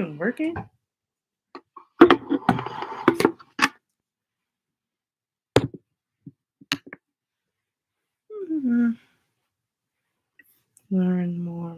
even working? Learn more.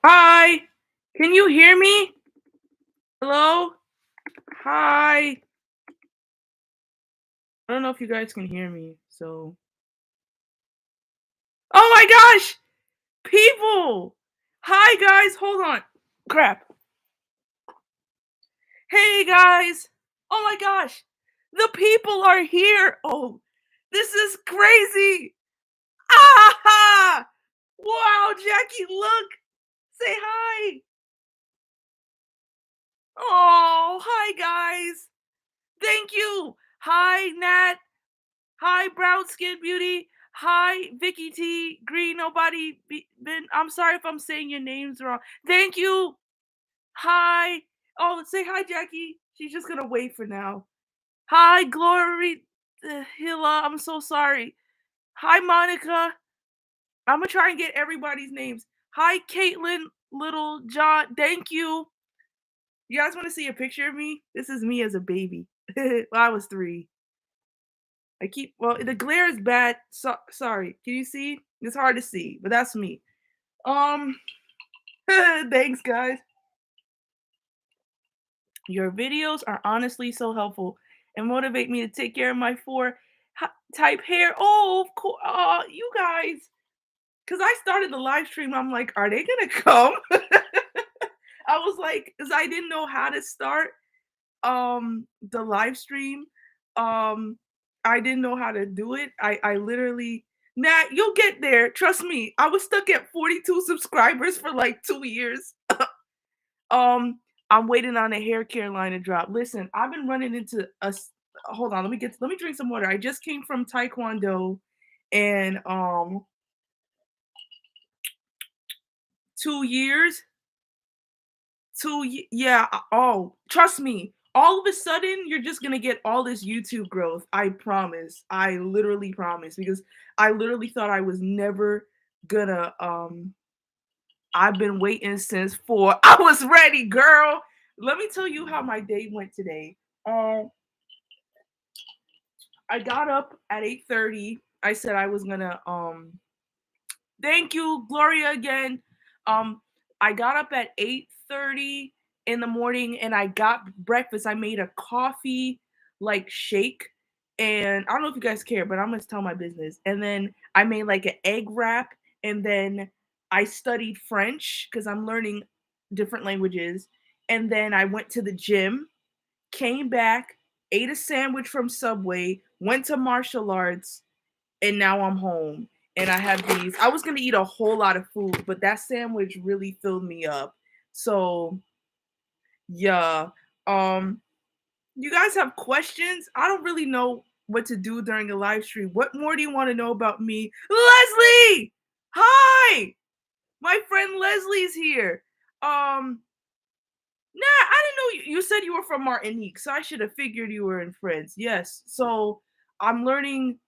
Hi, can you hear me? Hello? Hi. I don't know if you guys can hear me, so. Oh my gosh! People! Hi guys, hold on. Crap. Hey guys! Oh my gosh! The people are here! Oh, this is crazy! Ah! Wow, Jackie, look! Say hi! Oh, hi guys! Thank you! Hi, Nat! Hi, Brown Skin Beauty! Hi, Vicky T! Green Nobody been. I'm sorry if I'm saying your names wrong. Thank you! Hi! Oh, say hi, Jackie! She's just gonna wait for now. Hi, Glory Hilla. I'm so sorry. Hi, Monica. I'm gonna try and get everybody's names. Hi, Caitlin, Little John. Thank you. You guys want to see a picture of me? This is me as a baby. Well, I was 3. Well, the glare is bad. Sorry. Can you see? It's hard to see, but that's me. Thanks, guys. Your videos are honestly so helpful and motivate me to take care of my 4 type hair. Oh, of course. You guys. Because I started the live stream, I'm like, are they going to come? I was like, because I didn't know how to start the live stream. I didn't know how to do it. I literally, Nat, you'll get there. Trust me. I was stuck at 42 subscribers for like 2 years. I'm waiting on a hair care line to drop. Listen, I've been running into a. Hold on, let me drink some water. I just came from Taekwondo, and 2 years. Yeah. Oh, trust me. All of a sudden, you're just gonna get all this YouTube growth. I promise. I literally promise because I literally thought I was never gonna. I've been waiting since 4. I was ready, girl. Let me tell you how my day went today. I got up at 8:30. I said I was gonna thank you, Gloria, again. I got up at 8:30 in the morning and I got breakfast. I made a coffee like shake. And I don't know if you guys care, but I'm gonna tell my business. And then I made like an egg wrap, and then I studied French because I'm learning different languages. And then I went to the gym, came back, ate a sandwich from Subway, went to martial arts, and now I'm home. And I have these. I was gonna eat a whole lot of food, but that sandwich really filled me up. So yeah. Um, you guys have questions? I don't really know what to do during a live stream. What more do you want to know about me? Leslie! Hi! My friend Leslie's here. Nah, I didn't know you said you were from Martinique, so I should have figured you were in France. Yes. So I'm learning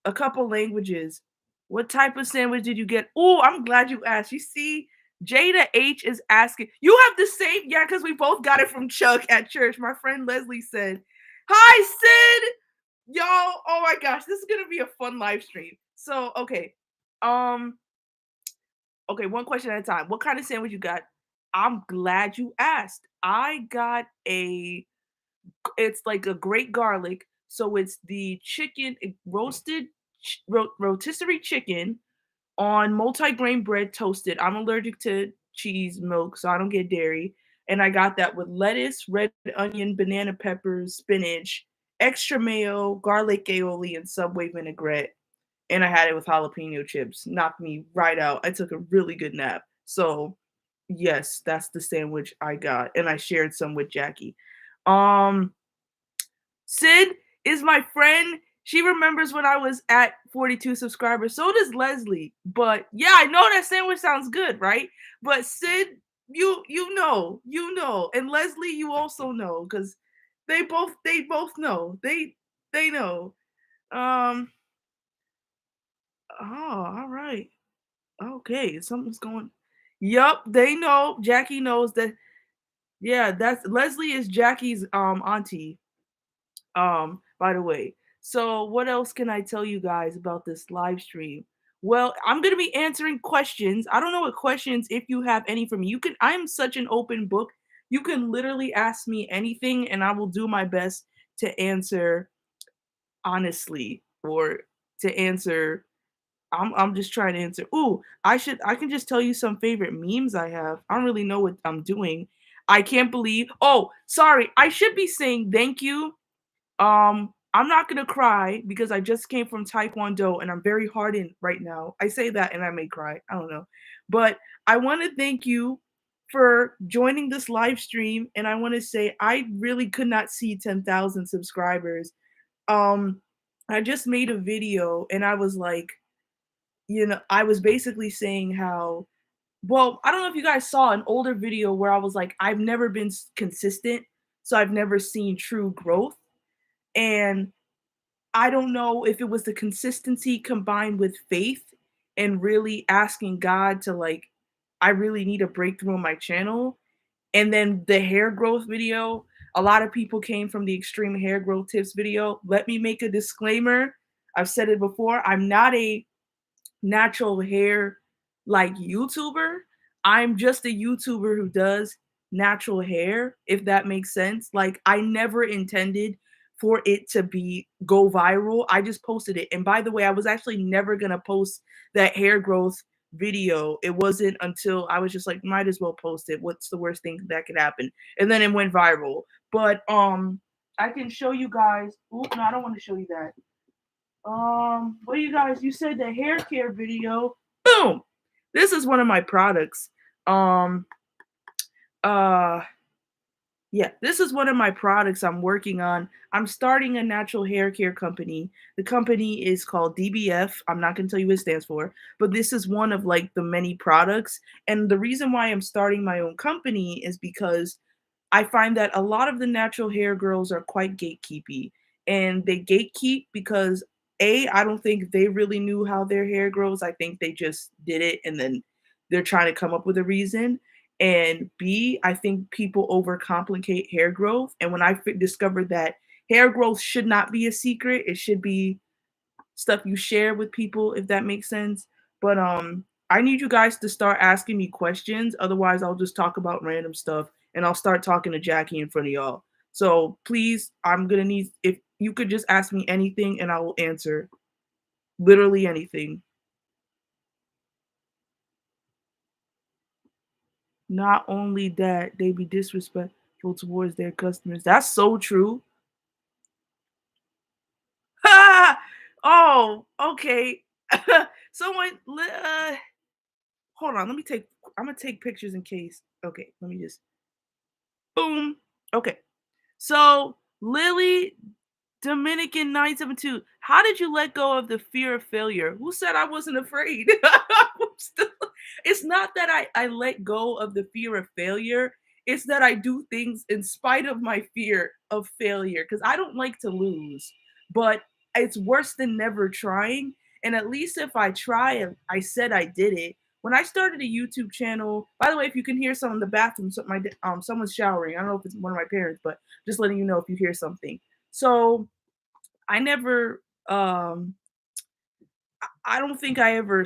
a couple languages. What type of sandwich did you get? Oh, I'm glad you asked. You see, Jada H is asking. You have the same, yeah, because we both got it from Chuck at church. My friend Leslie said, "Hi, Sid, y'all. Oh my gosh, this is gonna be a fun live stream." So, um, okay, one question at a time. What kind of sandwich you got? I'm glad you asked. I got it's like a great garlic. So it's the chicken, roasted rotisserie chicken on multi-grain bread toasted. I'm allergic to cheese milk, so I don't get dairy. And I got that with lettuce, red onion, banana peppers, spinach, extra mayo, garlic aioli, and Subway vinaigrette. And I had it with jalapeno chips. Knocked me right out. I took a really good nap. So Yes, that's the sandwich I got, and I shared some with Jackie. Um, Sid is my friend. She remembers when I was at 42 subscribers. So does Leslie. But yeah, I know that sandwich sounds good, right? But Sid, you know, and Leslie, you also know because they both know. They know. Um. Oh, all right. Okay, something's going. Yup, they know. Jackie knows that. Yeah, that's Leslie is Jackie's auntie. By the way. So what else can I tell you guys about this live stream? Well, I'm gonna be answering questions. I don't know what questions, if you have any for me. You can I'm such an open book. You can literally ask me anything and I will do my best to answer honestly or to answer I'm just trying to answer. Ooh, I can just tell you some favorite memes I have. I don't really know what I'm doing. I can't believe. Oh, sorry. I should be saying thank you. I'm not gonna cry because I just came from Taekwondo and I'm very hardened right now. I say that and I may cry. I don't know. But I want to thank you for joining this live stream. And I want to say I really could not see 10,000 subscribers. Um, I just made a video and I was like, I was basically saying how, well, I don't know if you guys saw an older video where I was like, I've never been consistent. So I've never seen true growth. And I don't know if it was the consistency combined with faith and really asking God to like, I really need a breakthrough on my channel. And then the hair growth video, a lot of people came from the extreme hair growth tips video. Let me make a disclaimer. I've said it before. I'm not a natural hair like YouTuber. I'm just a YouTuber who does natural hair, if that makes sense. Like I never intended for it to be go viral. I just posted it. And by the way, I was actually never going to post that hair growth video. It wasn't until I was just like might as well post it. What's the worst thing that could happen? And then it went viral. But I can show you guys. Oh, no, I don't want to show you that. What do you guys? You said the hair care video. Boom. This is one of my products. Um, uh, yeah, this is one of my products I'm working on. I'm starting a natural hair care company. The company is called DBF. I'm not going to tell you what it stands for, but this is one of like the many products. And the reason why I'm starting my own company is because I find that a lot of the natural hair girls are quite gatekeepy, and they gatekeep because I don't think they really knew how their hair grows. I think they just did it and then they're trying to come up with a reason. And B, I think people overcomplicate hair growth. And when I discovered that hair growth should not be a secret, it should be stuff you share with people, if that makes sense. But I need you guys to start asking me questions. Otherwise, I'll just talk about random stuff and I'll start talking to Jackie in front of y'all. So please, I'm gonna need if you could just ask me anything and I will answer. Literally anything. Not only that, they be disrespectful towards their customers. That's so true. Oh, okay. Someone hold on, let me take I'm gonna take pictures in case. Okay, let me just boom. Okay. So Lily Dominican 972. How did you let go of the fear of failure? Who said I wasn't afraid? I'm still- it's not that I let go of the fear of failure. It's that I do things in spite of my fear of failure because I don't like to lose. But it's worse than never trying. And at least if I try and I said I did it. When I started a YouTube channel, by the way, if you can hear some in the bathroom, someone's showering. I don't know if it's one of my parents, but just letting you know if you hear something. So I never I don't think I ever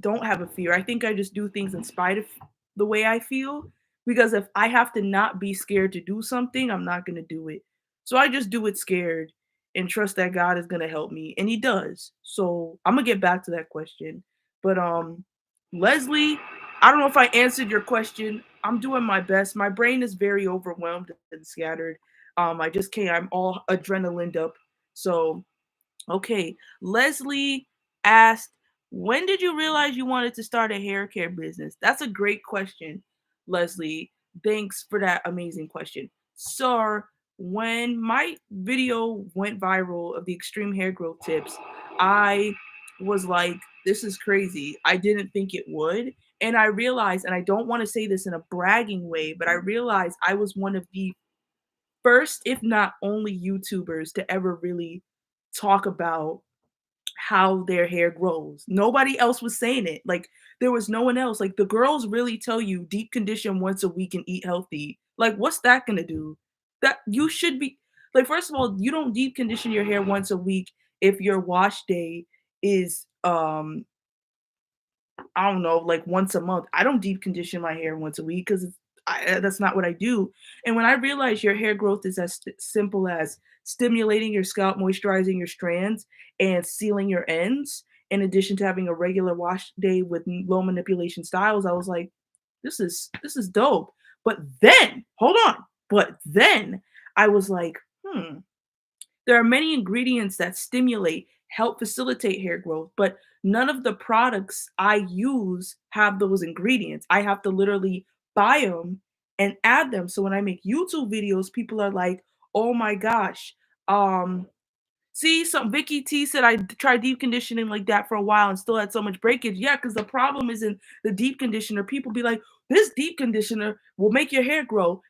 don't have a fear. I think I just do things in spite of the way I feel because if I have to not be scared to do something, I'm not going to do it. So I just do it scared and trust that God is going to help me and he does. So I'm going to get back to that question. But Leslie, I don't know if I answered your question. I'm doing my best. My brain is very overwhelmed and scattered. I just can't. I'm all adrenaline up. So okay, Leslie asked, When did you realize you wanted to start a hair care business? That's a great question, Leslie. Thanks for that amazing question. So, when my video went viral of the extreme hair growth tips, I was like, this is crazy. I didn't think it would. And I realized, and I don't want to say this in a bragging way, but I realized I was one of the first, if not only, YouTubers to ever really talk about how their hair grows. Nobody else was saying it. Like there was no one else. Like the girls really tell you deep condition once a week and eat healthy. Like what's that going to do? That you should be like first of all, you don't deep condition your hair once a week if your wash day is I don't know, like once a month. I don't deep condition my hair once a week because that's not what I do. And when I realized your hair growth is as simple as stimulating your scalp, moisturizing your strands, and sealing your ends, in addition to having a regular wash day with low manipulation styles, I was like, this is dope. But then, hold on. But then I was like, there are many ingredients that stimulate, help facilitate hair growth, but none of the products I use have those ingredients. I have to literally buy them and add them. So when I make YouTube videos, people are like, "Oh my gosh, um, see, some Vicky T said I tried deep conditioning like that for a while and still had so much breakage. Yeah, because the problem isn't the deep conditioner. People be like, this deep conditioner will make your hair grow.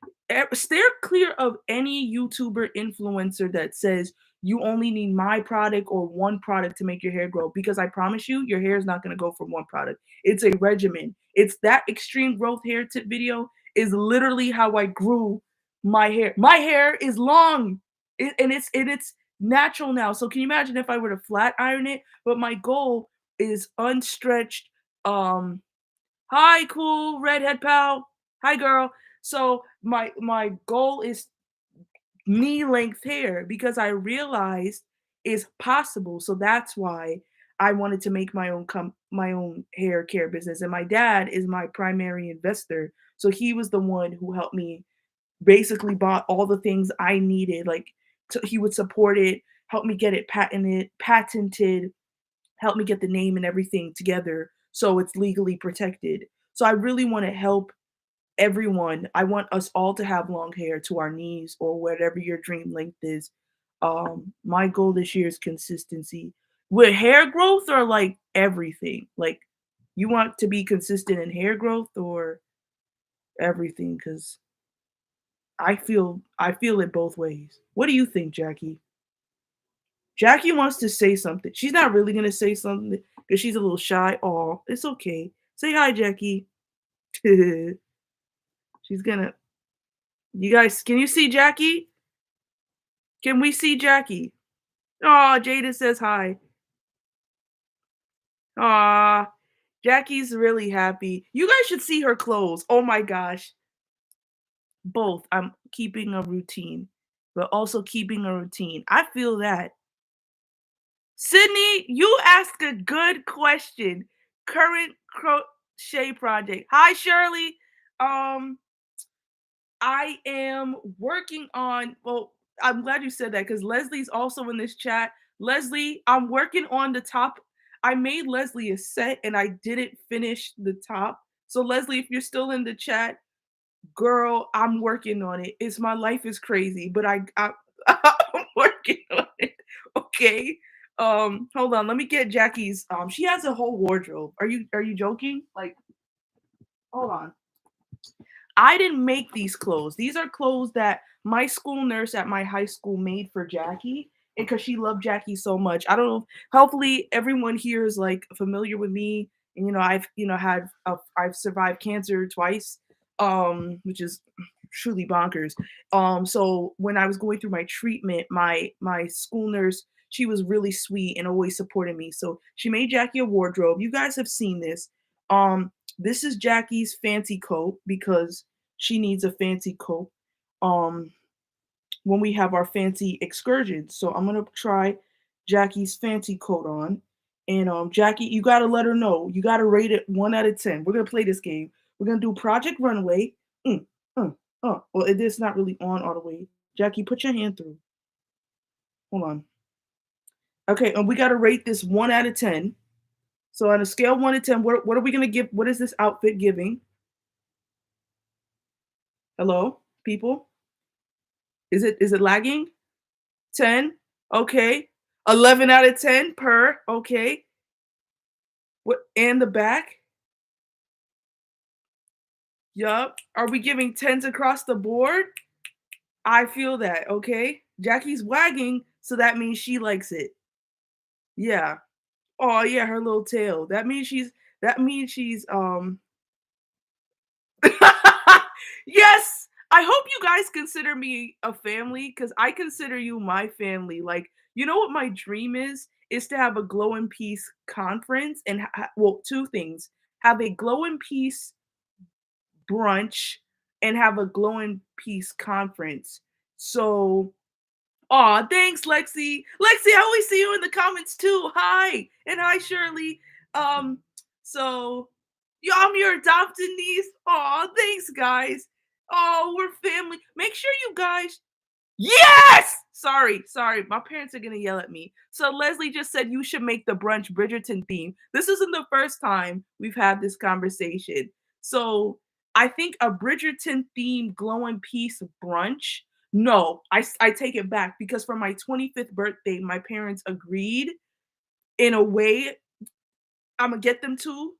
Steer clear of any YouTuber influencer that says you only need my product or one product to make your hair grow. Because I promise you, your hair is not going to go from one product. It's a regimen. It's that extreme growth hair tip video is literally how I grew my hair. My hair is long. And it's natural now. So can you imagine if I were to flat iron it? But my goal is unstretched. Hi, cool redhead pal. Hi, girl. So my goal is knee length hair because I realized is possible. So that's why I wanted to make my own hair care business. And my dad is my primary investor. So he was the one who helped me basically bought all the things I needed. Like he would support it, help me get it patented, help me get the name and everything together so it's legally protected. So I really want to help everyone. I want us all to have long hair to our knees or whatever your dream length is. My goal this year is consistency. With hair growth or like everything? Like you want to be consistent in hair growth or everything? Because I feel it both ways. What do you think, Jackie? Jackie wants to say something. She's not really gonna say something because she's a little shy. Oh, it's okay. Say hi, Jackie. She's gonna. You guys, can you see Jackie? Can we see Jackie? Oh, Jada says hi. Aw, Jackie's really happy. You guys should see her clothes. Oh my gosh. Both. I'm keeping a routine, but also keeping a routine. I feel that. Sydney, you asked a good question. Current crochet project. Hi, Shirley. Um, I am working on, well, I'm glad you said that because Leslie's also in this chat. Leslie, I'm working on the top. I made Leslie a set and I didn't finish the top. So, Leslie, if you're still in the chat, girl, I'm working on it. It's my life is crazy, but I'm working on it. Okay. Hold on. Let me get Jackie's. She has a whole wardrobe. Are you joking? Like, hold on. I didn't make these clothes. These are clothes that my school nurse at my high school made for Jackie and because she loved Jackie so much. I don't know. Hopefully everyone here is like familiar with me and I've I've survived cancer twice, which is truly bonkers. So when I was going through my treatment, my school nurse, she was really sweet and always supported me. So she made Jackie a wardrobe. You guys have seen this. This is Jackie's fancy coat because she needs a fancy coat um when we have our fancy excursions. So I'm gonna try Jackie's fancy coat on. And Jackie, you gotta let her know. You gotta rate it 1 out of 10. We're gonna play this game. We're gonna do Project Runway. Mm, well, it is not really on all the way. Jackie, put your hand through. Hold on. Okay, and we gotta rate this 1 out of 10. So on a scale of 1 to 10, what are we gonna give? What is this outfit giving? Hello, people? Is it lagging? 10? Okay. 11 out of 10 per. Okay. What and the back? Yup. Are we giving 10s across the board? I feel that. Okay. Jackie's wagging, so that means she likes it. Yeah. Oh yeah, her little tail. That means she's yes. I hope you guys consider me a family because I consider you my family. Like, you know what my dream is? Is to have a glow and peace conference and well, two things. Have a glow and peace brunch and have a glow and peace conference. So aw, thanks, Lexi. Lexi, I always see you in the comments too. Hi. And hi, Shirley. So I'm your adopted niece. Aw, thanks, guys. Oh, we're family. Make sure you guys yes! Sorry. My parents are gonna yell at me. So Leslie just said you should make the brunch Bridgerton theme. This isn't the first time we've had this conversation. So I think a Bridgerton theme glow and peace brunch. No, I take it back because for my 25th birthday, my parents agreed in a way I'm gonna get them to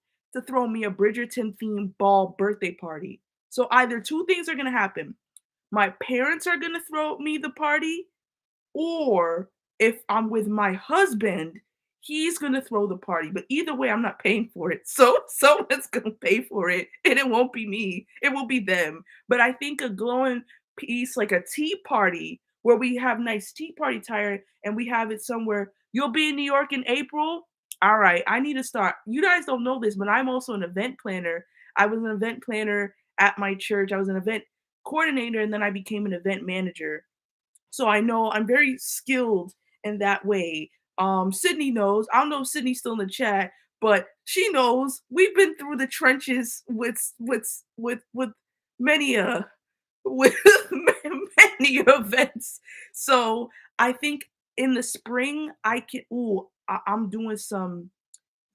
throw me a Bridgerton themed ball birthday party. So either two things are gonna happen. My parents are gonna throw me the party, or if I'm with my husband, he's gonna throw the party. But either way, I'm not paying for it. So someone's gonna pay for it, and it won't be me. It will be them. But I think a glowing piece, like a tea party, where we have nice tea party attire and we have it somewhere. You'll be in New York in April. All right, I need to start. You guys don't know this, but I'm also an event planner. I was an event planner at my church. I was an event coordinator, and then I became an event manager. So I know I'm very skilled in that way. Sydney knows. I don't know if Sydney's still in the chat, but she knows. We've been through the trenches with many with many events. So I think in the spring I can. Ooh, I'm doing some.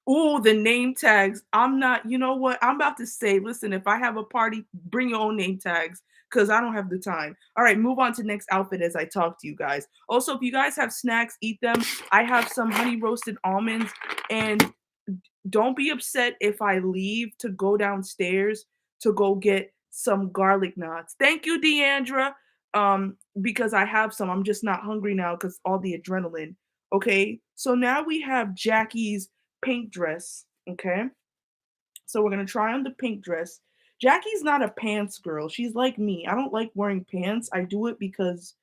Ooh, the name tags. I'm not, you know what? I'm about to say, listen, if I have a party, bring your own name tags because I don't have the time. All right, move on to next outfit as I talk to you guys. Also, if you guys have snacks, eat them. I have some honey roasted almonds. And don't be upset if I leave to go downstairs to go get some garlic knots. Thank you, Deandra. Because I have some. I'm just not hungry now because all the adrenaline. Okay. So now we have Jackie's pink dress. Okay. So we're gonna try on the pink dress. Jackie's not a pants girl. She's like me. I don't like wearing pants. I do it because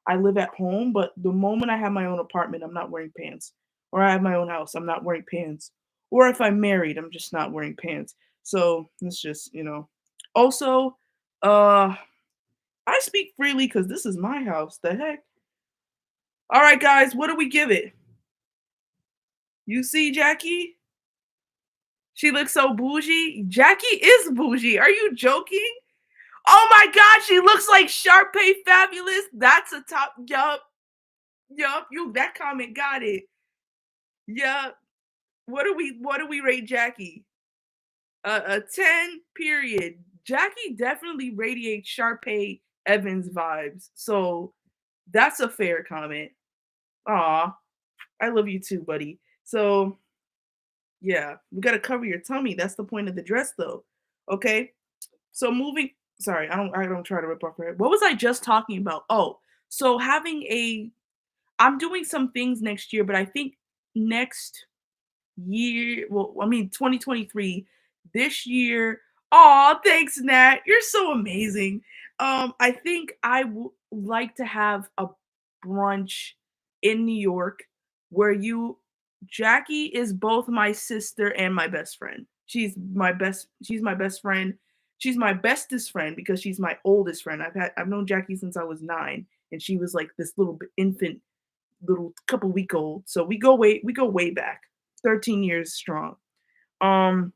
I live at home, but the moment I have my own apartment, I'm not wearing pants. Or I have my own house, I'm not wearing pants. Or if I'm married, I'm just not wearing pants. So it's just. Also, uh I speak freely because this is my house. The heck? All right, guys, what do we give it? You see, Jackie? She looks so bougie. Jackie is bougie. Are you joking? Oh my god, she looks like Sharpay Fabulous. That's a top. Yup. You that comment got it. Yup. What do we rate Jackie? A 10 period. Jackie definitely radiates Sharpay Evans vibes. So that's a fair comment. Aw. I love you too, buddy. So yeah, we gotta cover your tummy. That's the point of the dress though. Okay. So moving sorry, I don't try to rip off her head. What was I just talking about? Oh, so having a I'm doing some things next year, but I think next year, well, I mean 2023, this year. Oh, thanks, Nat. You're so amazing. I think I would like to have a brunch in New York where you Jackie is both my sister and my best friend. She's my best friend. She's my bestest friend because she's my oldest friend. I've known Jackie since I was 9 and she was like this little infant little couple week old. So we go way back. 13 years strong. Um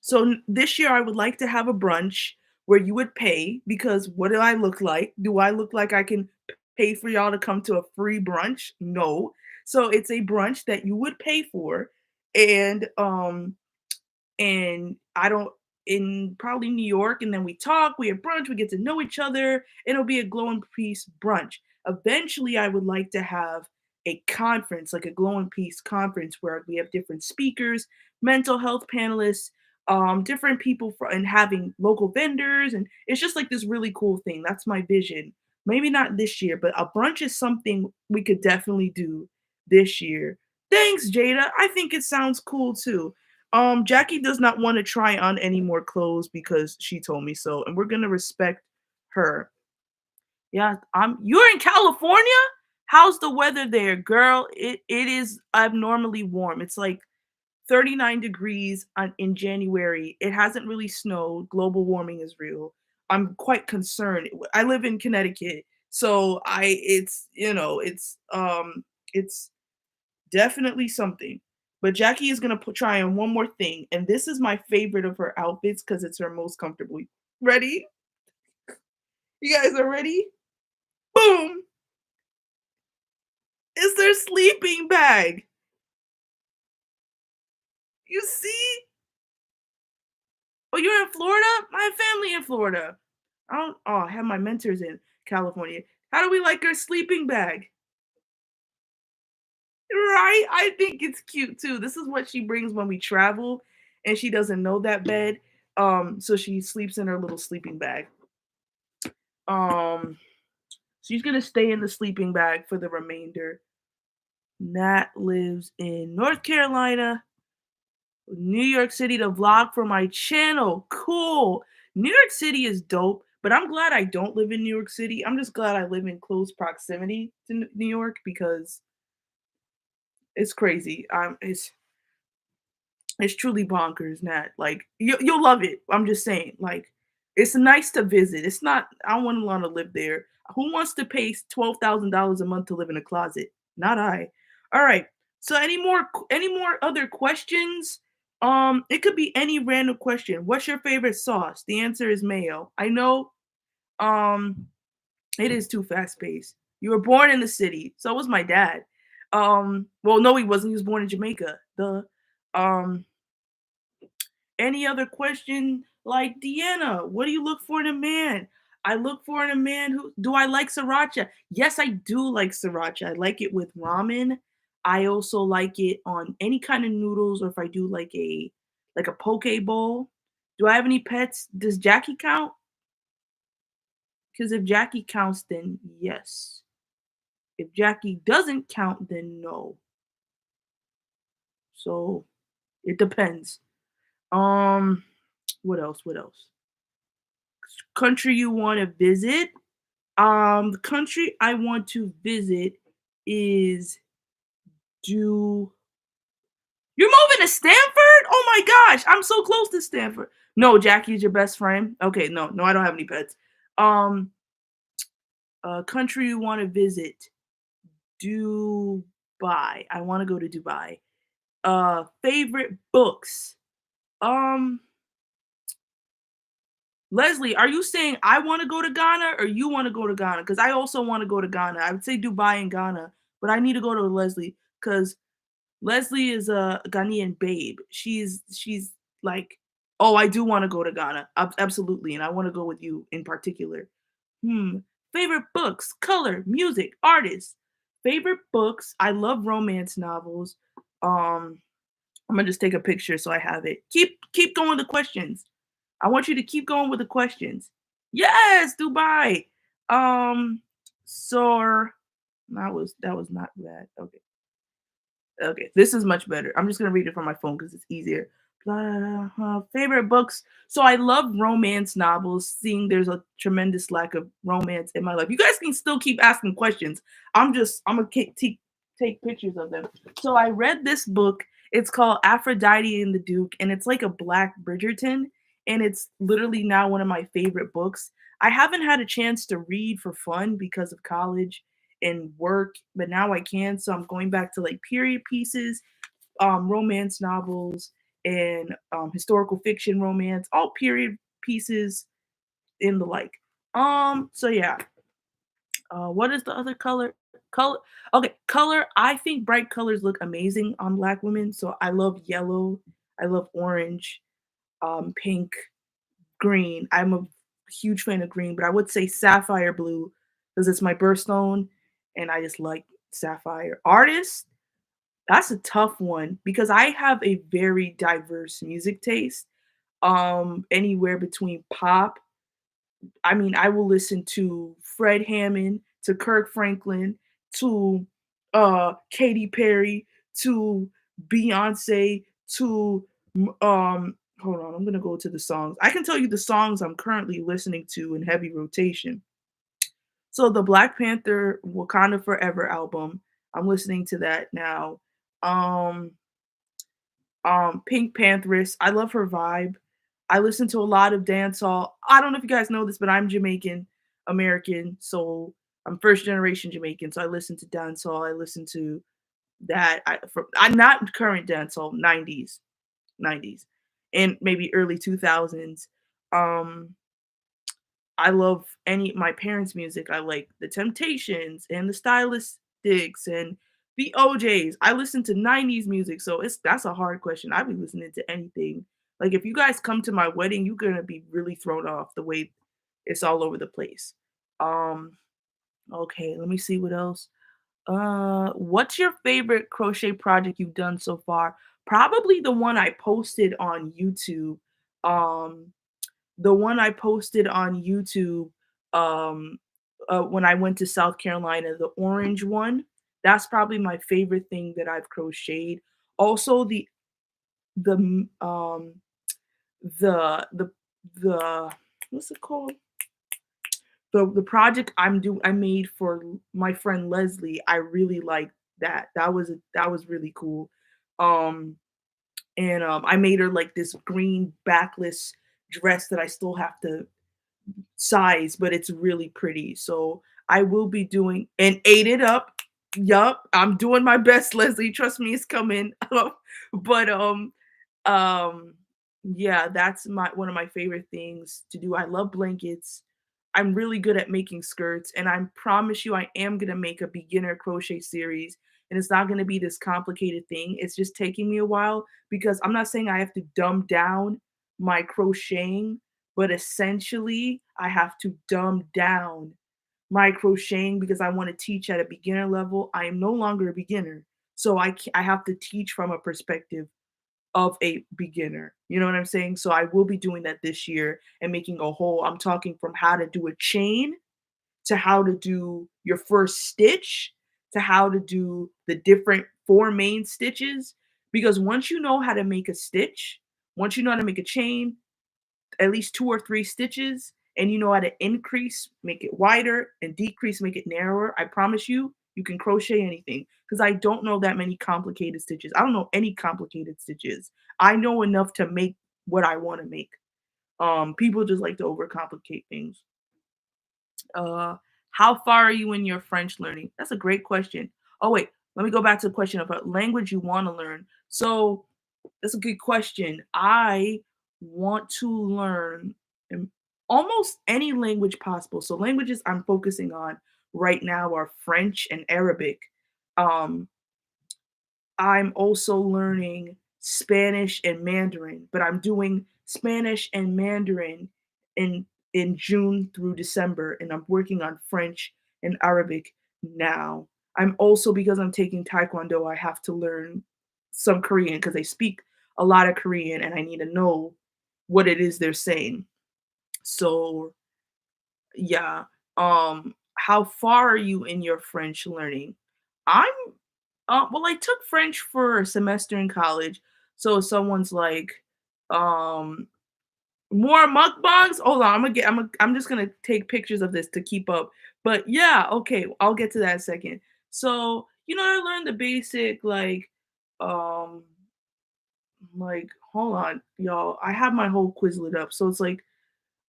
so this year I would like to have a brunch where you would pay because what do I look like? Do I look like I can pay for y'all to come to a free brunch? No. So it's a brunch that you would pay for and I don't in probably New York, and then we talk, we have brunch, we get to know each other, and it'll be a glow and peace brunch. Eventually, I would like to have a conference, like a glow and peace conference, where we have different speakers, mental health panelists, different people for, and having local vendors, and it's just like this really cool thing. That's my vision. Maybe not this year, but a brunch is something we could definitely do this year. Thanks, Jada. I think it sounds cool too. Jackie does not want to try on any more clothes because she told me so, and we're gonna respect her. Yeah, you're in California? How's the weather there, girl? It is abnormally warm. It's like 39 degrees in January. It hasn't really snowed. Global warming is real. I'm quite concerned. I live in Connecticut, so I it's you know it's definitely something. But Jackie is gonna try on one more thing, and this is my favorite of her outfits because it's her most comfortable. Ready? You guys are ready? Boom! It's their sleeping bag. You see? Oh, you're in Florida? My family in Florida. I don't. Oh, I have my mentors in California. How do we like her sleeping bag? Right? I think it's cute too. This is what she brings when we travel, and she doesn't know that bed. So she sleeps in her little sleeping bag. Um, she's gonna stay in the sleeping bag for the remainder. Nat lives in North Carolina, New York City to vlog for my channel. Cool. New York City is dope, but I'm glad I don't live in New York City. I'm just glad I live in close proximity to New York because it's crazy. It's truly bonkers, Nat. Like you'll love it. I'm just saying. Like it's nice to visit. It's not. I don't want to live there. Who wants to pay $12,000 a month to live in a closet? Not I. All right. So any more other questions? It could be any random question. What's your favorite sauce? The answer is mayo. I know. Um, it is too fast paced. You were born in the city. So was my dad. Well, no, he wasn't. He was born in Jamaica. The Any other question like Deanna, what do you look for in a man? I look for in a man who do I like sriracha? Yes, I do like sriracha. I like it with ramen. I also like it on any kind of noodles or if I do like a poke bowl. Do I have any pets? Does Jackie count? Because if Jackie counts, then yes. If Jackie doesn't count, then no. So it depends. Um, what else? What else? Country you want to visit? The country I want to visit is do You're moving to Stanford? Oh my gosh, I'm so close to Stanford. No, Jackie's your best friend. Okay, no, I don't have any pets. Um, country you want to visit? Dubai. I want to go to Dubai. Favorite books? Um, Leslie, are you saying I want to go to Ghana or you want to go to Ghana? Because I also want to go to Ghana. I would say Dubai and Ghana, but I need to go to Leslie because Leslie is a Ghanaian babe. She's like, oh, I do want to go to Ghana, absolutely, and I want to go with you in particular. Hmm. Favorite books, color, music, artists. Favorite books. I love romance novels. Um, I'm gonna just take a picture so I have it. Keep going with the questions. I want you to keep going with the questions. Yes, Dubai. So that was not bad. Okay. Okay, this is much better. I'm just gonna read it from my phone because it's easier. Favorite books. So I love romance novels. Seeing there's a tremendous lack of romance in my life. You guys can still keep asking questions. I'm gonna take pictures of them. So I read this book. It's called Aphrodite and the Duke, and it's like a Black Bridgerton, and it's literally now one of my favorite books. I haven't had a chance to read for fun because of college and work, but now I can. So I'm going back to like period pieces, romance novels, and historical fiction romance, all period pieces in the like. So yeah. What is the other color? Color okay, color, I think bright colors look amazing on Black women, so I love yellow, I love orange, pink, green. I'm a huge fan of green, but I would say sapphire blue because it's my birthstone, and I just like sapphire. Artists, that's a tough one because I have a very diverse music taste, anywhere between pop. I mean, I will listen to Fred Hammond, to Kirk Franklin, to Katy Perry, to Beyonce, to hold on, I'm gonna go to the songs. I can tell you the songs I'm currently listening to in heavy rotation. So the Black Panther Wakanda Forever album, I'm listening to that now. Um Pink Panthers, I love her vibe. I listen to a lot of dancehall. I don't know if you guys know this, but I'm Jamaican American, so I'm first generation Jamaican. So I listen to dancehall. I listen to that. I'm not current dancehall, 90s, and maybe early 2000s. Um, I love any my parents' music. I like the Temptations and the Stylistics and the OJs. I listen to 90s music, so it's that's a hard question. I'd be listening to anything. Like if you guys come to my wedding, you're gonna be really thrown off the way it's all over the place. Um, okay, let me see what else. What's your favorite crochet project you've done so far? Probably the one I posted on YouTube. Um, the one I posted on YouTube, um, when I went to South Carolina, the orange one, that's probably my favorite thing that I've crocheted. Also, the m the the what's it called? The project I made for my friend Leslie, I really liked that. That was really cool. Um, I made her, like, this green backless dress that I still have to size, but it's really pretty. So I will be doing and ate it up. Yup, I'm doing my best, Leslie. Trust me, it's coming. but um yeah, that's my one of my favorite things to do. I love blankets. I'm really good at making skirts, and I promise you I am gonna make a beginner crochet series. And it's not gonna be this complicated thing. It's just taking me a while because I'm not saying I have to dumb down my crocheting, but essentially I have to dumb down my crocheting because I want to teach at a beginner level. I am no longer a beginner. So I have to teach from a perspective of a beginner. You know what I'm saying? So I will be doing that this year and making a whole I'm talking from how to do a chain to how to do your first stitch to how to do the different four main stitches because once you know how to make a stitch, once you know how to make a chain, at least 2 or 3 stitches and you know how to increase, make it wider and decrease, make it narrower, I promise you, you can crochet anything because I don't know that many complicated stitches. I don't know any complicated stitches. I know enough to make what I want to make. People just like to overcomplicate things. Uh, how far are you in your French learning? That's a great question. Oh wait, let me go back to the question of a language you want to learn. So that's a good question. I want to learn almost any language possible. So languages I'm focusing on right now are French and Arabic. Um, I'm also learning Spanish and Mandarin, but I'm doing Spanish and Mandarin in June through December, and I'm working on French and Arabic now. I'm also because I'm taking Taekwondo, I have to learn some Korean because they speak a lot of Korean, and I need to know what it is they're saying. So yeah. How far are you in your French learning? I'm well, I took French for a semester in college. So if someone's like, um, more mukbangs. Hold on, I'm just gonna take pictures of this to keep up. But yeah, okay, I'll get to that in a second. So I learned the basic um, hold on, y'all. I have my whole Quizlet up, so it's like,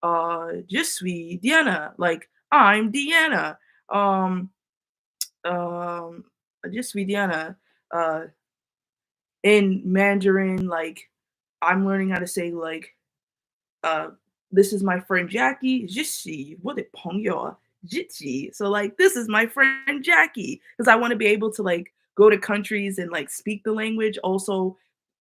je suis Diana. Like I'm Deanna. Um, um, je suis Diana. Uh, in Mandarin, like I'm learning how to say uh this is my friend Jackie. Je suis 我的朋友. Jitsi. So like this is my friend Jackie because I want to be able to like go to countries and like speak the language. Also,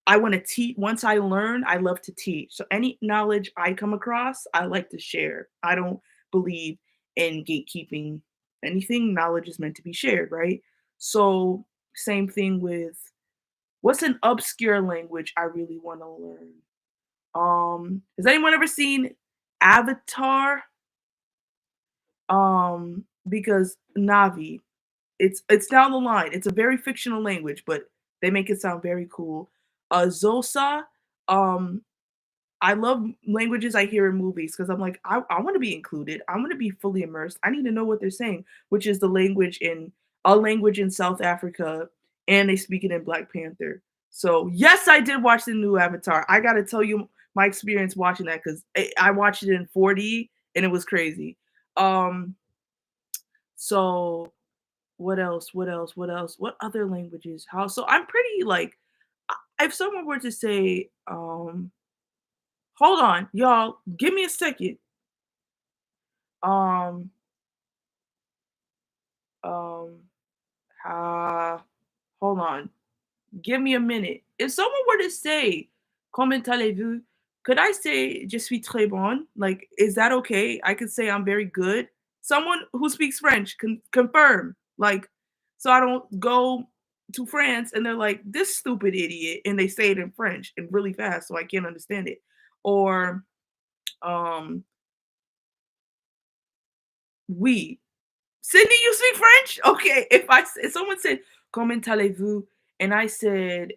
I want to teach. Once I learn, I love to teach. So any knowledge I come across, I like to share. I don't believe in gatekeeping anything. Knowledge is meant to be shared, right? So same thing with what's an obscure language I really want to learn. Has anyone ever seen Avatar? Because Navi, it's down the line. It's a very fictional language, but they make it sound very cool. Zosa, um, I love languages I hear in movies because I'm like, I want to be included. I want to be fully immersed. I need to know what they're saying, which is the language in a language in South Africa, and they speak it in Black Panther. So yes, I did watch the new Avatar. I got to tell you my experience watching that because I watched it in 4D and it was crazy. Um, so what else? What else? What else? What other languages? How? So I'm pretty like, if someone were to say, hold on, y'all, give me a second. Um, um, hold on. Give me a minute. If someone were to say, comment allez-vous? Could I say je suis très bon? Like, is that okay? I could say I'm very good. Someone who speaks French can confirm. Like, so I don't go to France and they're like, this stupid idiot, and they say it in French and really fast, so I can't understand it. Or um, oui. Sydney, you speak French? Okay. If someone said comment allez-vous and I said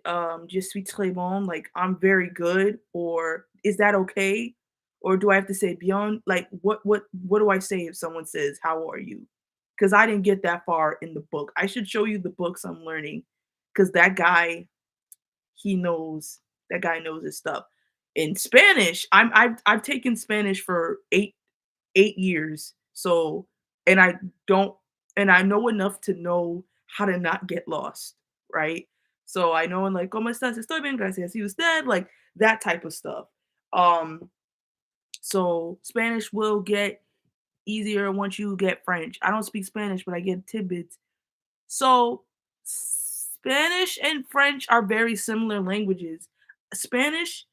je suis très bon, like I'm very good, or is that okay? Or do I have to say bien? Like what do I say if someone says how are you? Because I didn't get that far in the book. I should show you the books I'm learning because he knows that guy knows his stuff. In Spanish, I've taken Spanish for 8 years. So, and I don't, and I know enough to know how to not get lost, right? So I know like, ¿cómo estás? Estoy bien, gracias. ¿Y usted? Like that type of stuff. Um, so Spanish will get easier once you get French. I don't speak Spanish, but I get tidbits. So Spanish and French are very similar languages. Spanish,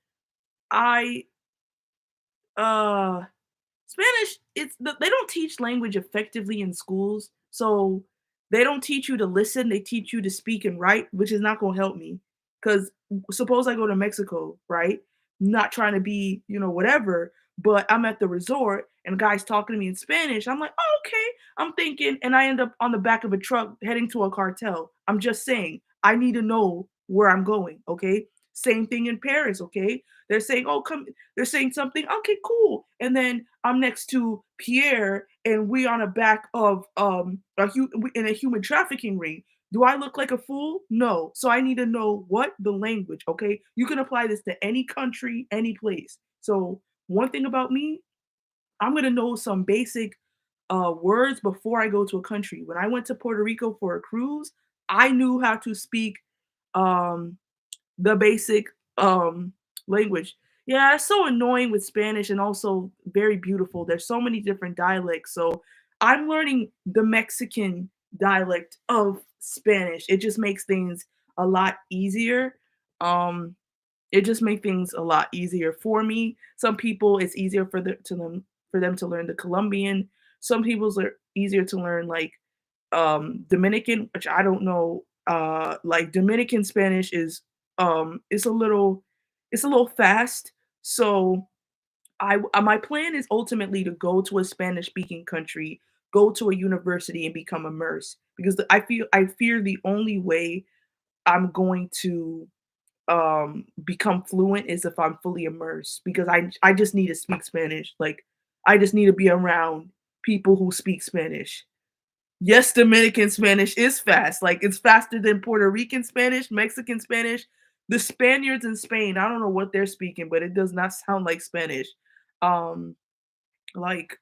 I uh Spanish, they don't teach language effectively in schools, so they don't teach you to listen, they teach you to speak and write, which is not gonna help me. Cause suppose I go to Mexico, right? Not trying to be, whatever, but I'm at the resort and a guy's talking to me in Spanish. I'm like, "Oh, okay." I'm thinking, and I end up on the back of a truck heading to a cartel. I'm just saying, I need to know where I'm going, okay? Same thing in Paris, okay? They're saying, "Oh, come," they're saying something, okay, cool. And then I'm next to Pierre and we on the back of in a human trafficking ring. Do I look like a fool? No. So I need to know what the language, okay? You can apply this to any country, any place. So one thing about me, I'm gonna know some basic words before I go to a country. When I went to Puerto Rico for a cruise, I knew how to speak um the basic language. Yeah, it's so annoying with Spanish and also very beautiful. There's so many different dialects. So I'm learning the Mexican dialect of Spanish. It just makes things a lot easier. Um it just makes things a lot easier for me. Some people it's easier for them to learn the Colombian. Some people's are easier to learn like Dominican, which I don't know. Like Dominican Spanish is it's a little fast. So my plan is ultimately to go to a Spanish speaking country, go to a university and become immersed because I fear the only way I'm going to become fluent is if I'm fully immersed because I just need to speak Spanish. Like I just need to be around people who speak Spanish. Yes, Dominican Spanish is fast. Like it's faster than Puerto Rican Spanish, Mexican Spanish. The Spaniards in Spain, I don't know what they're speaking, but it does not sound like Spanish. Um, like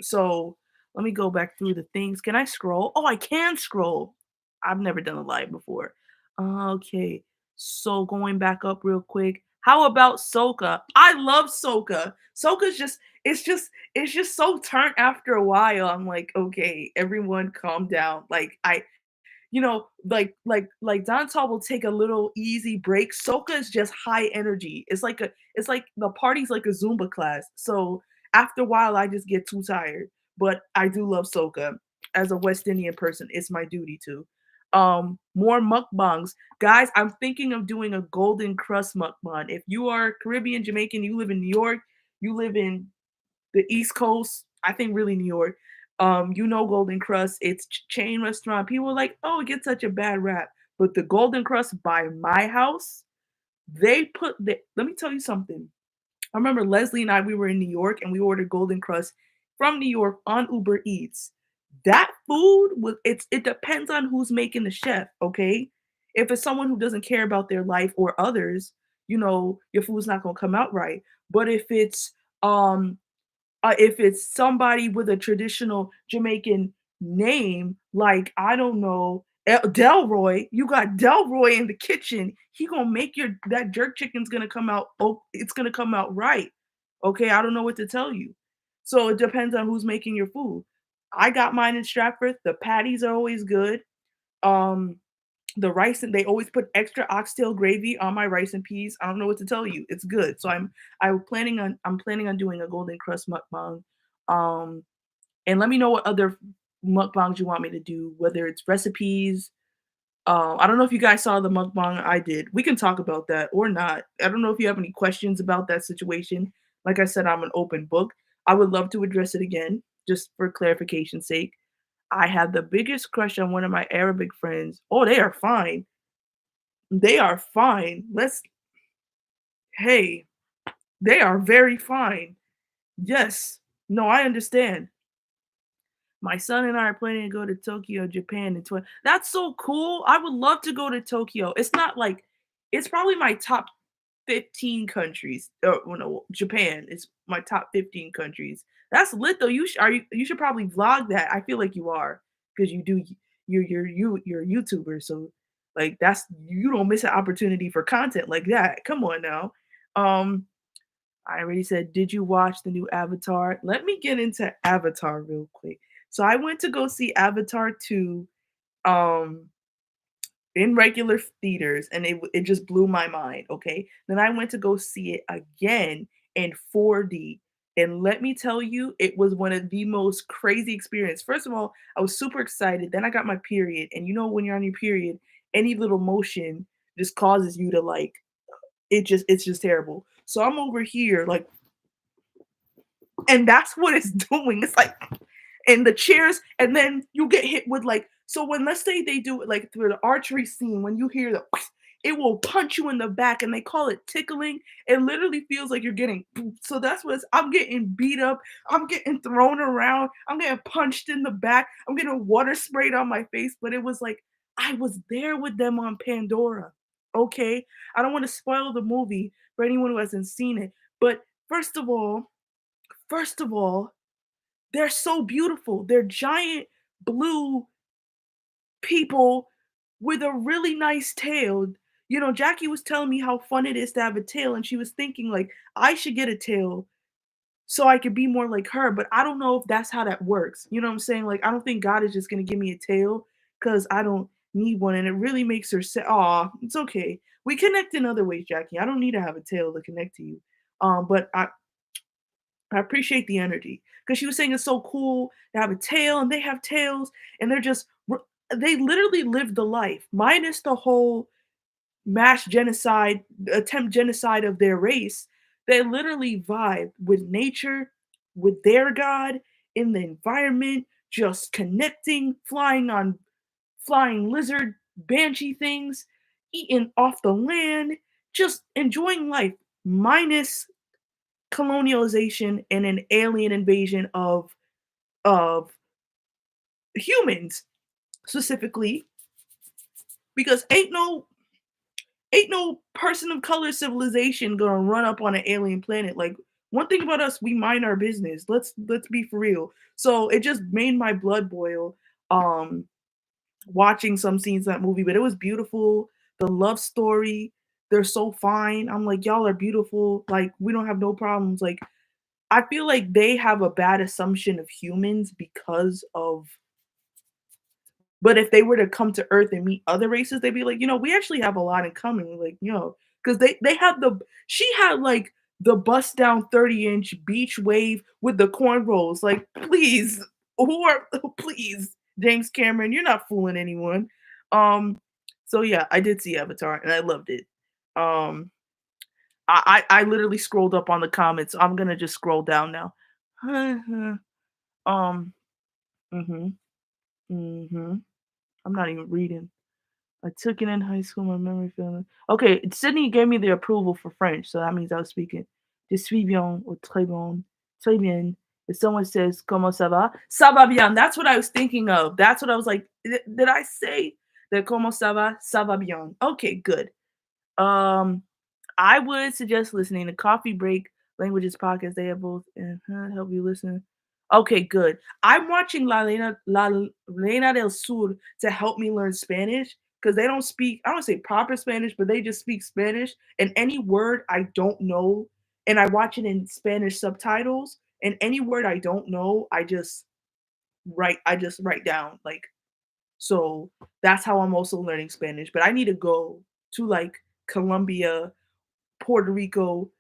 so let me go back through the things. Can I scroll? Oh, I can scroll. I've never done a live before. Okay. So going back up real quick. How about soca? I love soca. Soca's just it's just so turnt after a while. I'm like, okay, everyone calm down. Like like dancehall will take a little easy break. Soca is just high energy. It's like the party's like a Zumba class. So after a while, I just get too tired. But I do love soca. As a West Indian person, it's my duty to. More mukbangs, guys. I'm thinking of doing a golden crust mukbang. If you are Caribbean, Jamaican, you live in New York, you live in the East Coast, I think really New York. You know Golden Crust, it's chain restaurant. People are like, oh, it gets such a bad rap. But the Golden Crust by my house, let me tell you something. I remember Leslie and I, we were in New York and we ordered Golden Crust from New York on Uber Eats. That food was it depends on who's making the chef, okay? If it's someone who doesn't care about their life or others, your food's not gonna come out right. But um if it's somebody with a traditional Jamaican name, like I don't know, Delroy, you got Delroy in the kitchen. He gonna make your that jerk chicken's gonna come out. Oh, it's gonna come out right. Okay, I don't know what to tell you. So it depends on who's making your food. I got mine in Stratford. The patties are always good. Um, the rice and they always put extra oxtail gravy on my rice and peas. I don't know what to tell you. It's good. So I'm planning on doing a golden crust mukbang. Um and let me know what other mukbangs you want me to do, whether it's recipes. I don't know if you guys saw the mukbang I did. We can talk about that or not. I don't know if you have any questions about that situation. Like I said, I'm an open book. I would love to address it again, just for clarification's sake. I had the biggest crush on one of my Arabic friends. Oh, they are fine. They are fine. Hey, they are very fine. Yes. No, I understand. My son and I are planning to go to Tokyo, Japan in 20. That's so cool. I would love to go to Tokyo. It's not like it's probably my top 15 countries. Well, no, Japan is my top 15 countries. That's lit though. You should probably vlog that. I feel like you are because you're a YouTuber. So like that's you don't miss an opportunity for content like that. Come on now. Um I already said, did you watch the new Avatar? Let me get into Avatar real quick. So I went to go see Avatar 2 um in regular theaters and it just blew my mind, okay? Then I went to go see it again in 4D. And let me tell you, it was one of the most crazy experience. First of all, I was super excited. Then I got my period, and when you're on your period, any little motion just causes you to like it's just terrible. So I'm over here like and that's what it's doing. It's like and the chairs, and then you get hit with like so when let's say they do it like through the archery scene, when you hear the it will punch you in the back and they call it tickling. It literally feels like you're getting so that's what I'm getting beat up, I'm getting thrown around, I'm getting punched in the back, I'm getting water sprayed on my face, but it was like I was there with them on Pandora. Okay. I don't want to spoil the movie for anyone who hasn't seen it. But first of all, they're so beautiful. They're giant blue people with a really nice tail. Jackie was telling me how fun it is to have a tail, and she was thinking like I should get a tail so I could be more like her. But I don't know if that's how that works. You know what I'm saying? Like I don't think God is just gonna give me a tail because I don't need one, and it really makes her say, "Aw, it's okay. We connect in other ways, Jackie. I don't need to have a tail to connect to you." But I appreciate the energy because she was saying it's so cool to have a tail, and they have tails, and they literally live the life, minus the whole mass genocide, attempt genocide of their race. They literally vibe with nature, with their God, in the environment, just connecting, flying on flying lizard, banshee things, eating off the land, just enjoying life, minus colonialization and an alien invasion of humans specifically because ain't no person of color civilization gonna run up on an alien planet. Like one thing about us, we mind our business. Let's be for real. So it just made my blood boil um watching some scenes of that movie, but it was beautiful. The love story, they're so fine. I'm like, y'all are beautiful. Like, we don't have no problems. Like, I feel like they have a bad assumption of humans because of but if they were to come to Earth and meet other races, they'd be like, we actually have a lot in common. Like, because they have she had like the bust down 30-inch beach wave with the cornrows. Like, please, please, James Cameron, you're not fooling anyone. Um, so yeah, I did see Avatar and I loved it. Um, I literally scrolled up on the comments. So I'm gonna just scroll down now. um, mm-hmm, mm-hmm. I'm not even reading. I took it in high school, my memory feeling. Okay, Sydney gave me the approval for French, so that means I was speaking. Je suis bien or très bon. Très bien. If someone says, comment ça va? Ça va bien. That's what I was thinking of. That's what I was like. Did I say that comment ça va? Ça va bien. Okay, good. Um, I would suggest listening to Coffee Break Languages podcast. They have both and help you listen. Okay, good. I'm watching La Reina del Sur to help me learn Spanish because they don't speak, I don't say proper Spanish, but they just speak Spanish. And any word I don't know, and I watch it in Spanish subtitles, and any word I don't know, I just write down. Like, so that's how I'm also learning Spanish. But I need to go to like Colombia, Puerto Rico.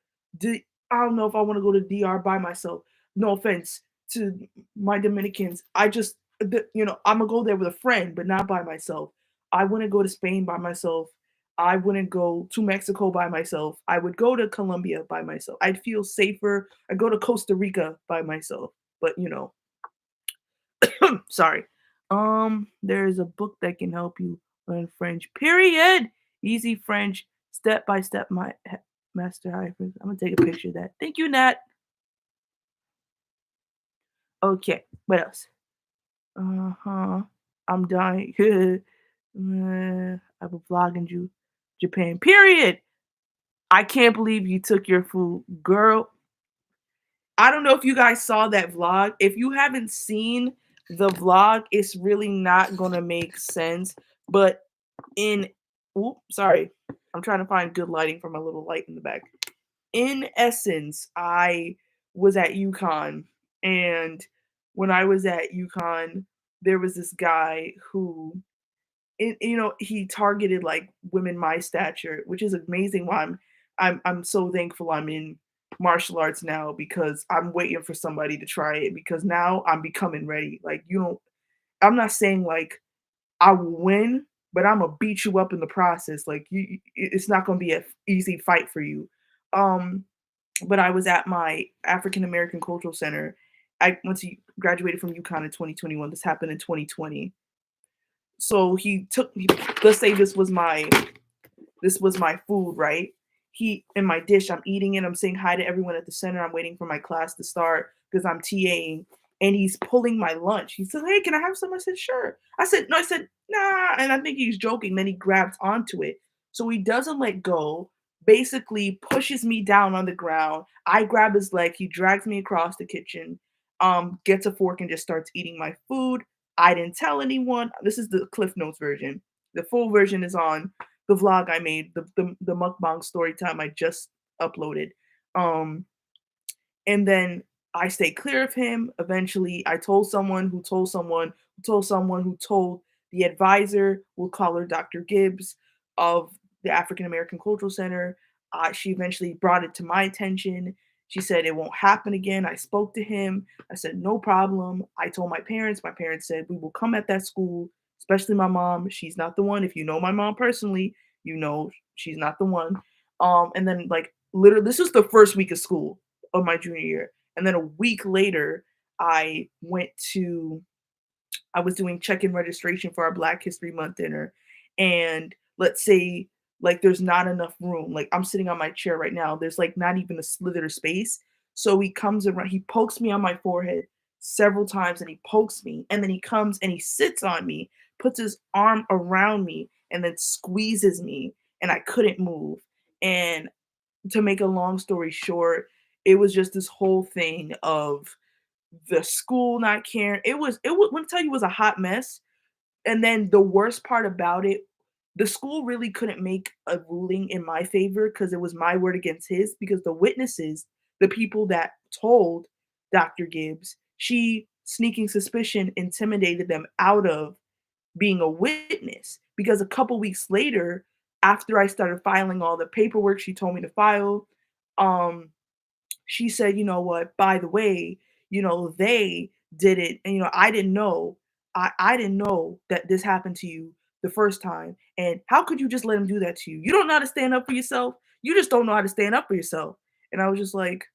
I don't know if I want to go to DR by myself. No offense to my Dominicans. I'm gonna go there with a friend, but not by myself. I wouldn't go to Spain by myself. I wouldn't go to Mexico by myself. I would go to Colombia by myself. I'd feel safer. I'd go to Costa Rica by myself. But sorry. There's a book that can help you learn French. Period. Easy French, step by step. My master hyphens. I'm gonna take a picture of that. Thank you, Nat. Okay. What else? Uh-huh. I'm dying. I have a vlog in Japan. Period. I can't believe you took your food, girl. I don't know if you guys saw that vlog. If you haven't seen the vlog, it's really not gonna make sense. But in sorry. I'm trying to find good lighting for my little light in the back. In essence, I was at UConn, and when I was at UConn, there was this guy who he targeted like women my stature, which is amazing. Why I'm so thankful I'm in martial arts now because I'm waiting for somebody to try it because now I'm becoming ready. Like I'm not saying like I will win, but I'm gonna beat you up in the process. Like it's not gonna be an easy fight for you. Um, but I was at my African American Cultural Center. I once he graduated from UConn in 2021. This happened in 2020. So let's say this was my food, right? He in my dish, I'm eating it, I'm saying hi to everyone at the center, I'm waiting for my class to start because I'm TAing, and he's pulling my lunch. He said, "Hey, can I have some?" I said, "Sure." I said, "No," I said, "Nah," and I think he's joking. Then he grabs onto it. So he doesn't let go, basically pushes me down on the ground. I grab his leg, he drags me across the kitchen, gets a fork and just starts eating my food. I didn't tell anyone. This is the Cliff Notes version. The full version is on the vlog I made, the mukbang story time I just uploaded. Um, and then I stayed clear of him. Eventually, I told someone who told someone who told someone who told the advisor, we'll call her Dr. Gibbs of the African American Cultural Center. She eventually brought it to my attention. She said it won't happen again. I spoke to him. I said, no problem. I told my parents. My parents said, we will come at that school, especially my mom. She's not the one. If you know my mom personally, you know she's not the one. And then, like, literally, this was the first week of school of my junior year. And then a week later, I was doing check-in registration for our Black History Month dinner. And let's say like there's not enough room. Like I'm sitting on my chair right now. There's like not even a slither of space. So he comes around, he pokes me on my forehead several times and he pokes me. And then he comes and he sits on me, puts his arm around me, and then squeezes me. And I couldn't move. And to make a long story short, it was just this whole thing of the school not caring. It was when I tell you it was a hot mess. And then the worst part about it The school really couldn't make a ruling in my favor because it was my word against his, because the witnesses, the people that told Dr. Gibbs, she sneaking suspicion intimidated them out of being a witness, because a couple weeks later, after I started filing all the paperwork she told me to file, um, she said, "You know what? By the way, they did it, and I didn't know. I didn't know that this happened to you the first time. And how could you just let him do that to you? You don't know how to stand up for yourself. You just don't know how to stand up for yourself." And I was just like,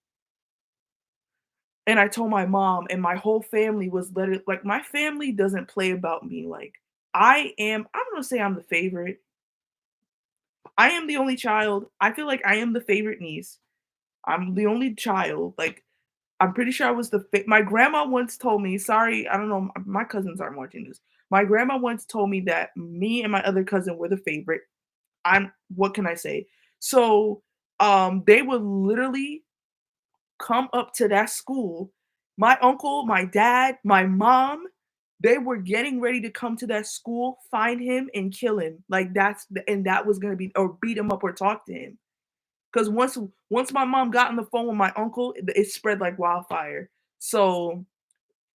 and I told my mom, and my whole family was like, my family doesn't play about me. Like, I'm gonna say I'm the favorite. I am the only child. I feel like I am the favorite niece. I'm the only child. Like, I'm pretty sure I was my grandma once told me, sorry, I don't know, my cousins aren't watching this. My grandma once told me that me and my other cousin were the favorite. What can I say? So, they would literally come up to that school. My uncle, my dad, my mom, they were getting ready to come to that school, find him and kill him. Like, that was gonna be, or beat him up or talk to him. Because once my mom got on the phone with my uncle, it spread like wildfire. So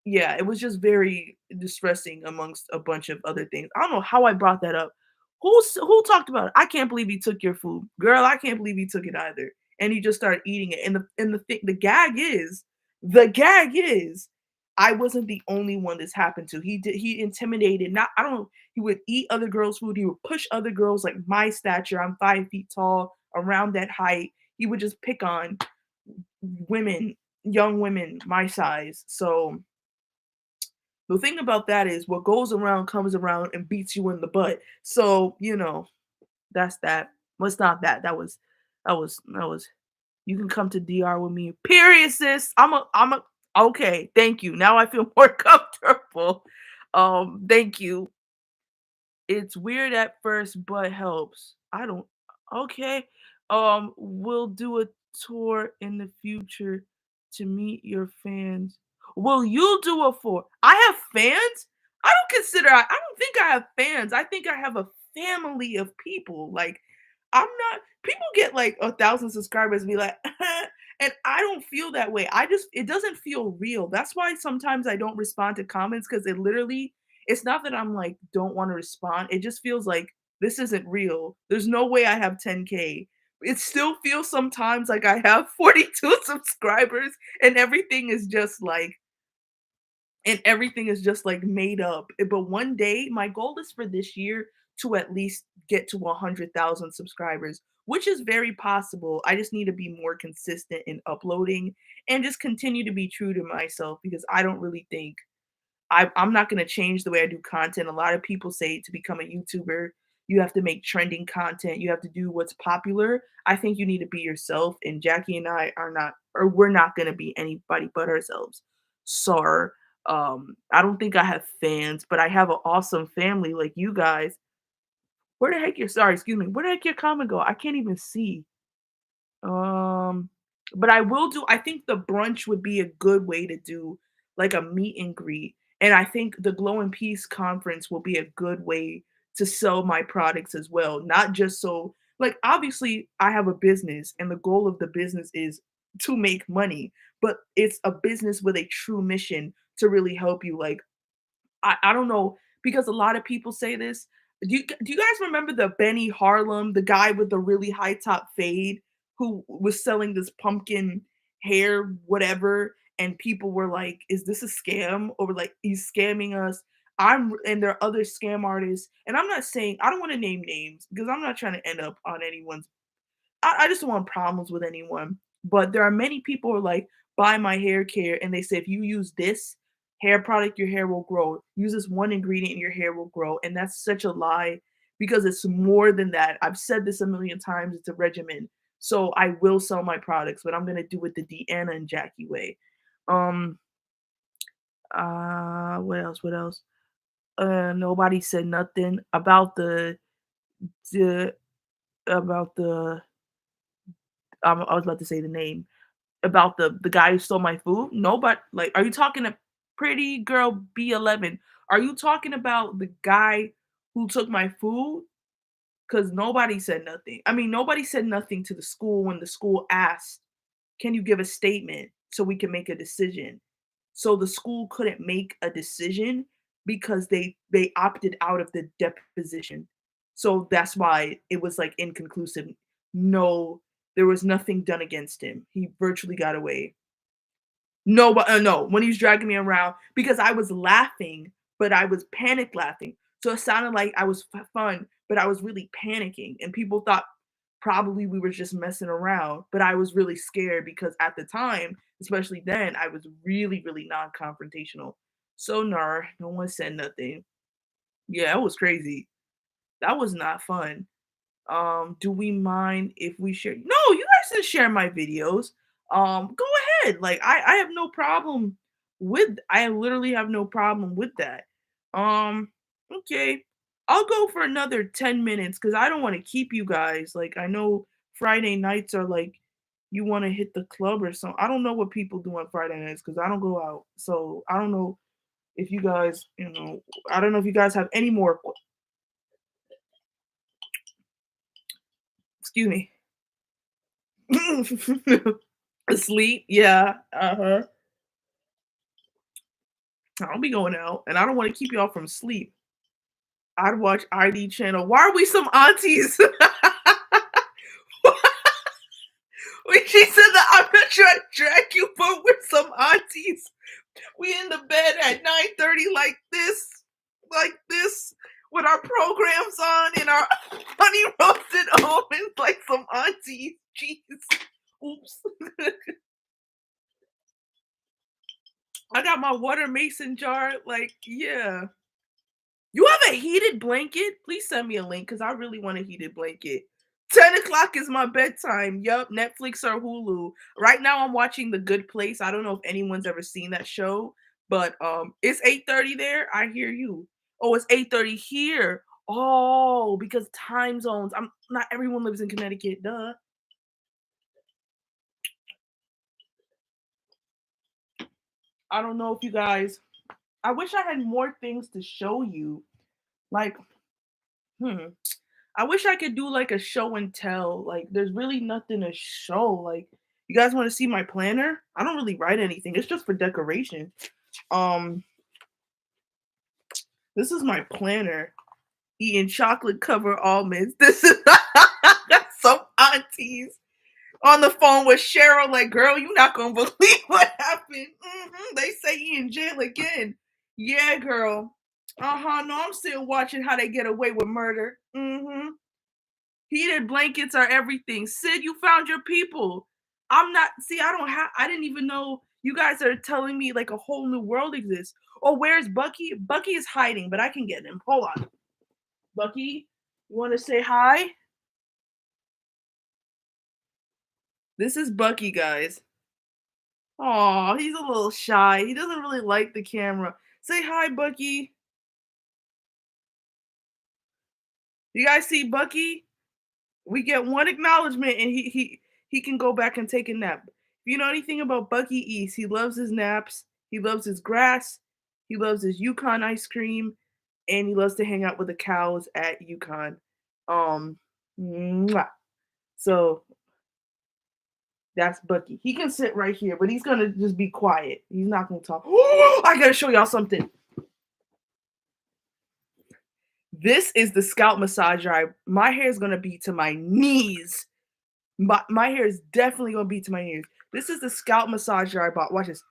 yeah, it was just very distressing amongst a bunch of other things. I don't know how I brought that up. Who talked about it? "I can't believe he took your food." Girl, I can't believe he took it either. And he just started eating it. The gag is, I wasn't the only one this happened to. He intimidated, not I don't know, he would eat other girls' food, he would push other girls like my stature. I'm 5 feet tall, around that height. He would just pick on women, young women my size. So the thing about that is what goes around comes around and beats you in the butt. So, that's that. What's not that? That was you can come to DR with me. Period, sis. I'm a okay, thank you. Now I feel more comfortable. Thank you. It's weird at first, but helps. I don't okay. We'll do a tour in the future to meet your fans. Will you do a for? I have fans? I don't think I have fans. I think I have a family of people. Like, I'm not people get like 1,000 subscribers and be like, and I don't feel that way. It doesn't feel real. That's why sometimes I don't respond to comments, because it's not that I'm like don't want to respond. It just feels like this isn't real. There's no way I have 10K. It still feels sometimes like I have 42 subscribers, and everything is just like made up. But one day, my goal is for this year to at least get to 100,000 subscribers, which is very possible. I just need to be more consistent in uploading and just continue to be true to myself, because I don't really think I'm not gonna change the way I do content. A lot of people say to become a YouTuber, you have to make trending content. You have to do what's popular. I think you need to be yourself. And Jackie and I are not, or we're not gonna be anybody but ourselves. So, I don't think I have fans, but I have an awesome family like you guys. Where the heck your sorry, excuse me. Where the heck your comment go? I can't even see. Um, but I think the brunch would be a good way to do like a meet and greet. And I think the Glow and Peace conference will be a good way to sell my products as well. Not just so like obviously I have a business and the goal of the business is to make money, but it's a business with a true mission to really help you. Like, I don't know, because a lot of people say this. Do you guys remember the Benny Harlem, the guy with the really high top fade who was selling this pumpkin hair whatever, and people were like, "Is this a scam?" Or like, "He's scamming us." And there are other scam artists, and I'm not saying I don't want to name names because I'm not trying to end up on anyone's I just don't want problems with anyone. But there are many people who are like, buy my hair care. And they say, if you use this hair product, your hair will grow. Use this one ingredient and your hair will grow. And that's such a lie, because it's more than that. I've said this a million times. It's a regimen. So I will sell my products, but I'm going to do it the Deanna and Jackie way. Um, what else? What else? Nobody said nothing about the, about the, I was about to say the name about the guy who stole my food? No, but like, are you talking to Pretty Girl B11? Are you talking about the guy who took my food? because nobody said nothing. I mean, nobody said nothing to the school when the school asked, "Can you give a statement so we can make a decision?" So the school couldn't make a decision because they opted out of the deposition. So that's why it was like inconclusive. No, there was nothing done against him. He virtually got away. No, but no, when he was dragging me around because I was laughing, but I was panic laughing. So it sounded like I was fun, but I was really panicking, and people thought probably we were just messing around, but I was really scared because at the time, especially then, I was really, really non-confrontational. So no one said nothing. Yeah, it was crazy. That was not fun. Do we mind if we share? No, you guys can share my videos. Go ahead. Like I have no problem with I literally have no problem with that. Okay. I'll go for another 10 minutes because I don't want to keep you guys. Like I know Friday nights are like you want to hit the club or something. I don't know what people do on Friday nights because I don't go out. So I don't know if you guys, I don't know if you guys have any more excuse me. Asleep, yeah, uh-huh. I'll be going out, and I don't wanna keep y'all from sleep. I'd watch ID channel. Why are we some aunties? When she said that, I'm not trying to drag you, but we're some aunties. We in the bed at 9:30 like this, with our programs on and our honey roasted almonds like some aunties. Jeez. Oops. I got my water mason jar, like, yeah. You have a heated blanket? Please send me a link because I really want a heated blanket. 10 o'clock is my bedtime. Yup, Netflix or Hulu. Right now I'm watching The Good Place. I don't know if anyone's ever seen that show, but it's 8:30 there. I hear you. Oh, it's 8:30 here. Oh, because time zones. I'm not everyone lives in Connecticut, duh. I don't know if you guys I wish I had more things to show you. Like, hmm. I wish I could do like a show and tell. Like, there's really nothing to show. Like, you guys want to see my planner? I don't really write anything. It's just for decoration. Um, this is my planner. Eating chocolate covered almonds. This is some aunties on the phone with Cheryl. Like, girl, you not gonna believe what happened. They say he in jail again. Yeah, girl. No, I'm still watching how they get away with murder. Heated blankets are everything. Sid, you found your people. I'm not, see, I didn't even know you guys are telling me like a whole new world exists. Oh, where's Bucky? Bucky is hiding, but I can get him. Hold on. Bucky, you want to say hi? This is Bucky, guys. Oh, he's a little shy. He doesn't really like the camera. Say hi, Bucky. You guys see Bucky? We get one acknowledgement and he can go back and take a nap. If you know anything about Bucky East, he loves his naps, he loves his grass, he loves his Yukon ice cream, and he loves to hang out with the cows at Yukon. Um mwah. So that's Bucky. He can sit right here, but he's gonna just be quiet. He's not gonna talk. I gotta show y'all something. This is the scalp massager. My hair is gonna be to my knees. My hair is definitely gonna be to my ears. This is the scalp massager I bought. Watch this.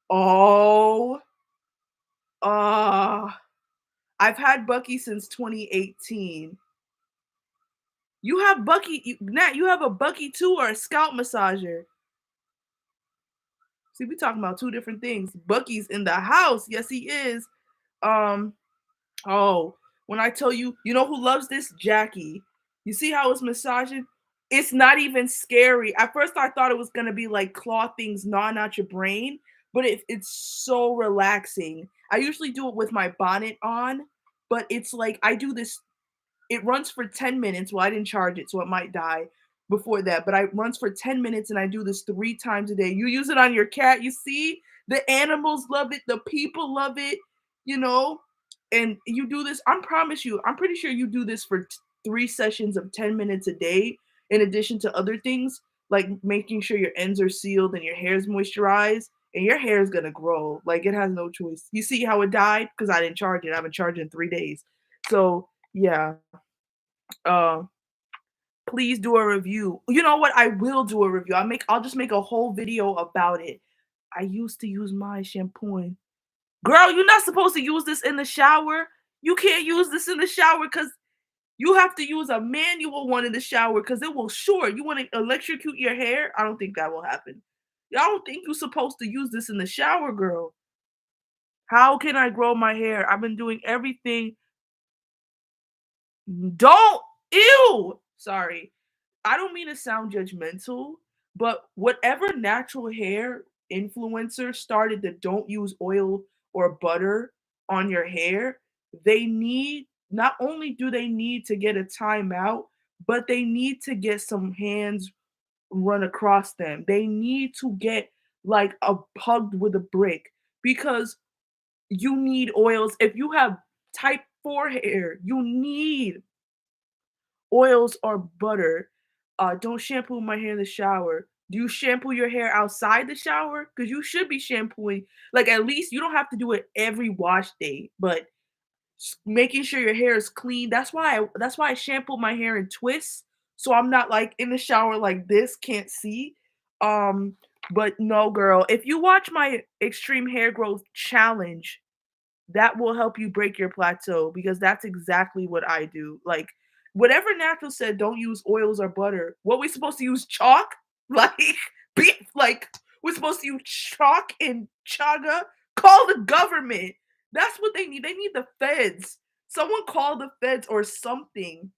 Oh, uh, I've had Bucky since 2018. You have Bucky, Nat. You have a Bucky too, or a scalp massager? See, we talking about two different things. Bucky's in the house. Yes, he is. Um, Oh, when I tell you, you know who loves this? Jackie. You see how it's massaging? It's not even scary. At first, I thought it was gonna be like claw things gnawing out your brain, but it's so relaxing. I usually do it with my bonnet on, but it's like I do this. It runs for 10 minutes. Well, I didn't charge it, so it might die before that. But I runs for 10 minutes, and I do this 3 times a day. You use it on your cat. You see, the animals love it. The people love it. You know, and you do this. I promise you. I'm pretty sure you do this for 3 sessions of 10 minutes a day in addition to other things, like making sure your ends are sealed and your hair is moisturized, and your hair is gonna grow. Like it has no choice. You see how it died? Because I didn't charge it. I've been charging 3 days. So yeah. Uh please do a review. You know what? I will do a review. I'll just make a whole video about it. I used to use my shampoo. Girl, you're not supposed to use this in the shower. You can't use this in the shower because you have to use a manual one in the shower because it will sure. You want to electrocute your hair? I don't think that will happen. I don't think you're supposed to use this in the shower, girl. How can I grow my hair? I've been doing everything. Don't. Ew. Sorry. I don't mean to sound judgmental, but whatever natural hair influencer started the don't use oil or butter on your hair, they need not only do they need to get a timeout, but they need to get some hands run across them. They need to get like a hugged with a brick because you need oils. If you have type 4 hair, you need oils or butter. Don't shampoo my hair in the shower. Do you shampoo your hair outside the shower? Because you should be shampooing, like at least you don't have to do it every wash day, but making sure your hair is clean. That's why I shampoo my hair in twists, so I'm not like in the shower like this, can't see. Um, but no, girl, if you watch my extreme hair growth challenge, that will help you break your plateau because that's exactly what I do. Like whatever natural said, don't use oils or butter. What we supposed to use chalk? Like beef? Like we're supposed to use chalk and chaga? Call the government. That's what they need. They need the feds. Someone call the feds or something.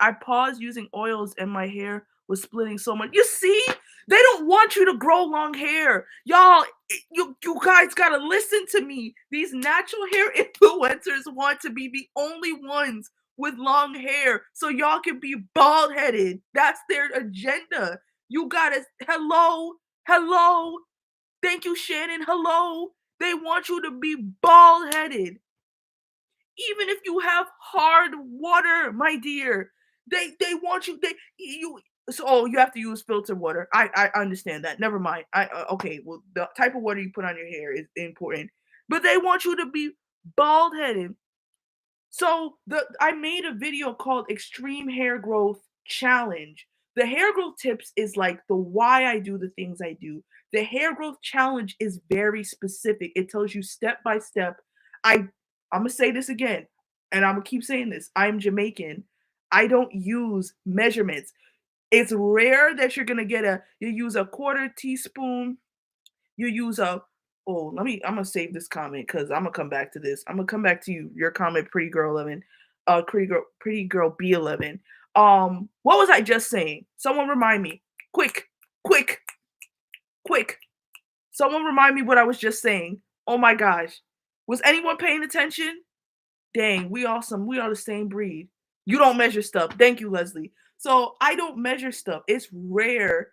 I paused using oils and my hair was splitting so much. You see? They don't want you to grow long hair. Y'all, you guys gotta listen to me. These natural hair influencers want to be the only ones with long hair so y'all can be bald headed. That's their agenda. You gotta, hello. Thank you, Shannon. Hello. They want you to be bald headed. Even if you have hard water, my dear, they want you. They you. So oh, you have to use filtered water. I understand that. Never mind. I okay. Well, the type of water you put on your hair is important, but they want you to be bald headed. So I made a video called Extreme Hair Growth Challenge. The hair growth tips is like the why I do the things I do. The hair growth challenge is very specific. It tells you step by step. I'm gonna say this again, and I'm gonna keep saying this. I'm Jamaican. I don't use measurements. It's rare that you're gonna get you use a quarter teaspoon, you use a I'm gonna save this comment because I'm gonna come back to this. I'm gonna come back to your comment, pretty girl 11, pretty girl B11. What was I just saying? Someone remind me. Quick, quick, quick. Someone remind me what I was just saying. Oh my gosh. Was anyone paying attention? Dang, we awesome. We are the same breed. You don't measure stuff. Thank you, Leslie. So I don't measure stuff. It's rare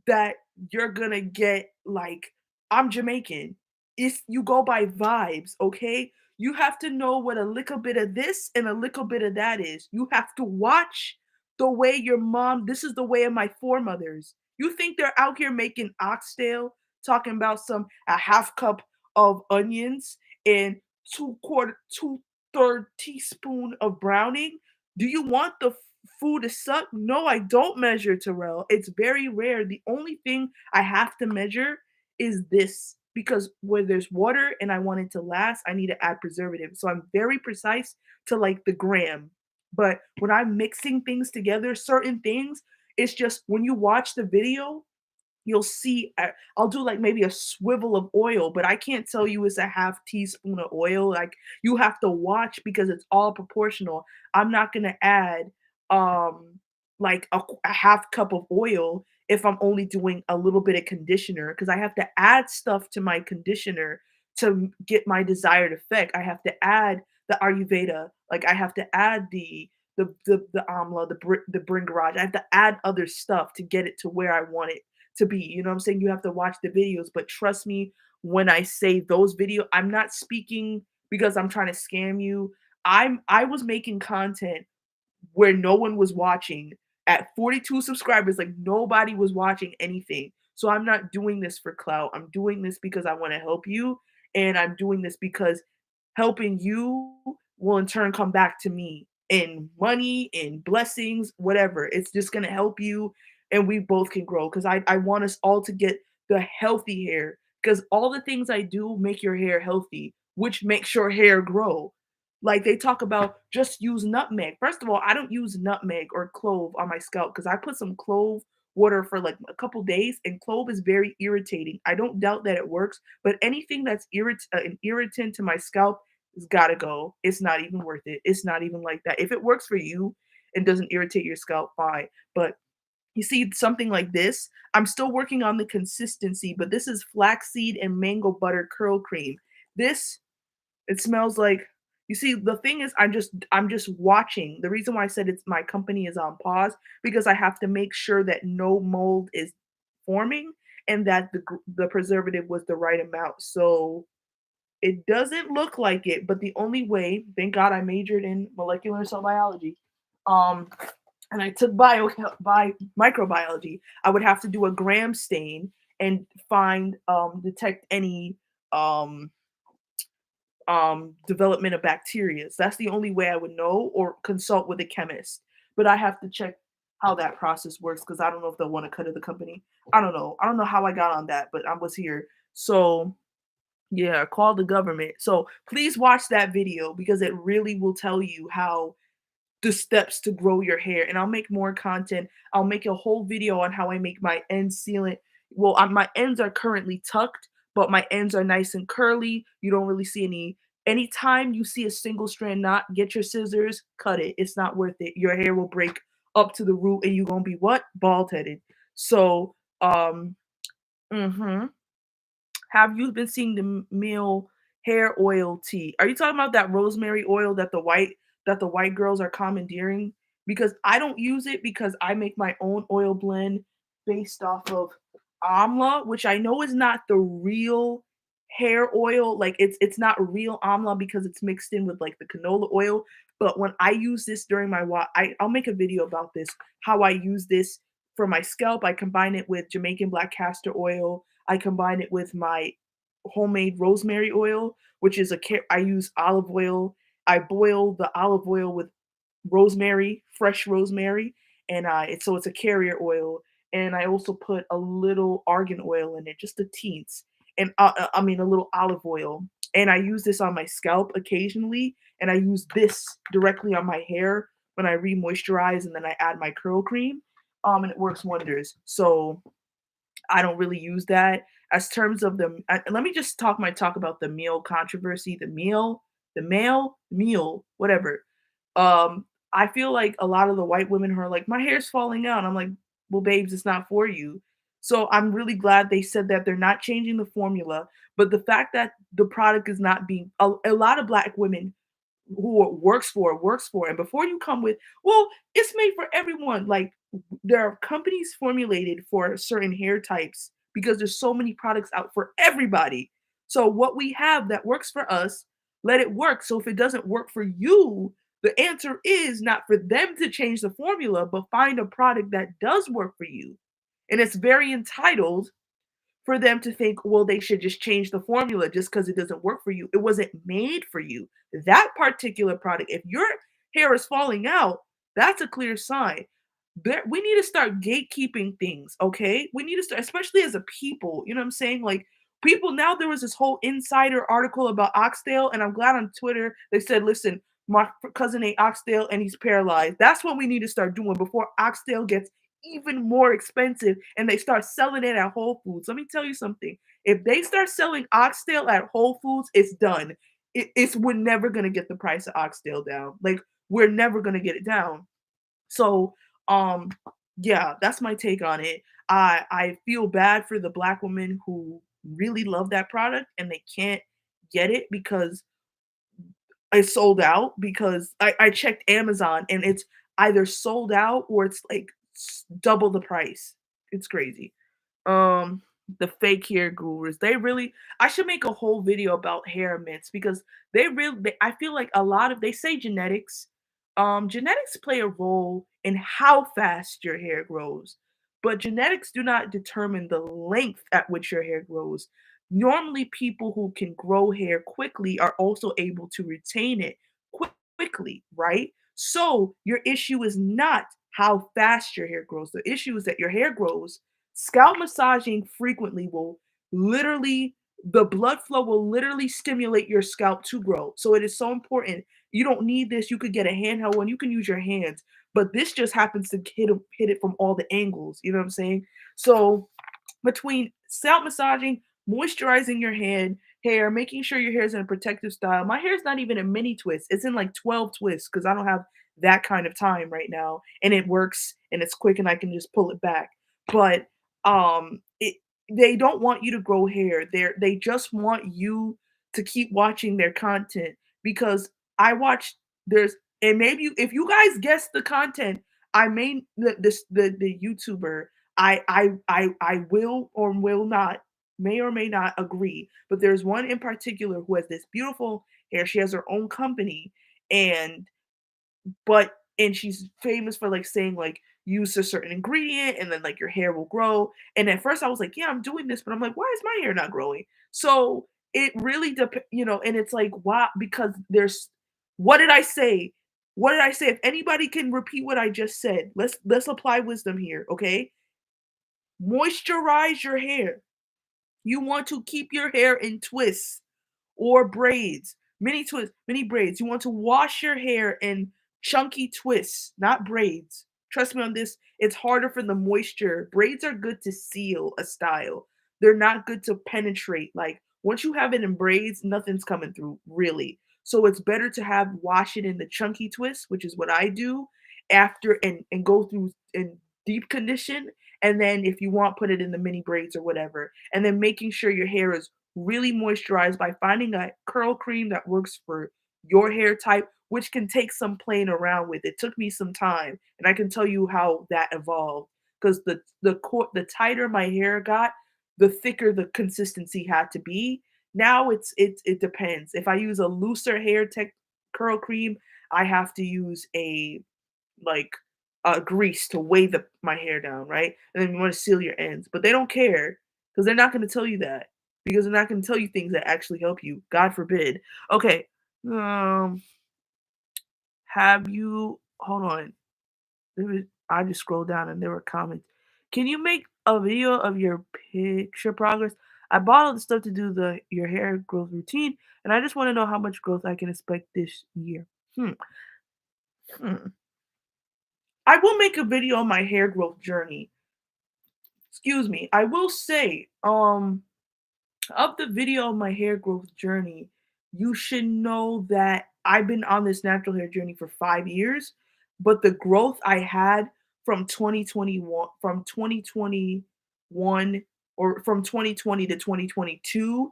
that you're gonna get like I'm Jamaican. It's you go by vibes, okay? You have to know what a little bit of this and a little bit of that is. You have to watch the way your mom, this is the way of my foremothers. You think they're out here making oxtail, talking about a half cup of onions and two-third teaspoon of browning? Do you want the food to suck? No, I don't measure, Terrell. It's very rare. The only thing I have to measure is this because where there's water and I want it to last, I need to add preservative. So I'm very precise to like the gram. But when I'm mixing things together, certain things, it's just when you watch the video, you'll see I'll do like maybe a swivel of oil, but I can't tell you it's a half teaspoon of oil. Like you have to watch because it's all proportional. I'm not going to add like a half cup of oil if I'm only doing a little bit of conditioner because I have to add stuff to my conditioner to get my desired effect. I have to add the Ayurveda, like I have to add the amla, the bringaraj. I have to add other stuff to get it to where I want it to be. You know what I'm saying? You have to watch the videos, but trust me when I say those videos, I'm not speaking because I'm trying to scam you. I was making content where no one was watching at 42 subscribers, like nobody was watching anything. So I'm not doing this for clout. I'm doing this because I want to help you. And I'm doing this because helping you will in turn come back to me in money, in blessings, whatever. It's just gonna help you and we both can grow. Cause I want us all to get the healthy hair. Because all the things I do make your hair healthy, which makes your hair grow. Like they talk about just use nutmeg. First of all, I don't use nutmeg or clove on my scalp because I put some clove water for like a couple days, and clove is very irritating. I don't doubt that it works, but anything that's an irritant to my scalp has got to go. It's not even worth it. It's not even like that. If it works for you and doesn't irritate your scalp, fine. But you see something like this, I'm still working on the consistency, but this is flaxseed and mango butter curl cream. This it smells like you see, the thing is I'm just watching. The reason why I said it's my company is on pause because I have to make sure that no mold is forming and that the preservative was the right amount. So it doesn't look like it, but the only way, thank God I majored in molecular cell biology. Um and I took by microbiology. I would have to do a gram stain and find detect any um development of bacteria. So that's the only way I would know or consult with a chemist. But I have to check how that process works because I don't know if they'll want to cut of the company. I don't know. I don't know how I got on that, but I was here. So yeah, call the government. So please watch that video because it really will tell you how the steps to grow your hair. And I'll make more content. I'll make a whole video on how I make my ends sealant. Well, my ends are currently tucked, but my ends are nice and curly. You don't really see any. Anytime you see a single strand knot, get your scissors, cut it. It's not worth it. Your hair will break up to the root, and you're gonna be what? Bald headed. So, mhm. Have you been seeing the meal hair oil tea? Are you talking about that rosemary oil that the white girls are commandeering? Because I don't use it because I make my own oil blend based off of amla, which I know is not the real hair oil. Like it's not real amla because it's mixed in with like the canola oil. But when I use this during my I'll make a video about this, how I use this for my scalp. I combine it with Jamaican black castor oil. I combine it with my homemade rosemary oil, which is I use olive oil. I boil the olive oil with rosemary, fresh rosemary, and it's a carrier oil. And I also put a little argan oil in it, just a teens, and I mean a little olive oil. And I use this on my scalp occasionally, and I use this directly on my hair when I re-moisturize, and then I add my curl cream, and it works wonders. So I don't really use that. As terms of let me just talk about the meal controversy, the male meal, whatever. I feel like a lot of the white women who are like, my hair's falling out. I'm like, well, babes, it's not for you. So I'm really glad they said that they're not changing the formula, but the fact that the product is not being a lot of black women who works for. And before you come with, well, it's made for everyone. Like there are companies formulated for certain hair types because there's so many products out for everybody. So what we have that works for us, let it work. So if it doesn't work for you, the answer is not for them to change the formula, but find a product that does work for you. And it's very entitled for them to think, well, they should just change the formula just because it doesn't work for you. It wasn't made for you. That particular product, if your hair is falling out, that's a clear sign. We need to start gatekeeping things, okay? We need to start, especially as a people, you know what I'm saying? Like, people now, there was this whole insider article about oxtail, and I'm glad on Twitter they said, listen, my cousin ate oxtail and he's paralyzed. That's what we need to start doing before oxtail gets even more expensive and they start selling it at Whole Foods. Let me tell you something. If they start selling oxtail at Whole Foods, it's done. We're never gonna get the price of oxtail down. Like we're never gonna get it down. So um yeah, that's my take on it. I feel bad for the black women who really love that product and they can't get it because it's sold out because I checked Amazon and it's either sold out or it's like double the price. It's crazy. Um, The fake hair gurus. They really I should make a whole video about hair myths because I feel like a lot of they say genetics. Genetics play a role in how fast your hair grows, but genetics do not determine the length at which your hair grows. Normally, people who can grow hair quickly are also able to retain it quickly, right? So your issue is not how fast your hair grows. The issue is that your hair grows. Scalp massaging frequently will literally the blood flow will literally stimulate your scalp to grow. So it is so important. You don't need this. You could get a handheld one. You can use your hands, but this just happens to hit it from all the angles. You know what I'm saying? So between scalp massaging, moisturizing your hair, making sure your hair is in a protective style. My hair is not even a mini twist. It's in like 12 twists because I don't have that kind of time right now. And it works and it's quick and I can just pull it back. But it they don't want you to grow hair. They just want you to keep watching their content because I watch there's and maybe if you guys guess the content, I may the YouTuber I will or will not, may or may not agree, but there's one in particular who has this beautiful hair. She has her own company, and and she's famous for like saying like use a certain ingredient and then like your hair will grow. And at first I was like, yeah, I'm doing this, but I'm like, why is my hair not growing? So it really depends, and it's like, why? Because there's what did I say? What did I say? If anybody can repeat what I just said, let's apply wisdom here, okay? Moisturize your hair. You want to keep your hair in twists or braids, mini twists, mini braids. You want to wash your hair in chunky twists, not braids. Trust me on this, it's harder for the moisture. Braids are good to seal a style. They're not good to penetrate. Like once you have it in braids, nothing's coming through, really. So it's better to have wash it in the chunky twist, which is what I do after and go through and deep condition. And then if you want, put it in the mini braids or whatever. And then making sure your hair is really moisturized by finding a curl cream that works for your hair type, which can take some playing around with. It took me some time, and I can tell you how that evolved because the tighter my hair got, the thicker the consistency had to be. Now it depends. If I use a looser hair tech curl cream, I have to use a like grease to weigh my hair down, right? And then you want to seal your ends, but they don't care because they're not going to tell you that because they're not going to tell you things that actually help you. God forbid. Okay. Um, have you? Hold on. I just scrolled down and there were comments. Can you make a video of your picture progress? I bought all the stuff to do the your hair growth routine, and I just want to know how much growth I can expect this year. Hmm. Hmm. I will make a video on my hair growth journey. Excuse me. I will say, of the video of my hair growth journey, you should know that I've been on this natural hair journey for 5 years, but the growth I had from 2021 or from 2020 to 2022,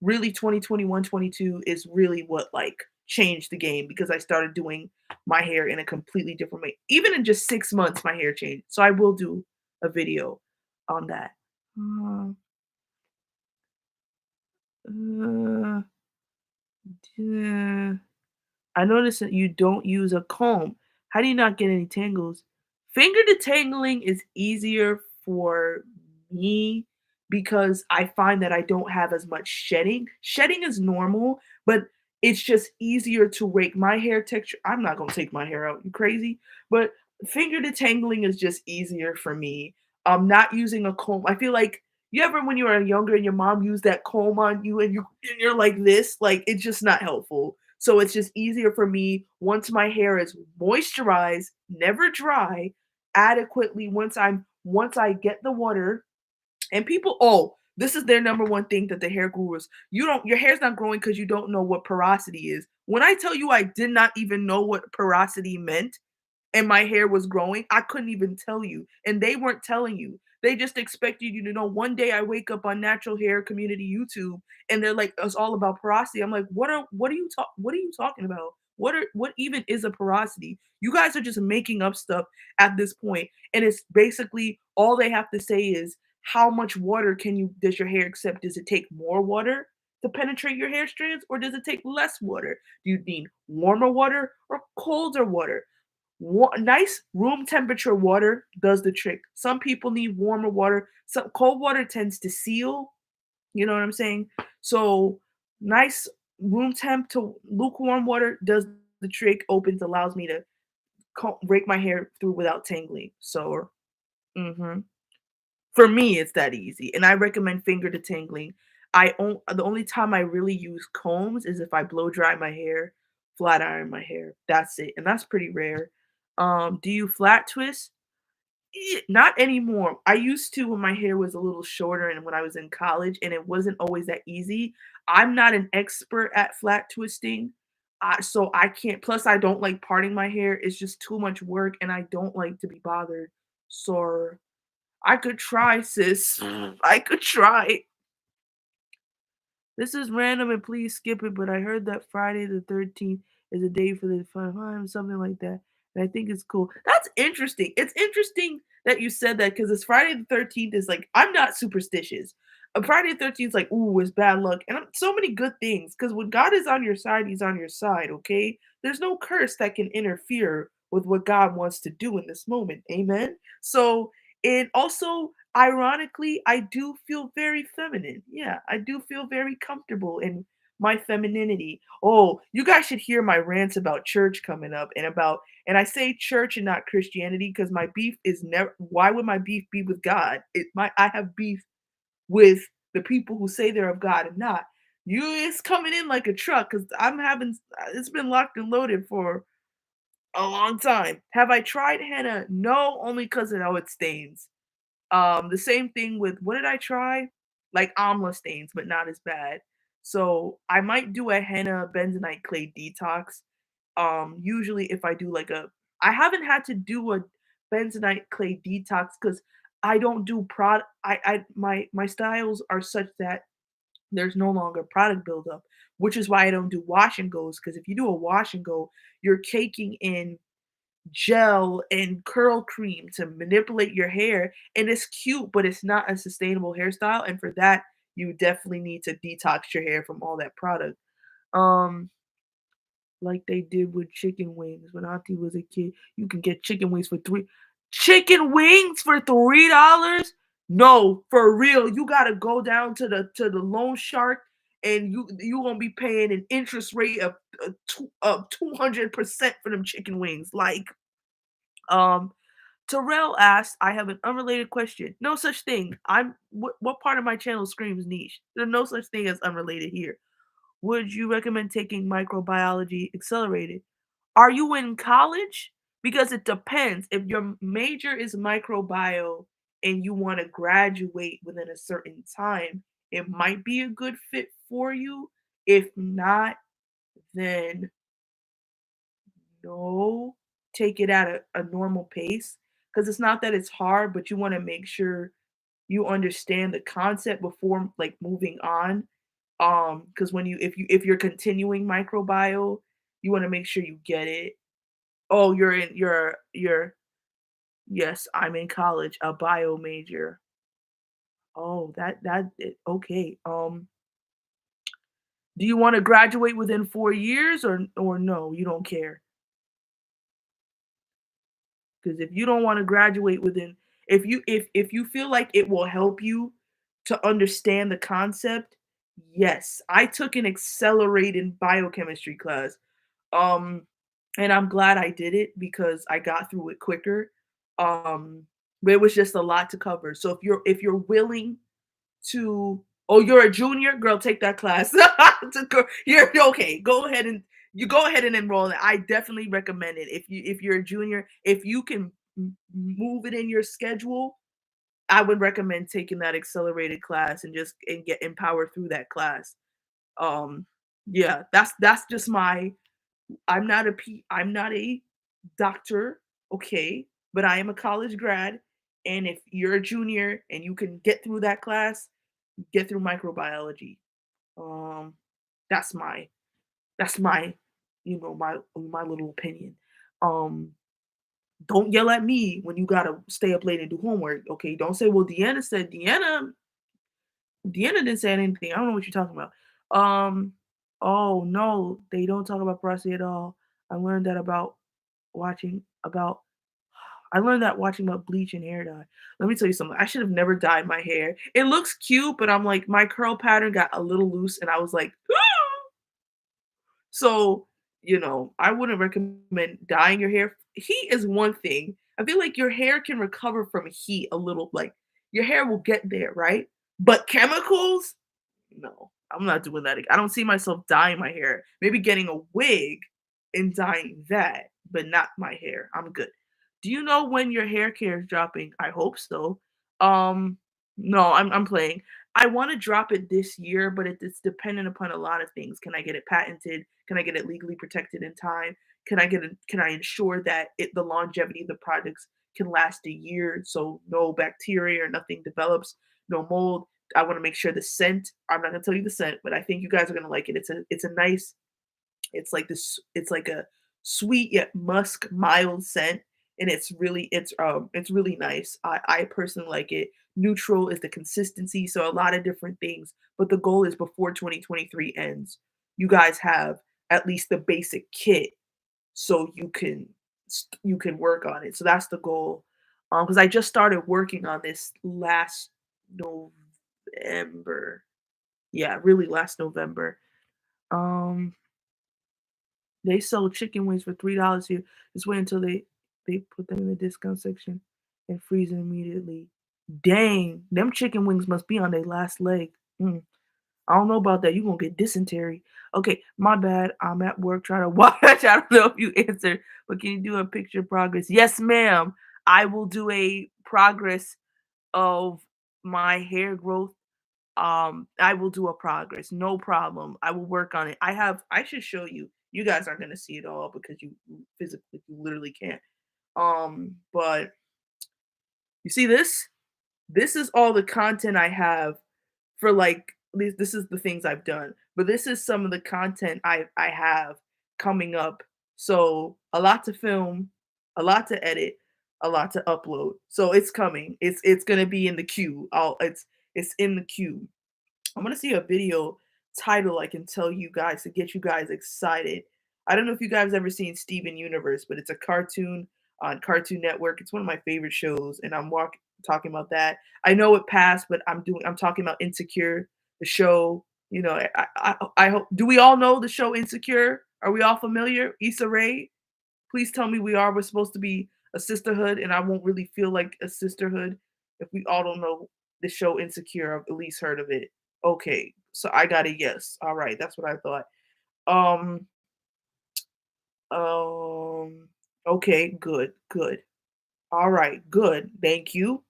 really 2021, 22 is really what like changed the game because I started doing my hair in a completely different way. Even in just 6 months, my hair changed. So I will do a video on that. Uh, uh, yeah. I noticed that you don't use a comb. How do you not get any tangles? Finger detangling is easier for me because I find that I don't have as much shedding. Shedding is normal, but it's just easier to rake my hair texture. I'm not gonna take my hair out. You crazy? But finger detangling is just easier for me. Not using a comb. I feel like you ever when you were younger and your mom used that comb on you and you're like this, like it's just not helpful. So it's just easier for me once my hair is moisturized, never dry, adequately once I get the water and people this is their number one thing that the hair gurus you don't your hair's not growing because you don't know what porosity is. When I tell you I did not even know what porosity meant, and my hair was growing, I couldn't even tell you. And they weren't telling you. They just expected you to know. One day I wake up on natural hair community YouTube and they're like, it's all about porosity. I'm like, what are you talking about? What even is a porosity? You guys are just making up stuff at this point. And it's basically all they have to say is how much water does your hair accept? Does it take more water to penetrate your hair strands, or does it take less water? Do you need warmer water or colder water? Nice room temperature water does the trick. Some people need warmer water. Some cold water tends to seal. You know what I'm saying? So nice room temp to lukewarm water does the trick. Opens allows me to rake my hair through without tangling. So, mhm. For me, it's that easy, and I recommend finger detangling. The only time I really use combs is if I blow dry my hair, flat iron my hair. That's it, and that's pretty rare. Do you flat twist? Not anymore. I used to when my hair was a little shorter and when I was in college, and it wasn't always that easy. I'm not an expert at flat twisting, so I can't. Plus, I don't like parting my hair. It's just too much work, and I don't like to be bothered. So I could try, sis. I could try. This is random and please skip it, but I heard that Friday the 13th is a day for the fun time, something like that. And I think it's cool. That's interesting. It's interesting that you said that because it's Friday the 13th is like, I'm not superstitious. Friday the 13th is like, ooh, it's bad luck. And so many good things because when God is on your side, he's on your side, okay? There's no curse that can interfere with what God wants to do in this moment. Amen. So, and also, ironically, I do feel very feminine. Yeah, I do feel very comfortable in my femininity. Oh, you guys should hear my rants about church coming up and I say church and not Christianity because my beef is never why would my beef be with God? I have beef with the people who say they're of God and not. You it's coming in like a truck because it's been locked and loaded for a long time. Have I tried henna? No, only because of how it stains. The same thing with what did I try? Like amla stains, but not as bad. So I might do a henna bentonite clay detox. Usually if I do I haven't had to do a bentonite clay detox because I don't do my styles are such that there's no longer product buildup, which is why I don't do wash and goes. Because if you do a wash and go, you're caking in gel and curl cream to manipulate your hair, and it's cute, but it's not a sustainable hairstyle, and for that, you definitely need to detox your hair from all that product. Um, like they did with chicken wings when Auntie was a kid. You can get chicken wings for $3? No, for real. You gotta go down to the loan shark and you gonna be paying an interest rate of 200% for them chicken wings. Um, Terrell asked, I have an unrelated question. No such thing. What part of my channel screams niche? There's no such thing as unrelated here. Would you recommend taking microbiology accelerated? Are you in college? Because it depends. If your major is microbio and you want to graduate within a certain time, it might be a good fit for you. If not, then no, take it at a normal pace because it's not that it's hard, but you want to make sure you understand the concept before like moving on. Because when if you're continuing microbiome, you want to make sure you get it. Oh, you're yes, I'm in college, a bio major. Oh, okay. Do you want to graduate within 4 years or no? You don't care. Because if you don't want to graduate within if you feel like it will help you to understand the concept, yes. I took an accelerated biochemistry class. Um and I'm glad I did it because I got through it quicker. Um but it was just a lot to cover. So if you're willing to oh, you're a junior? Girl, take that class. You're okay. Go ahead and enroll it. I definitely recommend it. If you're a junior, if you can move it in your schedule, I would recommend taking that accelerated class and get empowered through that class. Um yeah, that's just my I'm not a doctor, okay, but I am a college grad and if you're a junior and you can get through that class, get through microbiology. Um, that's my that's my my little opinion. Um, Don't yell at me when you gotta stay up late and do homework. Okay, don't say, well, Deanna said. Deanna didn't say anything. I don't know what you're talking about. Oh no, they don't talk about porosity at all. I learned that about watching about I learned that watching about bleach and hair dye. Let me tell you something. I should have never dyed my hair. It looks cute, but I'm like my curl pattern got a little loose and I was like, so, I wouldn't recommend dyeing your hair. Heat is one thing. I feel like your hair can recover from heat a little, like your hair will get there, right? But chemicals? No, I'm not doing that. I don't see myself dyeing my hair. Maybe getting a wig and dyeing that, but not my hair. I'm good. Do you know when your hair care is dropping? I hope so. Um, no, I'm playing. I want to drop it this year, but it's dependent upon a lot of things. Can I get it patented? Can I get it legally protected in time? Can I ensure that the longevity of the products can last a year so no bacteria or nothing develops, no mold? I want to make sure the scent, I'm not gonna tell you the scent, but I think you guys are gonna like it. It's a nice, it's like a sweet yet musk mild scent, and it's really nice. I personally like it. Neutral is the consistency, so a lot of different things. But the goal is before 2023 ends, you guys have at least the basic kit so you can work on it. So that's the goal. Because I just started working on this last November. Yeah, really last November. Um, they sell chicken wings for $3 here. Just wait until they put them in the discount section and freeze them immediately. Dang, them chicken wings must be on their last leg. Mm, I don't know about that. You gonna get dysentery. Okay, my bad. I'm at work trying to watch. I don't know if you answered, but can you do a picture progress? Yes, ma'am. I will do a progress of my hair growth. I will do a progress, no problem. I will work on it. I should show you. You guys aren't gonna see it all because you physically, you literally can't. But you see this? This is all the content I have for like this is the things I've done. But this is some of the content I have coming up. So a lot to film, a lot to edit, a lot to upload. So it's coming. It's gonna be in the queue. It's in the queue. I'm gonna see a video title I can tell you guys to get you guys excited. I don't know if you guys ever seen Steven Universe, but it's a cartoon on Cartoon Network. It's one of my favorite shows, and talking about that. I know it passed, but I'm talking about Insecure, the show. I hope. Do we all know the show Insecure? Are we all familiar? Issa Rae. Please tell me we are. We're supposed to be a sisterhood, and I won't really feel like a sisterhood if we all don't know the show Insecure. I've at least heard of it. Okay, so I got a yes. All right, that's what I thought. Um, um, okay, good, good. All right, good. Thank you.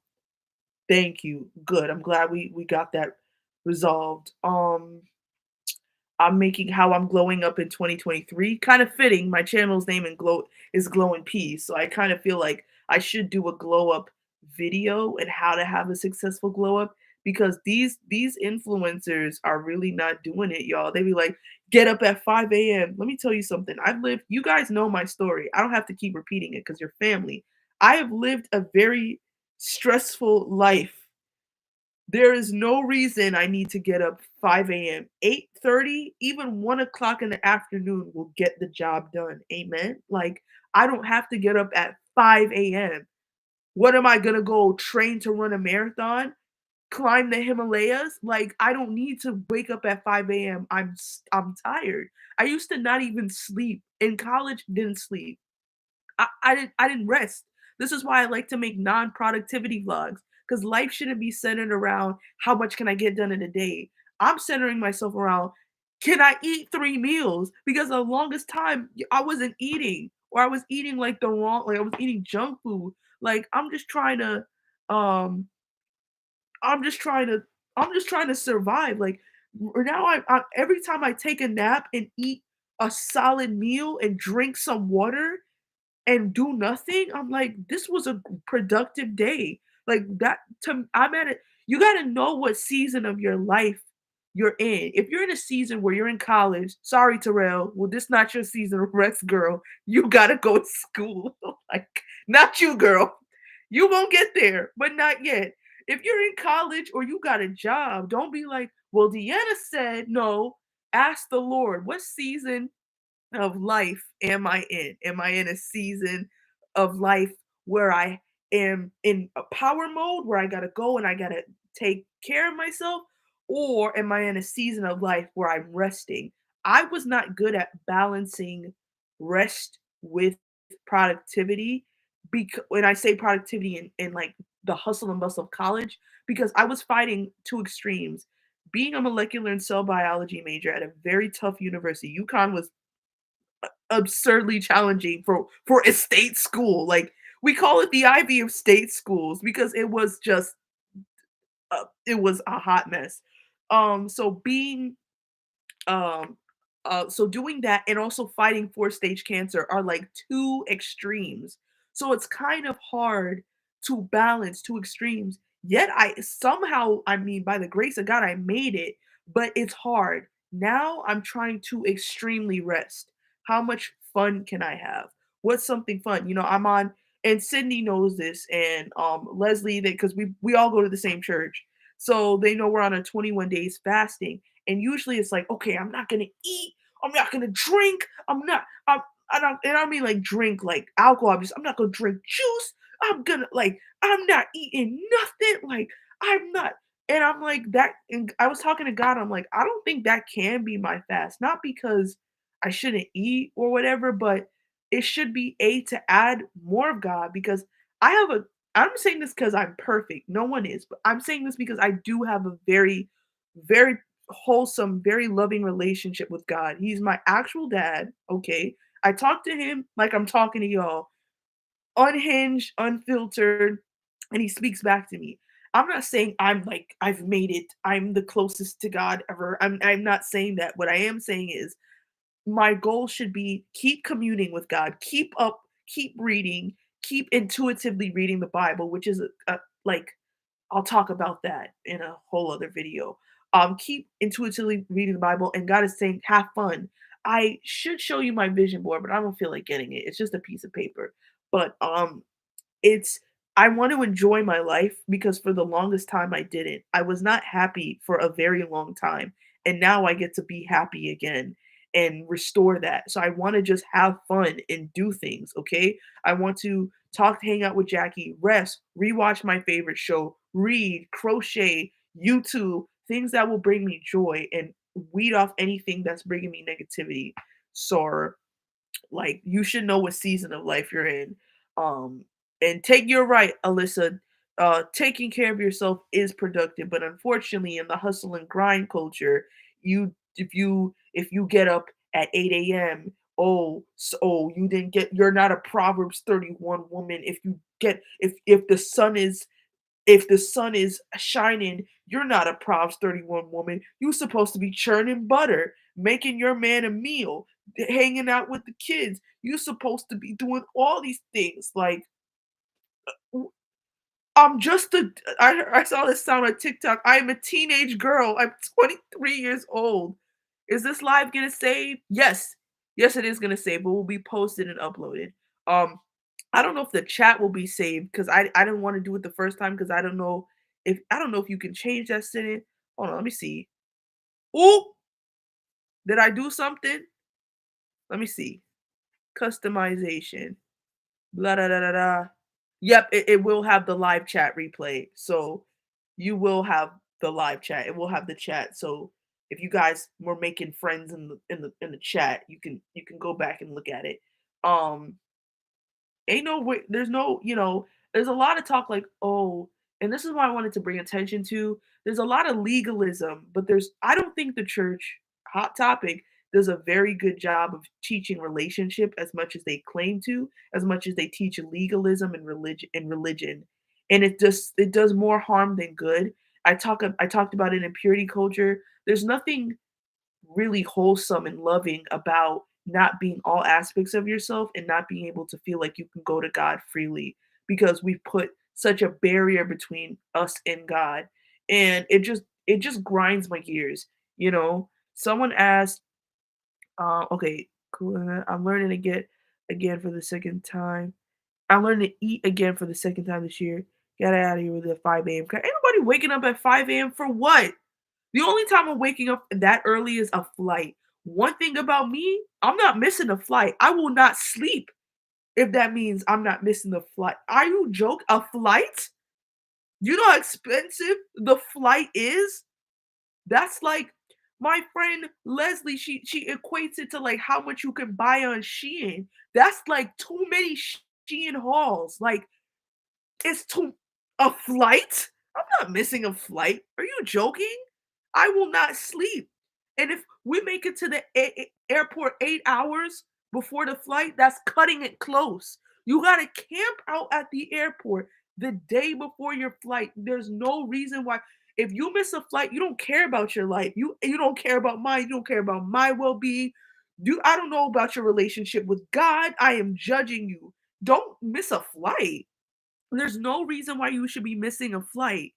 Thank you. Good. I'm glad we got that resolved. I'm making how I'm glowing up in 2023. Kind of fitting. My channel's name and glow is Glow and Peace. So I kind of feel like I should do a glow up video and how to have a successful glow up because these influencers are really not doing it, y'all. They be like, get up at 5 a.m. Let me tell you something. I've lived, you guys know my story. I don't have to keep repeating it because you're family. I have lived a very stressful life. There is no reason I need to get up 5 a.m. 8:30, even 1 o'clock in the afternoon will get the job done. Amen. Like I don't have to get up at 5 a.m. What am I gonna go train to run a marathon? Climb the Himalayas? Like I don't need to wake up at 5 a.m. I'm tired. I used to not even sleep. In college, didn't sleep. I didn't rest. This is why I like to make non-productivity vlogs because life shouldn't be centered around how much can I get done in a day. I'm centering myself around can I eat 3 meals? Because the longest time I wasn't eating or I was eating like the wrong like I was eating junk food. Like um I'm just trying to I'm just trying to survive. Like now I every time I take a nap and eat a solid meal and drink some water, and do nothing, I'm like, this was a productive day. Like that I'm at it. You gotta know what season of your life you're in. If you're in a season where you're in college, sorry, Terrell, well, this not your season of rest, girl. You gotta go to school. Like Not you, girl. You won't get there, but not yet. If you're in college or you got a job, don't be like, well, Deanna said no. Ask the Lord, what season of life am I in? Am I in a season of life where I am in a power mode where I gotta go and I gotta take care of myself? Or am I in a season of life where I'm resting? I was not good at balancing rest with productivity. Because when I say productivity in like the hustle and bustle of college, because I was fighting two extremes. Being a molecular and cell biology major at a very tough university, UConn was absurdly challenging for a state school. Like we call it the Ivy of state schools because it was just it was a hot mess. So being um, so doing that and also fighting 4-stage cancer are like 2 extremes. So it's kind of hard to balance 2 extremes. Yet I somehow, I mean, by the grace of God, I made it, but it's hard. Now I'm trying to extremely rest. How much fun can I have? What's something fun? You know, I'm on, and Sydney knows this, and Leslie, that because we all go to the same church. So they know we're on a 21 days fasting, and usually it's like, okay, I'm not gonna eat, I'm not gonna drink, I don't, and I don't mean like drink like alcohol. I'm not gonna drink juice. I'm not eating nothing. Like, I'm not. And I'm like that. And I was talking to God. I'm like, I don't think that can be my fast. Not because I shouldn't eat or whatever, but it should be to add more of God because I have a. I'm saying this because I'm perfect. No one is, but I'm saying this because I do have a very, very wholesome, very loving relationship with God. He's my actual dad, okay? I talk to him like I'm talking to y'all, unhinged, unfiltered, and he speaks back to me. I'm not saying I'm like I've made it. I'm the closest to God ever. I'm not saying that. What I am saying is my goal should be keep communing with God, keep reading, keep intuitively reading the Bible, which is like I'll talk about that in a whole other video. Keep intuitively reading the Bible, and God is saying, have fun. I should show you my vision board, but I don't feel like getting it. It's just a piece of paper. But it's I want to enjoy my life because for the longest time I didn't. I was not happy for a very long time, and now I get to be happy again and restore that. So I want to just have fun and do things, okay? I want to talk, hang out with Jackie, rest, rewatch my favorite show, read, crochet, YouTube, things that will bring me joy and weed off anything that's bringing me negativity. So like you should know what season of life you're in. And take you're right, Alyssa. Taking care of yourself is productive, but unfortunately, in the hustle and grind culture, if you get up at 8 a.m., you didn't get. You're not a Proverbs 31 woman. If if the sun is shining, you're not a Proverbs 31 woman. You're supposed to be churning butter, making your man a meal, hanging out with the kids. You're supposed to be doing all these things. Like, w- I'm just a, I saw this sound on TikTok. I'm a teenage girl. I'm 23 years old. Is this live gonna save? Yes. Yes, it is gonna save, but will be posted and uploaded. Um, I don't know if the chat will be saved because I didn't want to do it the first time because I don't know if you can change that setting. Hold on, let me see. Oh, did I do something? Let me see. Customization. Blah da da da da. Yep, it will have the live chat replay. So you will have the live chat. It will have the chat. So if you guys were making friends in the chat, you can go back and look at it. Um Ain't no way, there's no, there's a lot of talk like, oh, and this is why I wanted to bring attention to. There's a lot of legalism, but I don't think the church, hot topic, does a very good job of teaching relationship as much as they claim to, as much as they teach legalism and religion. And it does more harm than good. I talked about it in purity culture. There's nothing really wholesome and loving about not being all aspects of yourself and not being able to feel like you can go to God freely because we put such a barrier between us and God. And it just grinds my gears, you know. Someone asked, okay, cool. I'm learning again for the second time. I learned to eat again for the second time this year. Get out of here with the 5 a.m. Ain't nobody waking up at 5 a.m. for what? The only time I'm waking up that early is a flight. One thing about me, I'm not missing a flight. I will not sleep if that means I'm not missing the flight. Are you joke? A flight? You know how expensive the flight is? That's like my friend Leslie, she equates it to like how much you can buy on Shein. That's like too many Shein hauls. Like it's too a flight? I'm not missing a flight. Are you joking? I will not sleep. And if we make it to the airport 8 hours before the flight, that's cutting it close. You got to camp out at the airport the day before your flight. There's no reason why. If you miss a flight, you don't care about your life. You don't care about mine. You don't care about my well-being. I don't know about your relationship with God. I am judging you. Don't miss a flight. There's no reason why you should be missing a flight.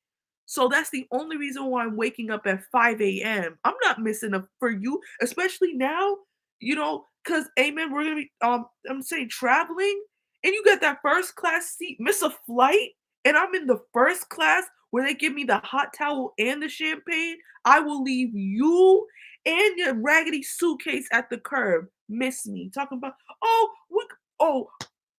So that's the only reason why I'm waking up at 5 a.m. I'm not missing a for you, especially now, because amen, we're gonna be I'm saying traveling, and you got that first class seat, miss a flight, and I'm in the first class where they give me the hot towel and the champagne. I will leave you and your raggedy suitcase at the curb. Miss me. Talking about, oh, oh,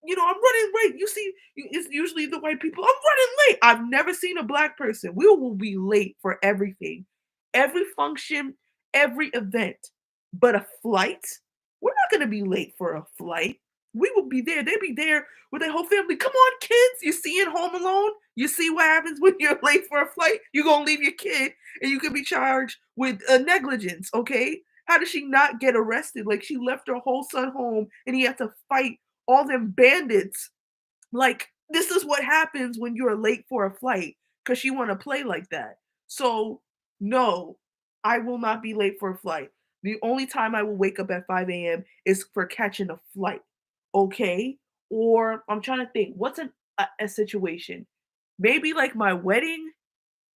I'm running late. You see, it's usually the white people. I'm running late. I've never seen a black person. We will be late for everything, every function, every event. But a flight, we're not going to be late for a flight. We will be there. They'll be there with their whole family. Come on, kids. You see in Home Alone? You see what happens when you're late for a flight? You're going to leave your kid and you could be charged with negligence, okay? How did she not get arrested? Like she left her whole son home and he had to fight all them bandits. Like, this is what happens when you're late for a flight because you want to play like that. So, no, I will not be late for a flight. The only time I will wake up at 5 a.m. is for catching a flight. Okay? Or I'm trying to think, what's a situation? Maybe like my wedding.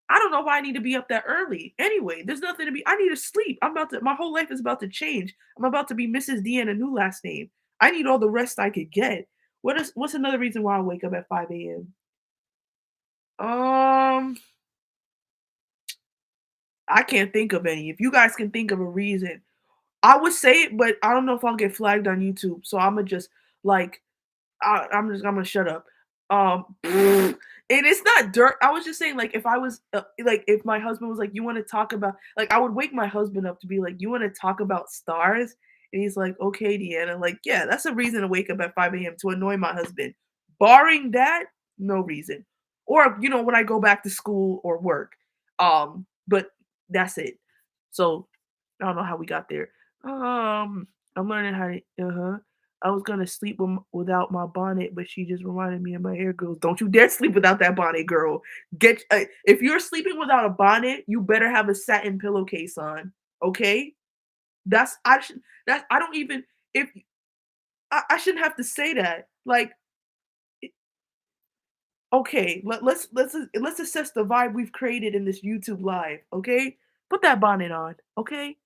I don't know why I need to be up that early. Anyway, there's nothing to be. I need to sleep. My whole life is about to change. I'm about to be Mrs. D and a new last name. I need all the rest I could get. What's another reason why I wake up at 5 a.m.? Um, I can't think of any. If you guys can think of a reason, I would say it, but I don't know if I'll get flagged on YouTube. So I'm gonna just like I'm gonna shut up. And it's not dirt. I was just saying, like, if I was like, if my husband was like, "You want to talk about?" Like, I would wake my husband up to be like, "You want to talk about stars?" And he's like, "Okay, Deanna." Like, yeah, that's a reason to wake up at 5 a.m. to annoy my husband. Barring that, no reason. Or when I go back to school or work. But that's it. So I don't know how we got there. I'm learning how to. I was gonna sleep without my bonnet, but she just reminded me of my hair girls. Don't you dare sleep without that bonnet, girl. If you're sleeping without a bonnet, you better have a satin pillowcase on. Okay, I don't even if I shouldn't have to say that. Like, okay, let's assess the vibe we've created in this YouTube live. Okay, put that bonnet on. Okay,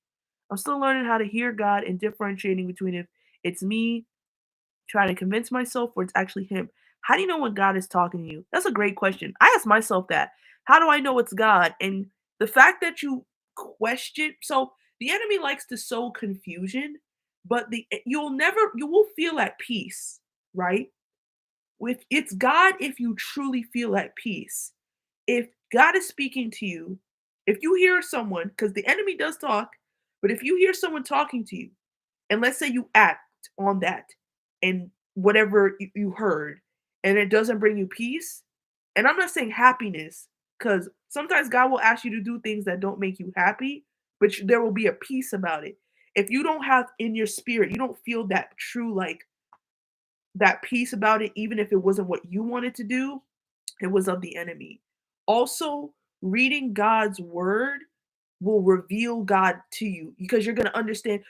I'm still learning how to hear God and differentiating between if it's me trying to convince myself or it's actually him. How do you know when God is talking to you? That's a great question. I ask myself that. How do I know it's God? And the fact that you question, so the enemy likes to sow confusion, but you will feel at peace, right? With it's God if you truly feel at peace. If God is speaking to you, if you hear someone, because the enemy does talk, but if you hear someone talking to you, and let's say you act on that and whatever you heard, and it doesn't bring you peace, and I'm not saying happiness, because sometimes God will ask you to do things that don't make you happy, but there will be a peace about it. If you don't have in your spirit, you don't feel that true, like that peace about it, even if it wasn't what you wanted to do, it was of the enemy. Also, reading God's word will reveal God to you because you're going to understand.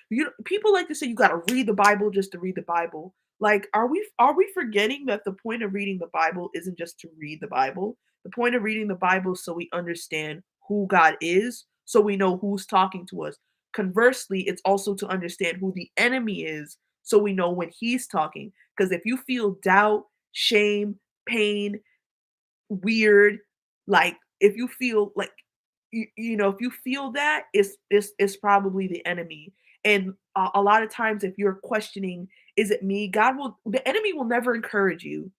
People like to say you got to read the Bible just to read the Bible. Like, are we forgetting that the point of reading the Bible isn't just to read the Bible? The point of reading the Bible is so we understand who God is, so we know who's talking to us. Conversely, it's also to understand who the enemy is, so we know when he's talking. Because if you feel doubt, shame, pain, weird, like if you feel like if you feel that, it's probably the enemy. And a lot of times if you're questioning, is it me? The enemy will never encourage you.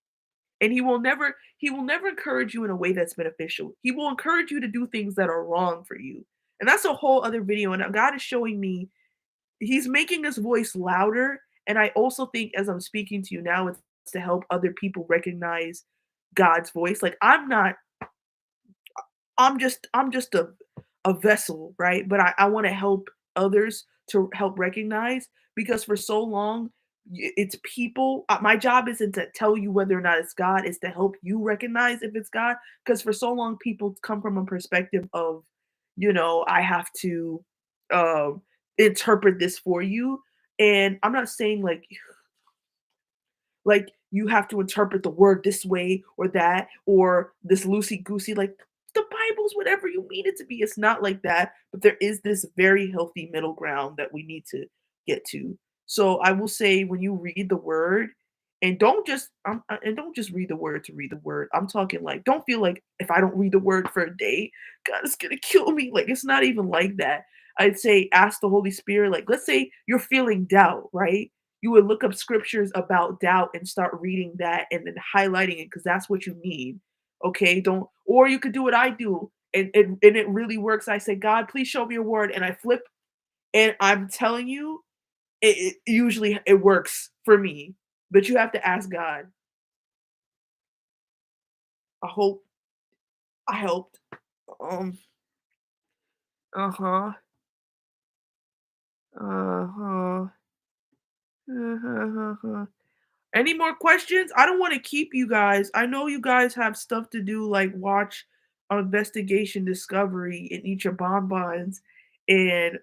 And he will never encourage you in a way that's beneficial. He will encourage you to do things that are wrong for you. And that's a whole other video. And God is showing me he's making his voice louder. And I also think as I'm speaking to you now, it's to help other people recognize God's voice. Like I'm just a vessel, right? But I want to help others to help recognize because for so long it's people. My job isn't to tell you whether or not it's God, it's to help you recognize if it's God. Because for so long people come from a perspective of, I have to um interpret this for you. And I'm not saying like you have to interpret the word this way or that or this loosey goosey. Like the Bible's whatever you mean it to be. It's not like that, but there is this very healthy middle ground that we need to get to. So I will say when you read the word, and don't just read the word to read the word. I'm talking like don't feel like if I don't read the word for a day, God is gonna kill me. Like it's not even like that. I'd say ask the Holy Spirit. Like let's say you're feeling doubt, right? You would look up scriptures about doubt and start reading that and then highlighting it because that's what you need. Okay, don't or you could do what I do and it really works. I say, God, please show me a word, and I flip, and I'm telling you, it usually it works for me. But you have to ask God. I hope I helped. Um, uh-huh. Uh-huh. Uh-huh. Any more questions? I don't want to keep you guys. I know you guys have stuff to do, like watch Investigation Discovery and eat your bonbons and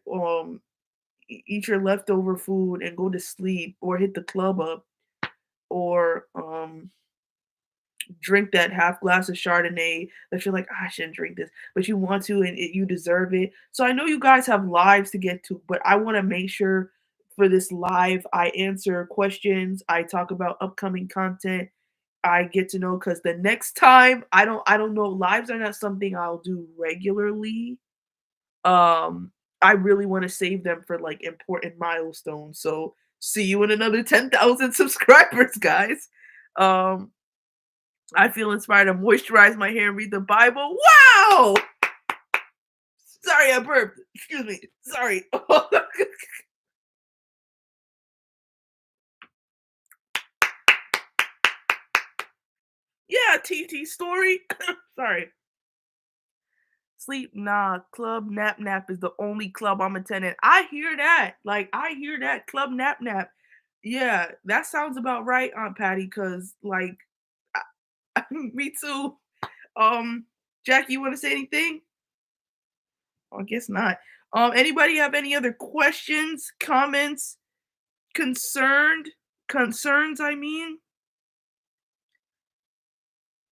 eat your leftover food and go to sleep or hit the club up or drink that half glass of Chardonnay that you're like, "Ah, I shouldn't drink this, but you want to and you deserve it. So I know you guys have lives to get to, but I want to make sure for this live, I answer questions, I talk about upcoming content, I get to know because the next time I don't know, lives are not something I'll do regularly. I really want to save them for like important milestones. So see you in another 10,000 subscribers, guys. Um, I feel inspired to moisturize my hair and read the Bible. Wow! Sorry, I burped. Excuse me. Sorry. Yeah, TT story. Sorry. Sleep, nah. Club Nap Nap is the only club I'm attending. I hear that. Like, I hear that. Club Nap Nap. Yeah, that sounds about right, Aunt Patty, because, like, me too. Um, Jackie, you want to say anything? I guess not. Anybody have any other questions, comments, concerned concerns? I mean,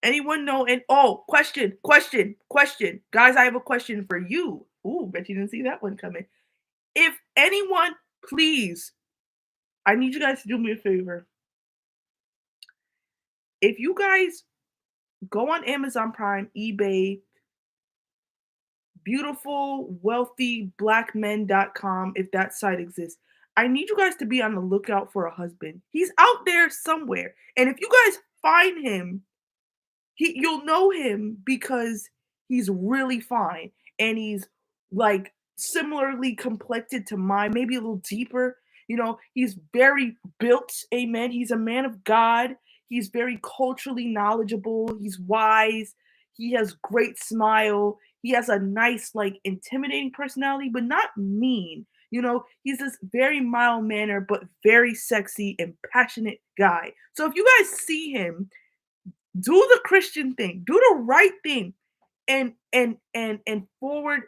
anyone know? And oh, question, guys! I have a question for you. Ooh, bet you didn't see that one coming. If anyone, please, I need you guys to do me a favor. If you guys go on Amazon Prime, eBay, beautifulwealthyblackmen.com, if that site exists. I need you guys to be on the lookout for a husband. He's out there somewhere. And if you guys find him, you'll know him because he's really fine and he's like similarly complected to mine, maybe a little deeper. He's very built, amen. He's a man of God. He's very culturally knowledgeable. He's wise. He has great smile. He has a nice, like intimidating personality, but not mean. He's this very mild manner, but very sexy and passionate guy. So if you guys see him, do the Christian thing, do the right thing, and forward.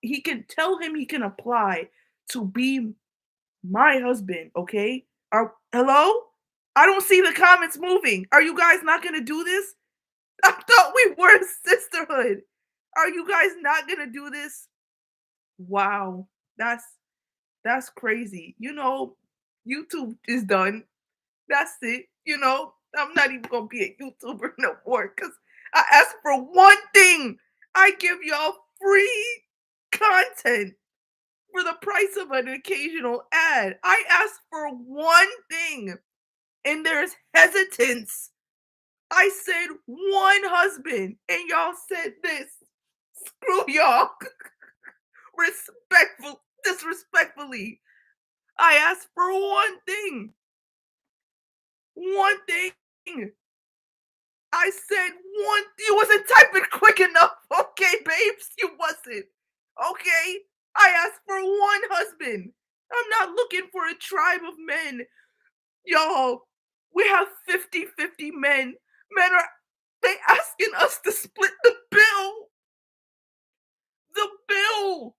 He can tell him he can apply to be my husband. Okay? Hello? I don't see the comments moving. Are you guys not gonna do this? I thought we were a sisterhood. Are you guys not gonna do this? Wow, that's crazy. YouTube is done. That's it. I'm not even gonna be a YouTuber no more because I asked for one thing. I give y'all free content for the price of an occasional ad. I asked for one thing, and there's hesitance. I said one husband, and y'all said this. Screw y'all. Disrespectfully. I asked for one thing. One thing. I said one. You wasn't typing quick enough, okay, babes? You wasn't. Okay? I asked for one husband. I'm not looking for a tribe of men. Y'all, we have 50-50 men. Men are they asking us to split the bill. The bill.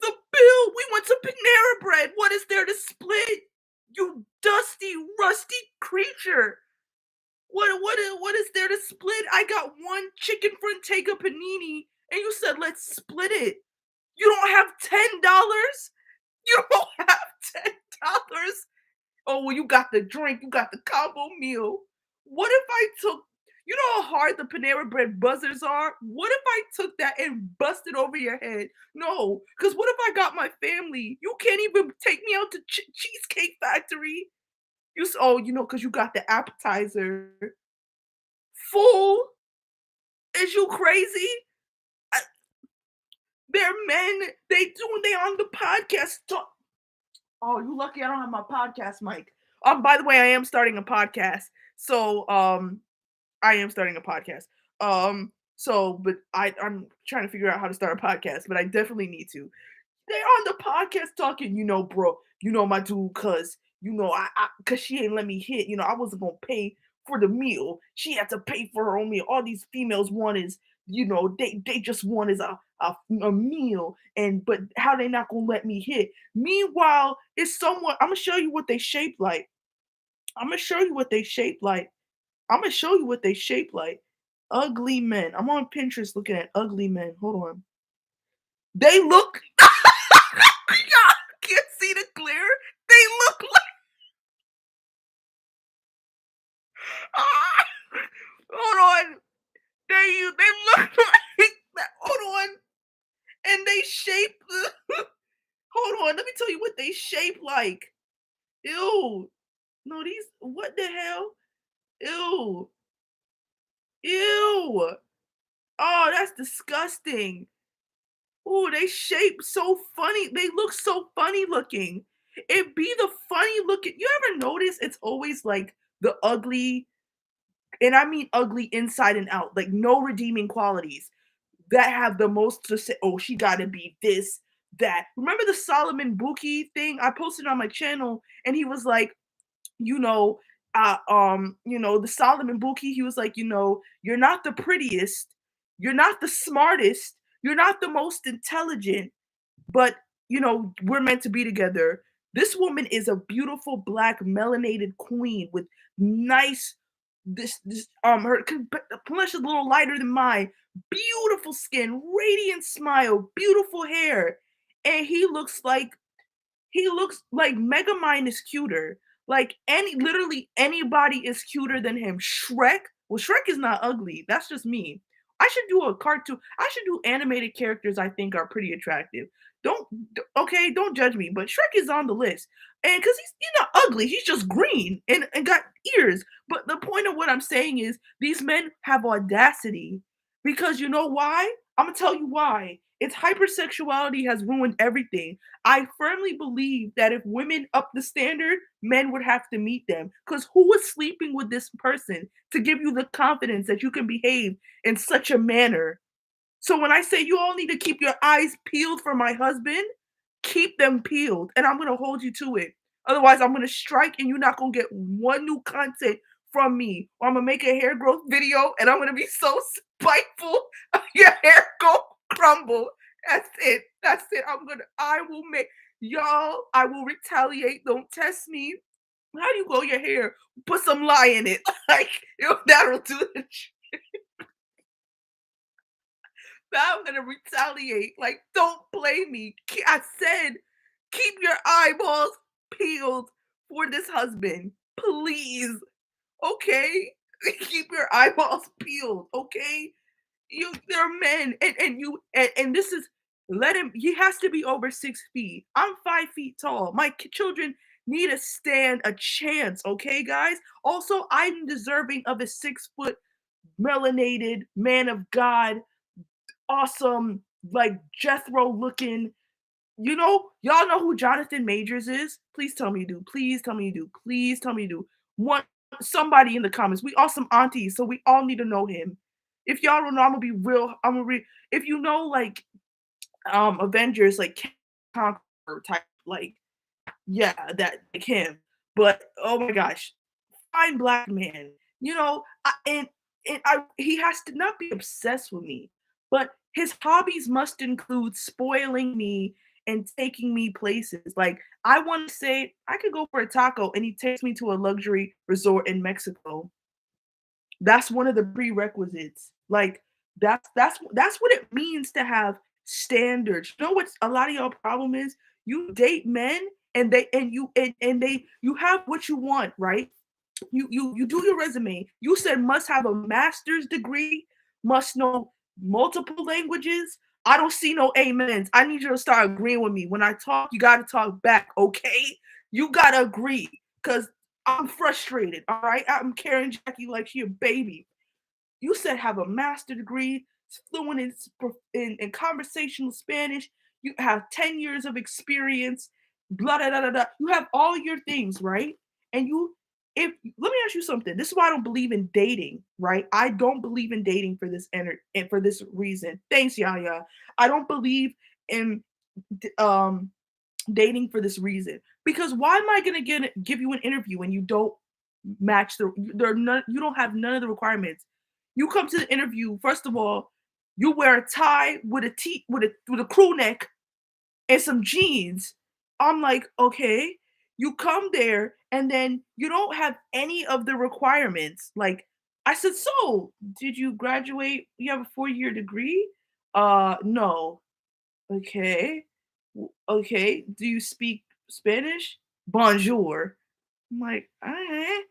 The bill. We went to Panera Bread. What is there to split? You dusty, rusty creature. What is there to split? I got one chicken Frantega panini, and you said let's split it. You don't have $10. You don't have $10. Oh well, you got the drink, you got the combo meal. What if I took? You know how hard the Panera Bread buzzers are? What if I took that and busted over your head? No, because what if I got my family? You can't even take me out to Cheesecake Factory. Oh, because you got the appetizer. Fool, is you crazy? I, they're men. They on the podcast talk. Oh, you lucky I don't have my podcast mic. By the way, I am starting a podcast. So, I am starting a podcast. But I'm trying to figure out how to start a podcast, but I definitely need to. They on the podcast talking, bro, my dude, cause cause she ain't let me hit, I wasn't gonna pay for the meal. She had to pay for her own meal. All these females want is, they just want is a meal, but how they not gonna let me hit? Meanwhile, it's someone. I'm gonna show you what they shape like. I'm gonna show you what they shape like. I'm gonna show you what they shape like. Ugly men. I'm on Pinterest looking at ugly men. Hold on. They look. Y'all can't see the glare. They look like. Ah, hold on. They look like that. Hold on. And they shape. Hold on. Let me tell you what they shape like. Ew. No, these. What the hell? Ew. Ew. Oh, that's disgusting. Ooh, they shape so funny. They look so funny looking. It be the funny looking. You ever notice it's always like the ugly, and I mean ugly inside and out, like no redeeming qualities that have the most to say. Oh, she got to be this, that. Remember the Solomon Buki thing? I posted on my channel, and he was like, the Solomon Buki, he was like, you're not the prettiest, you're not the smartest, you're not the most intelligent, but we're meant to be together. This woman is a beautiful black melanated queen with nice this her complexion is a little lighter than mine, beautiful skin, radiant smile, beautiful hair, and he looks like Megamind is cuter. Like literally anybody is cuter than him. Shrek, well, Shrek is not ugly. That's just me. I should do a cartoon. I should do animated characters I think are pretty attractive. Don't okay, don't judge me, but Shrek is on the list. And because he's not ugly, he's just green and got ears. But the point of what I'm saying is these men have audacity. Because you know why? I'm gonna tell you why. It's hypersexuality has ruined everything. I firmly believe that if women up the standard, men would have to meet them. Because who is sleeping with this person to give you the confidence that you can behave in such a manner? So when I say you all need to keep your eyes peeled for my husband, keep them peeled, and I'm gonna hold you to it. Otherwise, I'm gonna strike, and you're not gonna get one new content from me. Or I'm gonna make a hair growth video, and I'm gonna be so spiteful, your hair go crumble. That's it. That's it. I will make y'all. I will retaliate. Don't test me. How do you grow your hair? Put some lye in it. Like that'll do the Now I'm gonna retaliate. Like, don't play me. I said, keep your eyeballs peeled for this husband, please. Okay? Keep your eyeballs peeled, okay? They're men, and this is let him. He has to be over 6 feet. I'm 5 feet tall. My children need to stand a chance, okay, guys? Also, I'm deserving of a 6 foot melanated man of God, awesome, like Jethro looking. Y'all know who Jonathan Majors is? Please tell me you do. Please tell me you do. Please tell me you do. Want somebody in the comments. We all some aunties, so we all need to know him. If y'all don't know, I'm gonna be real. I'm gonna read. If you know, like Avengers, like Conqueror type, like yeah, that like him. But oh my gosh, fine black man. He has to not be obsessed with me, but his hobbies must include spoiling me and taking me places. Like I want to say I could go for a taco and he takes me to a luxury resort in Mexico. That's one of the prerequisites. Like that's what it means to have standards. You know what a lot of y'all problem is? You date men and they you have what you want, right? You do your resume. You said must have a master's degree, must know multiple languages. I don't see no amens. I need you to start agreeing with me. When I talk, you got to talk back, okay? You got to agree because I'm frustrated, all right? I'm carrying Jackie like she a baby. You said have a master degree, fluent in conversational Spanish. You have 10 years of experience, blah, blah, blah, blah, blah. You have all your things, right? And if let me ask you something. This is why I don't believe in dating, right? I don't believe in dating for this and for this reason. Thanks, Yaya. I don't believe in um dating for this reason. Because why am I gonna give you an interview when you don't match you don't have none of the requirements. You come to the interview, first of all, you wear a tie with a crew neck and some jeans. I'm like, okay. You come there and then you don't have any of the requirements. Like I said, so did you graduate? You have a 4-year degree? No. Okay. Okay. Do you speak Spanish? Bonjour. I'm like, all right.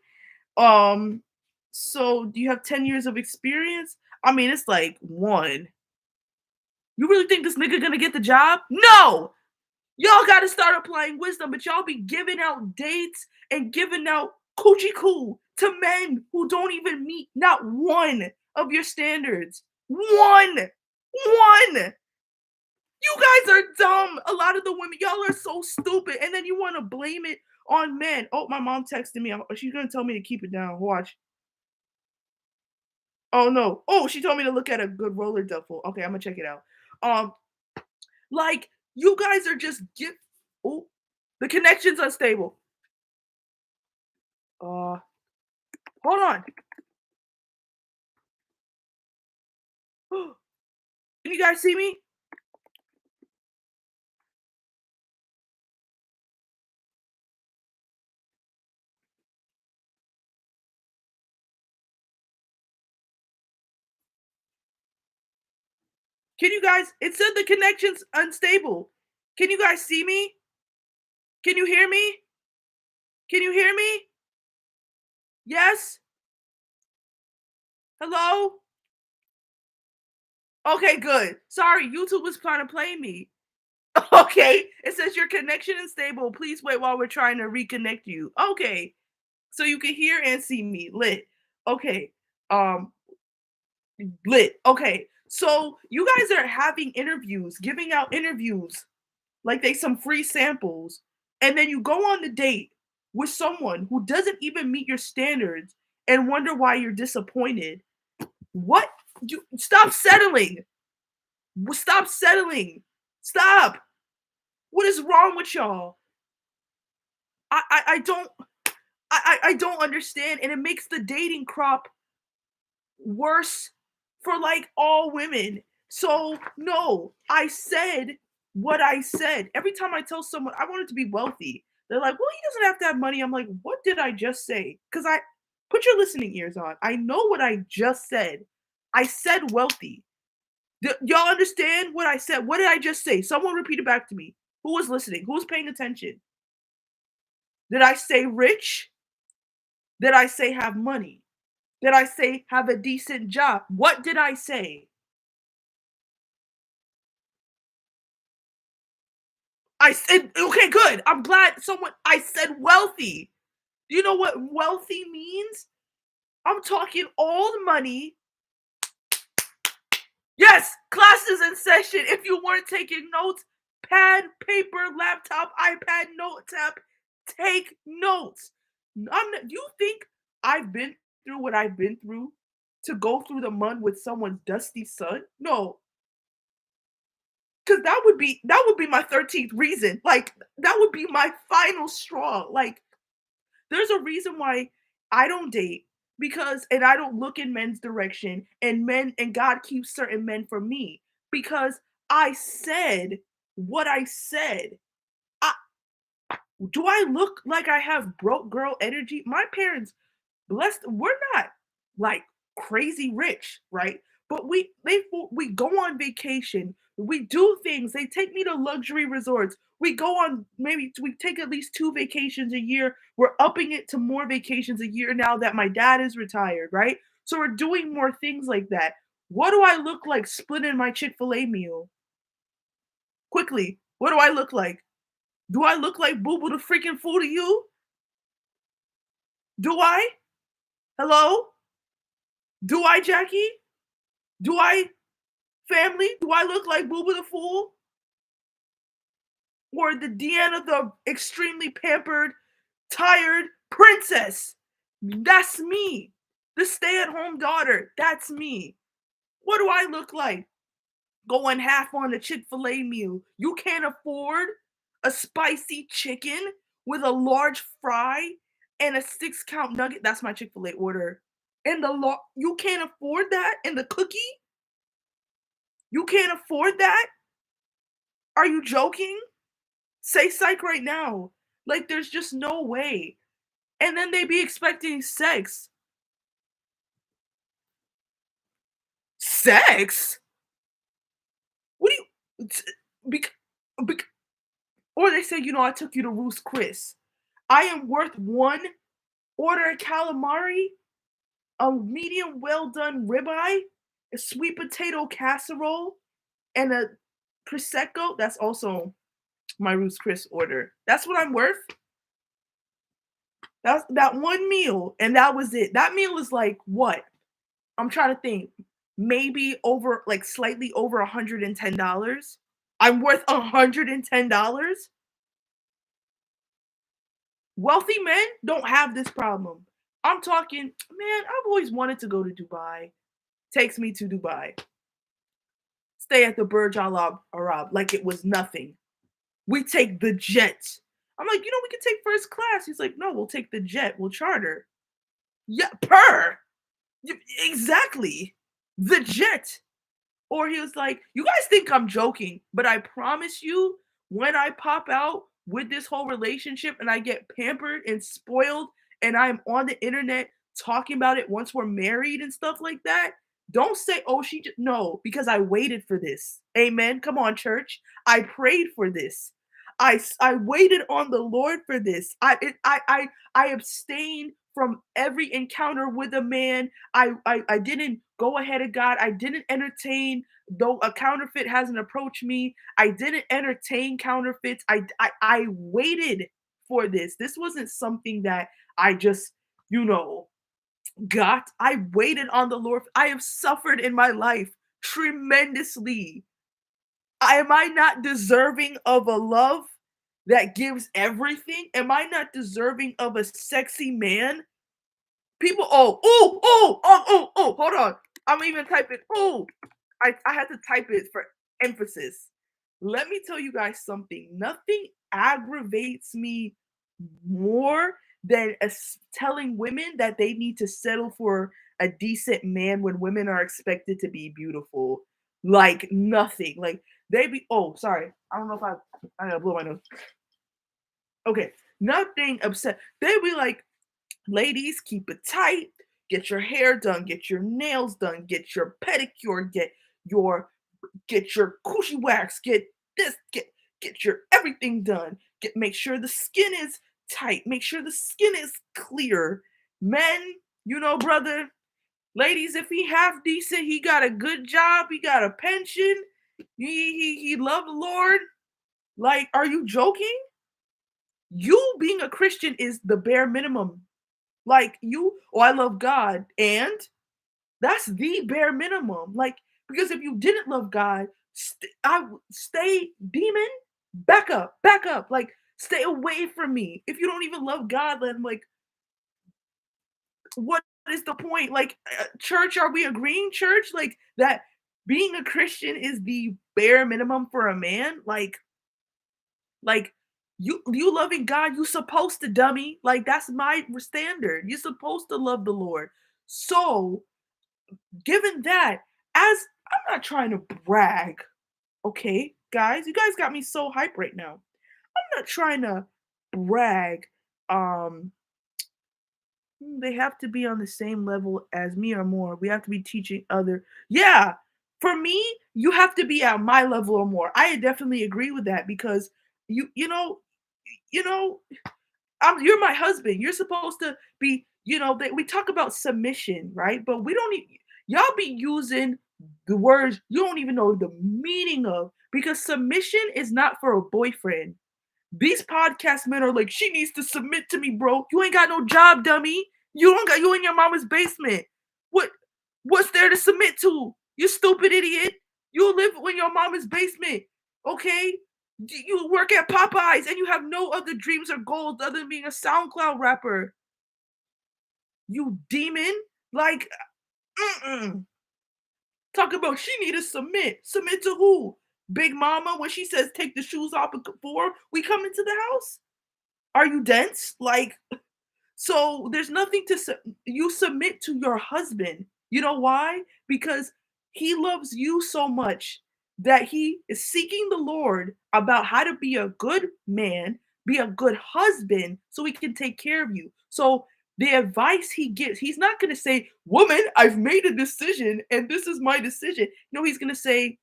Um, so do you have 10 years of experience? I mean, it's like one. You really think this nigga gonna get the job? No! Y'all gotta start applying wisdom, but y'all be giving out dates and giving out coochie coo to men who don't even meet not one of your standards. One! One! You guys are dumb. A lot of the women, y'all are so stupid, and then you want to blame it on men. Oh, my mom texted me. She's gonna tell me to keep it down. Watch. Oh no. Oh, she told me to look at a good roller duffel. Okay, I'm gonna check it out. Um, like you guys are just get. Oh, the connection's unstable. Uh, hold on. Can you guys see me? Can you guys? It said the connection's unstable. Can you guys see me? Can you hear me? Can you hear me? Yes? Hello? Okay, good. Sorry, YouTube was trying to play me. Okay, it says your connection is stable. Please wait while we're trying to reconnect you. Okay, so you can hear and see me. Lit. Okay, um, lit. Okay, so you guys are having interviews, giving out interviews like they some free samples, and then you go on the date with someone who doesn't even meet your standards and wonder why you're disappointed. What? You stop settling. Stop settling. Stop. What is wrong with y'all? I don't I don't understand, and it makes the dating crop worse for like all women. So no, I said what I said. Every time I tell someone I wanted to be wealthy, they're like, "Well, he doesn't have to have money." I'm like, "What did I just say?" Because I put your listening ears on. I know what I just said. I said wealthy. Y'all understand what I said? What did I just say? Someone repeat it back to me. Who was listening? Who was paying attention? Did I say rich? Did I say have money? Did I say have a decent job? What did I say? I said, okay, good. I'm glad someone, I said wealthy. Do you know what wealthy means? I'm talking all the money. Yes, classes in session. If you weren't taking notes, pad, paper, laptop, iPad, note tab, take notes. Do you think I've been through what I've been through to go through the mud with someone's dusty son? No, because that would be my 13th reason. Like that would be my final straw. Like there's a reason why I don't date because and I don't look in men's direction and God keeps certain men for me because I said what I said. I, do I look like I have broke girl energy? My parents blessed we're not like crazy rich, right? But we go on vacation, we do things, they take me to luxury resorts, we go on maybe we take at least 2 vacations a year, we're upping it to more vacations a year now that my dad is retired, right? So we're doing more things like that. What do I look like splitting my Chick-fil-A meal quickly? What do I look like? Do I look like boo boo the freaking fool to you? Do I? Hello? Do I, Jackie? Do I, family? Do I look like Booba the Fool? Or the Deanna, the extremely pampered, tired princess? That's me. The stay at home daughter. That's me. What do I look like? Going half on a Chick fil A meal. You can't afford a spicy chicken with a large fry and a 6 count nugget. That's my Chick fil A order. And you can't afford that? And the cookie? You can't afford that? Are you joking? Say psych right now. Like, there's just no way. And then they be expecting sex. Sex? What do you? Bec- bec- or they say, I took you to Ruth's Chris. I am worth one order of calamari, a medium well done ribeye, a sweet potato casserole, and a prosecco. That's also my Ruth's Chris order. That's what I'm worth. That's that one meal, and that was it. That meal is like what? I'm trying to think. Maybe over like slightly over $110. I'm worth $110. Wealthy men don't have this problem. I'm talking, man, I've always wanted to go to Dubai. Takes me to Dubai. Stay at the Burj Al Arab like it was nothing. We take the jet. I'm like, we can take first class. He's like, no, we'll take the jet. We'll charter. Yeah, per. Exactly. The jet. Or he was like, you guys think I'm joking, but I promise you, when I pop out with this whole relationship and I get pampered and spoiled and I'm on the internet talking about it once we're married and stuff like that, don't say, oh, she just, no, because I waited for this. Amen. Come on, church. I prayed for this. I waited on the Lord for this. I abstained from every encounter with a man. I didn't go ahead of God. I didn't entertain though a counterfeit hasn't approached me. I didn't entertain counterfeits. I waited for this. This wasn't something that I just, you know, got. I waited on the Lord. I have suffered in my life tremendously. Am I not deserving of a love that gives everything? Am I not deserving of a sexy man? People, hold on. I'm even typing, I had to type it for emphasis. Let me tell you guys something. Nothing aggravates me more than telling women that they need to settle for a decent man when women are expected to be beautiful. Like nothing. Like they be. Oh, sorry. I don't know if I gotta blow my nose. Okay, nothing upset. They be like, ladies, keep it tight. Get your hair done. Get your nails done. Get your pedicure. Your get your coochie wax. Get this. Get your everything done. Make sure the skin is tight. Make sure the skin is clear. Men, brother, ladies, if he half decent, he got a good job, he got a pension, he loved the Lord. Like, are you joking? You being a Christian is the bare minimum. Like I love God, and that's the bare minimum. Like, because if you didn't love God, stay demon, back up. Like, stay away from me. If you don't even love God, then like, what is the point? Like, church, are we agreeing, church? Like, that being a Christian is the bare minimum for a man? Like you loving God, you supposed to, dummy. Like, that's my standard. You're supposed to love the Lord. So, given that, as I'm not trying to brag, okay, guys, you guys got me so hype right now. I'm not trying to brag. Um, they have to be on the same level as me or more. We have to be teaching other. Yeah, for me, you have to be at my level or more. I definitely agree with that because you know, you're my husband. You're supposed to be, we talk about submission, right? But we don't y'all be using the words you don't even know the meaning of, because submission is not for a boyfriend. These podcast men are like, she needs to submit to me, bro. You ain't got no job, dummy. You in your mama's basement. What what's there to submit to? You stupid idiot. You live in your mama's basement. Okay? You work at Popeyes and you have no other dreams or goals other than being a SoundCloud rapper. You demon. Like, mm-mm. Talk about she need to submit. Submit to who? Big Mama when she says take the shoes off before we come into the house? Are you dense? Like, so there's nothing to you submit to your husband. You know why? Because he loves you so much that he is seeking the Lord about how to be a good man, be a good husband so he can take care of you. So the advice he gives, he's not going to say, "Woman, I've made a decision and this is my decision." No, he's going to say,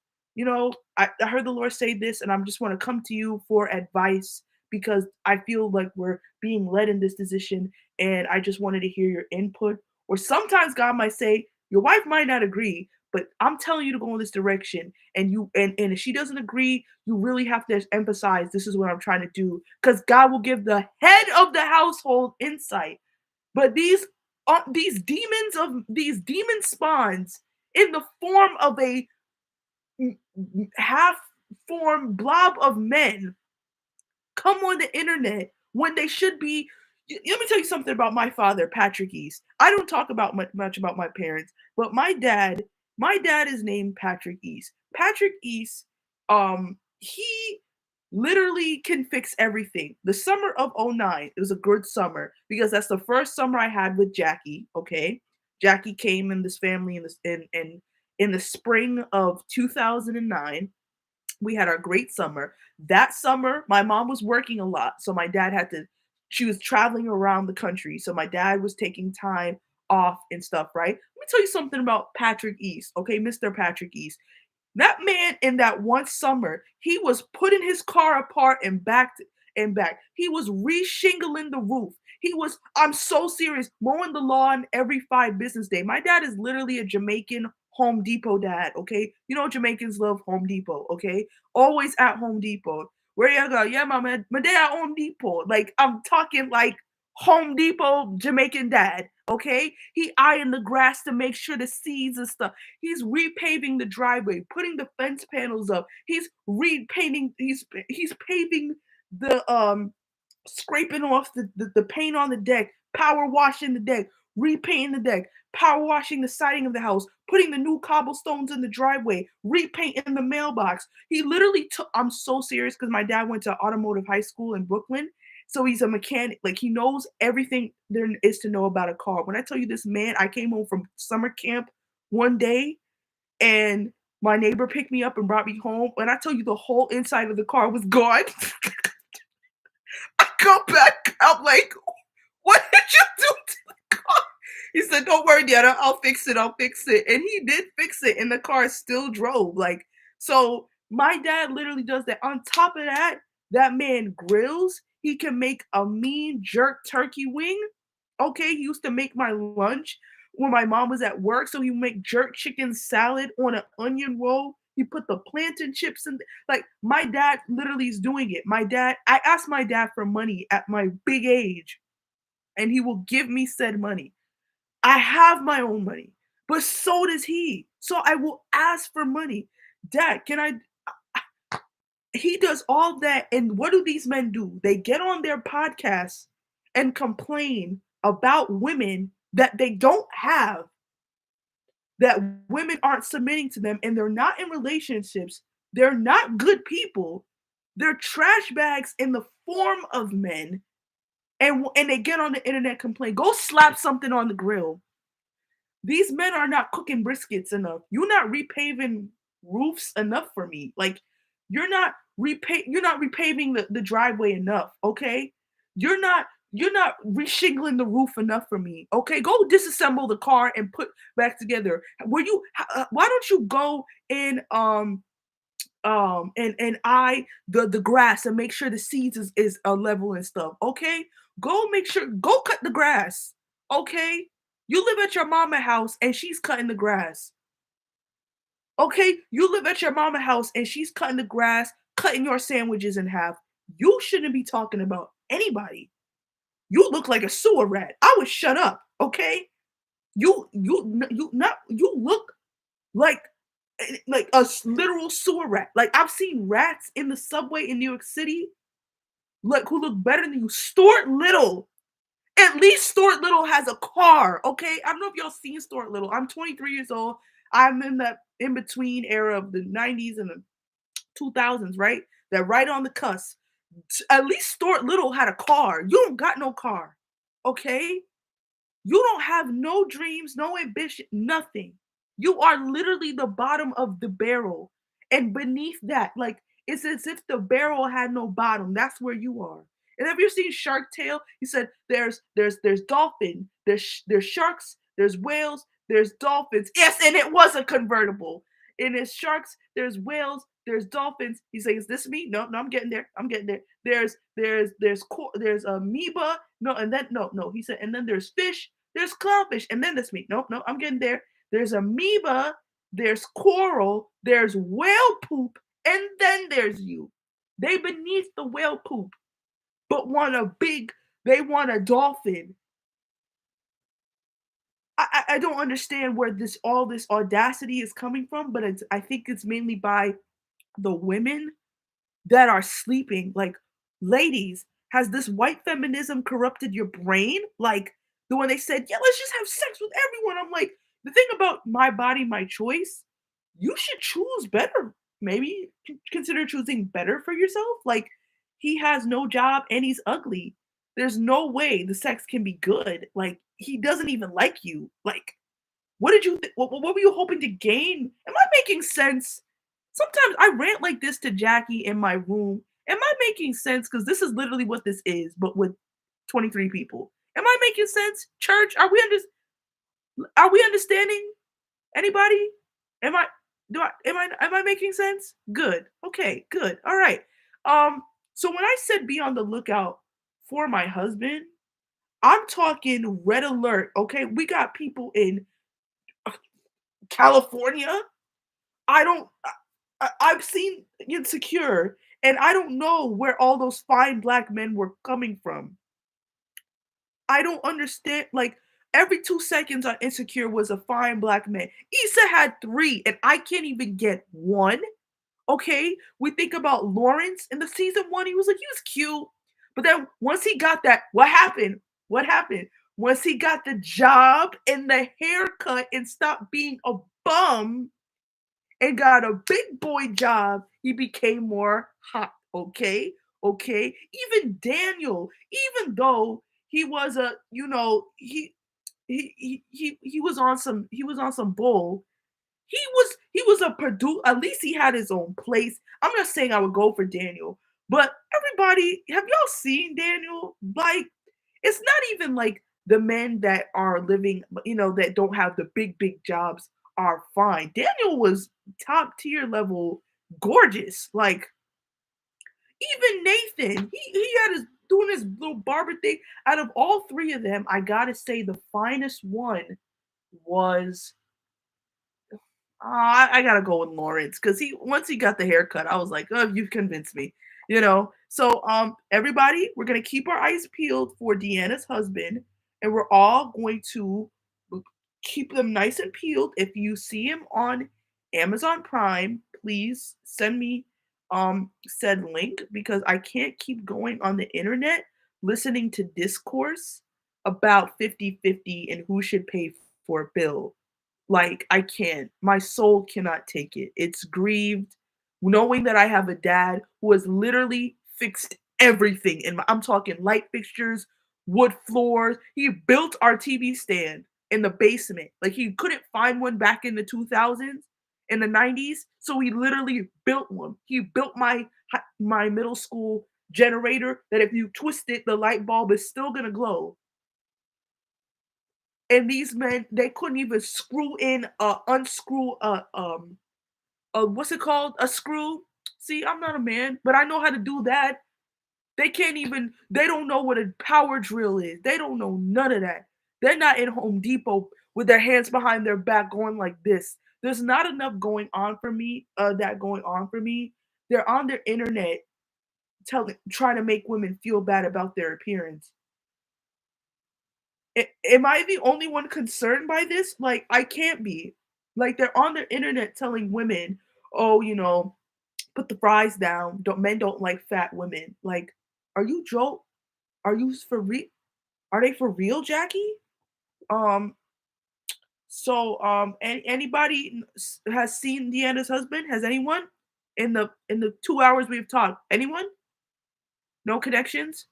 I heard the Lord say this and I just want to come to you for advice because I feel like we're being led in this decision and I just wanted to hear your input. Or sometimes God might say, your wife might not agree, but I'm telling you to go in this direction. And and if she doesn't agree, you really have to emphasize this is what I'm trying to do. Because God will give the head of the household insight. But these demon spawns in the form of a half formed blob of men come on the internet when they should be. Let me tell you something about my father, Patrick East. I don't talk about much about my parents, but my dad is named Patrick East. Patrick East, he literally can fix everything. The summer of '09, it was a good summer because that's the first summer I had with Jackie. Okay, Jackie came in this family in the spring of 2009. We had our great summer. That summer, my mom was working a lot, so my dad she was traveling around the country, so my dad was taking time off and stuff, right? Let me tell you something about Patrick East, okay, Mr. Patrick East. That man in that one summer, he was putting his car apart and back. He was reshingling the roof. I'm so serious, mowing the lawn every 5 business days. My dad is literally a Jamaican Home Depot dad, okay? You know Jamaicans love Home Depot, okay? Always at Home Depot. Where you go? Yeah, my dad at Home Depot. Like, I'm talking like Home Depot Jamaican dad, okay? He eyeing the grass to make sure the seeds and stuff. He's repaving the driveway, putting the fence panels up. He's repainting. He's paving the scraping off the paint on the deck, power washing the deck, repainting the deck, power washing the siding of the house, putting the new cobblestones in the driveway, repainting the mailbox. He literally took. I'm so serious because my dad went to automotive high school in Brooklyn. So he's a mechanic. Like, he knows everything there is to know about a car. When I tell you this man, I came home from summer camp one day and my neighbor picked me up and brought me home. When I tell you the whole inside of the car was gone, I go back. I'm like, what did you do to the car? He said, don't worry, Dad, I'll fix it. I'll fix it. And he did fix it, and the car still drove. Like, so my dad literally does that. On top of that, that man grills. He can make a mean jerk turkey wing. Okay, he used to make my lunch when my mom was at work, so he would make jerk chicken salad on an onion roll. He put the plantain chips in like, my dad literally is doing it. I asked my dad for money at my big age, and he will give me said money. I have my own money, but so does he. So I will ask for money. Dad, can I he does all that, and what do these men do? They get on their podcasts and complain about women that they don't have, that women aren't submitting to them, and they're not in relationships. They're not good people. They're trash bags in the form of men, and they get on the internet complain. Go slap something on the grill. These men are not cooking briskets enough. You're not repaving roofs enough for me. Like, you're not repaving the driveway enough, okay? You're not reshingling the roof enough for me. Okay, go disassemble the car and put back together. Why don't you go and and eye the grass and make sure the seeds is level and stuff, okay? Go cut the grass, okay? You live at your mama house and she's cutting the grass, okay? You live at your mama house and she's cutting the grass, cutting your sandwiches in half. You shouldn't be talking about anybody. You look like a sewer rat. I would shut up, okay? You look like like a literal sewer rat. Like, I've seen rats in the subway in New York City, like, who look better than you. Stuart Little. At least Stuart Little has a car, okay? I don't know if y'all seen Stuart Little. I'm 23 years old. I'm in that in between era of the 90s and the 2000s, right? That right on the cusp. At least Stuart Little had a car. You don't got no car, okay? You don't have no dreams, no ambition, nothing. You are literally the bottom of the barrel. And beneath that, like, it's as if the barrel had no bottom. That's where you are. And have you seen Shark Tale? He said there's dolphin, there's sharks, there's whales, there's dolphins. Yes, and it was a convertible. And there's sharks, there's whales, there's dolphins. He says, "Is this me? No, no, I'm getting there. I'm getting there. There's amoeba. No, and then no. He said, and then there's fish, there's clownfish, and then there's me. Nope, no, I'm getting there. There's amoeba, there's coral, there's whale poop, and then there's you. They beneath the whale poop, but they want a dolphin. I don't understand where all this audacity is coming from, but I think it's mainly by the women that are sleeping. Like, ladies, has this white feminism corrupted your brain? Like, the one they said, yeah, let's just have sex with everyone. I'm like, the thing about my body, my choice, you should choose better. Maybe consider choosing better for yourself. Like, he has no job and he's ugly. There's no way the sex can be good. Like, he doesn't even like you. Like, what were you hoping to gain? Am I making sense? Sometimes I rant like this to Jackie in my room. Am I making sense? Because this is literally what this is, but with 23 people. Am I making sense? Church, are we understanding? Anybody? Am I am I making sense? Good. Okay, good. All right. So when I said be on the lookout for my husband, I'm talking red alert. Okay, we got people in California. I don't. I've seen Insecure, and I don't know where all those fine black men were coming from. I don't understand. Like, every 2 seconds on Insecure was a fine black man. Issa had three, and I can't even get one. Okay, we think about Lawrence in the season one. He was cute, but then once he got that, what happened? What happened? Once he got the job and the haircut and stopped being a bum and got a big boy job, he became more hot. Okay, okay. Even Daniel, even though he was a, he was on some bull. He was a producer. At least he had his own place. I'm not saying I would go for Daniel, but everybody, have y'all seen Daniel? Like, it's not even like the men that are living, that don't have the big jobs are fine. Daniel was top tier level gorgeous. Like, even Nathan, he had his doing this little barber thing. Out of all three of them, I gotta say the finest one was I gotta go with Lawrence because he once he got the haircut, I was like, "Oh, you've convinced me," you know. So, everybody, we're gonna keep our eyes peeled for Deanna's husband, and we're all going to keep them nice and peeled. If you see him on Amazon Prime, please send me said link because I can't keep going on the internet listening to discourse about 50-50 and who should pay for a bill. Like, I can't. My soul cannot take it. It's grieved knowing that I have a dad who has literally fixed everything in my I'm talking light fixtures, wood floors. He built our TV stand in the basement. Like, he couldn't find one back in the 2000s, in the 90s, so he literally built one. He built my middle school generator that if you twist it, the light bulb is still gonna glow. And these men, they couldn't even screw in unscrew what's it called? A screw. See, I'm not a man, but I know how to do that. They don't know what a power drill is. They don't know none of that. They're not in Home Depot with their hands behind their back going like this. There's not enough going on for me, that going on for me. They're on their internet trying to make women feel bad about their appearance. Am I the only one concerned by this? Like, I can't be. Like, they're on their internet telling women, "Oh, put the fries down. Men don't like fat women." Like, are you joke? Are you for real? Are they for real, Jackie? Um. Anybody has seen Deanna's husband? Has anyone in the 2 hours we've talked? Anyone? No connections?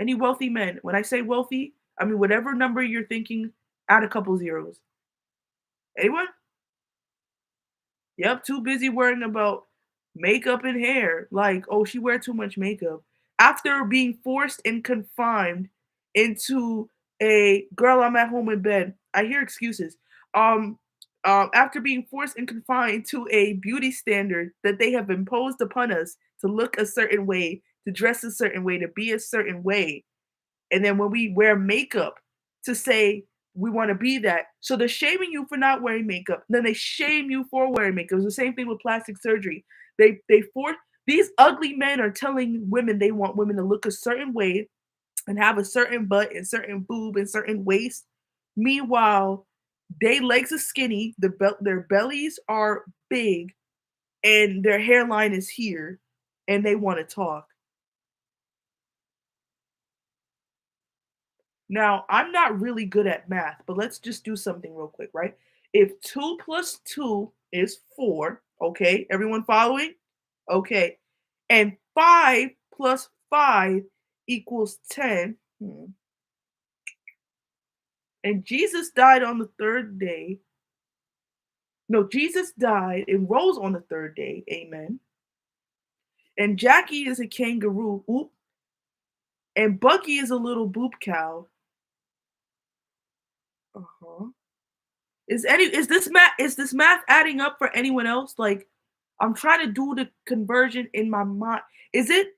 Any wealthy men? When I say wealthy, I mean whatever number you're thinking, add a couple zeros. Anyone? Yep, too busy worrying about makeup and hair. Like, oh, she wear too much makeup. After being forced and confined into a girl, I'm at home in bed. I hear excuses. Um, after being forced and confined to a beauty standard that they have imposed upon us to look a certain way, to dress a certain way, to be a certain way, and then when we wear makeup to say we want to be that. So they're shaming you for not wearing makeup. Then they shame you for wearing makeup. It's the same thing with plastic surgery. They force these ugly men are telling women they want women to look a certain way and have a certain butt and certain boob and certain waist. Meanwhile, their legs are skinny, their bellies are big, and their hairline is here, and they want to talk. Now, I'm not really good at math, but let's just do something real quick, right? If 2 plus 2 is 4, okay, everyone following? Okay. And 5 plus 5 equals 10. And Jesus died on the third day. No, Jesus died and rose on the third day. Amen. And Jackie is a kangaroo. Oop. And Bucky is a little boop cow. Uh-huh. Is this math adding up for anyone else? Like, I'm trying to do the conversion in my mind. Is it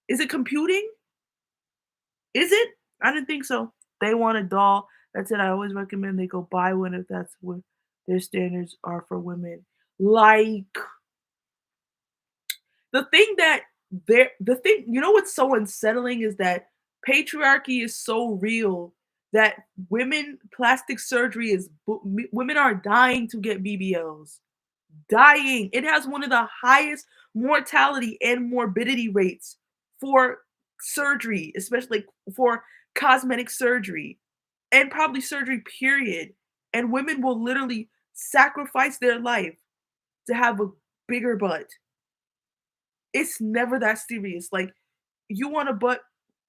is it computing? Is it? I didn't think so. They want a doll. That's it. I always recommend they go buy one if that's what their standards are for women. Like, the thing that the thing, what's so unsettling is that patriarchy is so real that plastic surgery women are dying to get BBLs. Dying. It has one of the highest mortality and morbidity rates for surgery, especially for cosmetic surgery and probably surgery, period. And women will literally sacrifice their life to have a bigger butt. It's never that serious. Like, you want a butt,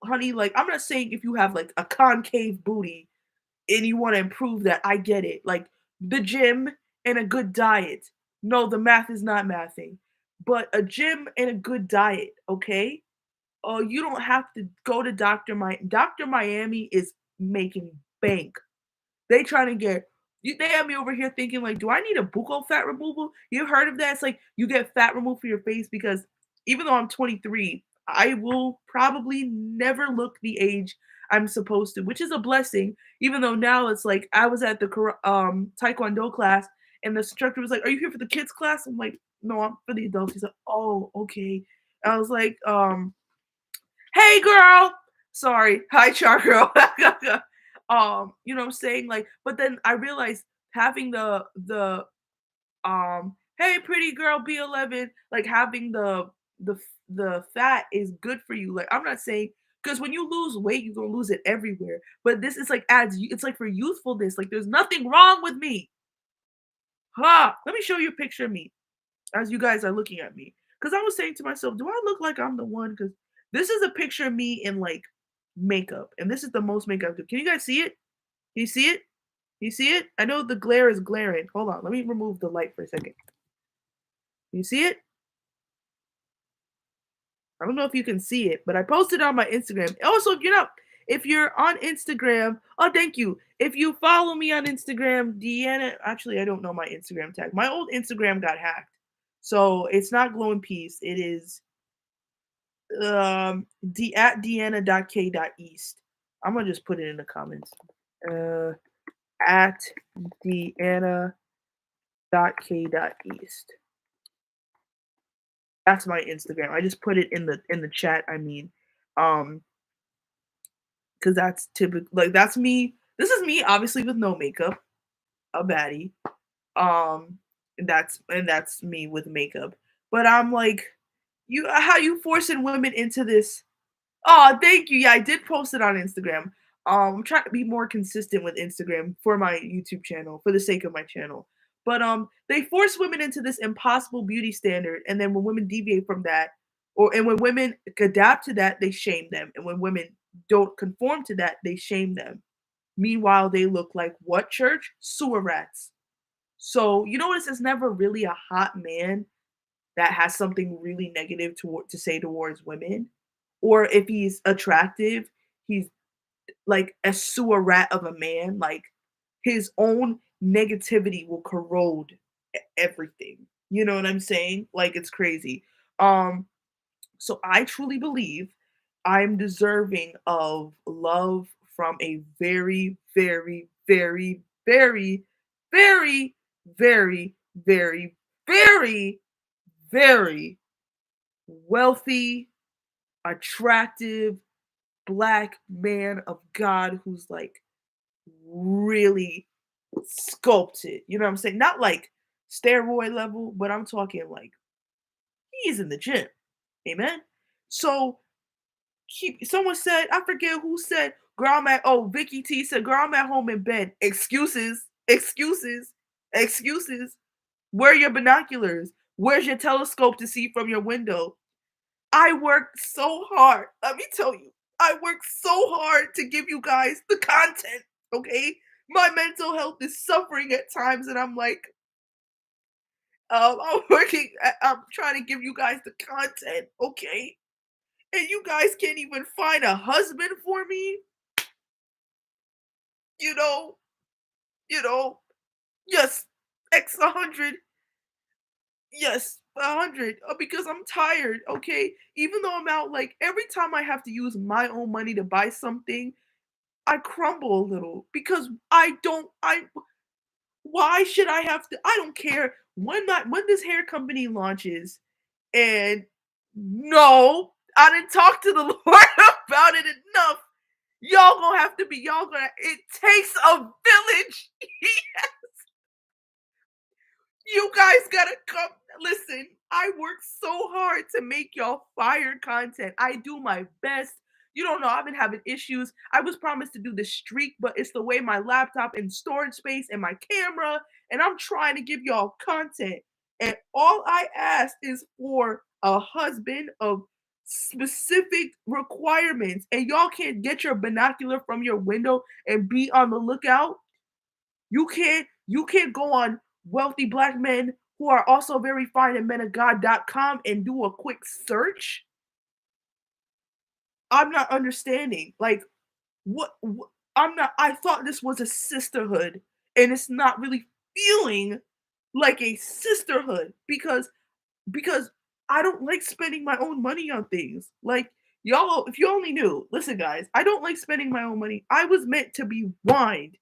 honey? Like, I'm not saying if you have like a concave booty and you want to improve that, I get it. Like, the gym and a good diet. No, the math is not mathing. But a gym and a good diet, okay? Oh, you don't have to go to Dr. Miami is making bank. They trying to get they have me over here thinking like, do I need a buccal fat removal? You heard of that? It's like you get fat removed for your face because even though I'm 23, I will probably never look the age I'm supposed to, which is a blessing, even though now it's like I was at the taekwondo class and the instructor was like, "Are you here for the kids class?" I'm like, "No, I'm for the adults." He's like, "Oh, okay." I was like, "Hey girl." Sorry. Hi, char girl. You know what I'm saying? Like, but then I realized having the hey pretty girl B11, like having the fat is good for you. Like I'm not saying because when you lose weight, you're gonna lose it everywhere. But this is like it's like for youthfulness. Like there's nothing wrong with me. Ha! Let me show you a picture of me as you guys are looking at me. Because I was saying to myself, do I look like I'm the one? Because this is a picture of me in like makeup, and this is the most makeup I do. Can you guys see it? Can you see it? You see it? I know the glare is glaring. Hold on, let me remove the light for a second. You see it? I don't know if you can see it, but I posted on my Instagram. Also, if you're on Instagram, oh thank you. If you follow me on Instagram, Deanna, actually I don't know my Instagram tag. My old Instagram got hacked. So it's not glowing peace. It is at deanna.k.east. I'm gonna just put it in the comments. Uh at deanna.k.east. That's my Instagram. I just put it in the chat, I mean. Um because that's typical. Like that's me. This is me, obviously with no makeup, a baddie. And that's me with makeup. But I'm like, how you forcing women into this? Oh, thank you. Yeah, I did post it on Instagram. I'm trying to be more consistent with Instagram for my YouTube channel, for the sake of my channel. But they force women into this impossible beauty standard, and then when women deviate from that, and when women adapt to that, they shame them, and when women don't conform to that, they shame them. Meanwhile, they look like what church? Sewer rats. So you notice it's never really a hot man that has something really negative to say towards women, or if he's attractive, he's like a sewer rat of a man. Like his own negativity will corrode everything. You know what I'm saying? Like it's crazy. Um, so I truly believe I'm deserving of love from a very, very, very, very, very, very, very, very, very wealthy, attractive black man of God who's like really sculpted. You know what I'm saying? Not like steroid level, but I'm talking like he's in the gym. Amen. So someone said, I forget who said, girl, Vicky T said, girl, I'm at home in bed. Excuses, excuses, excuses. Where are your binoculars? Where's your telescope to see from your window? I worked so hard. Let me tell you, I worked so hard to give you guys the content, okay? My mental health is suffering at times, and I'm like, I'm trying to give you guys the content, okay? And you guys can't even find a husband for me, you know, you know, yes, X 100, yes, 100, because I'm tired, okay? Even though I'm out, like, every time I have to use my own money to buy something, I crumble a little because I why should I have to I don't care when this hair company launches and no, I didn't talk to the Lord about it enough. Y'all gonna have to be y'all gonna it takes a village. You guys gotta come. Listen, I work so hard to make y'all fire content. I do my best. You don't know, I've been having issues. I was promised to do the streak, but it's the way my laptop and storage space and my camera, and I'm trying to give y'all content. And all I ask is for a husband of specific requirements. And y'all can't get your binocular from your window and be on the lookout. You can't go on wealthy black men who are also very fine at menofgod.com and do a quick search. I'm not understanding. Like what I'm not I thought this was a sisterhood and it's not really feeling like a sisterhood because I don't like spending my own money on things. Like, y'all, if you only knew, listen, guys, I don't like spending my own money. I was meant to be wined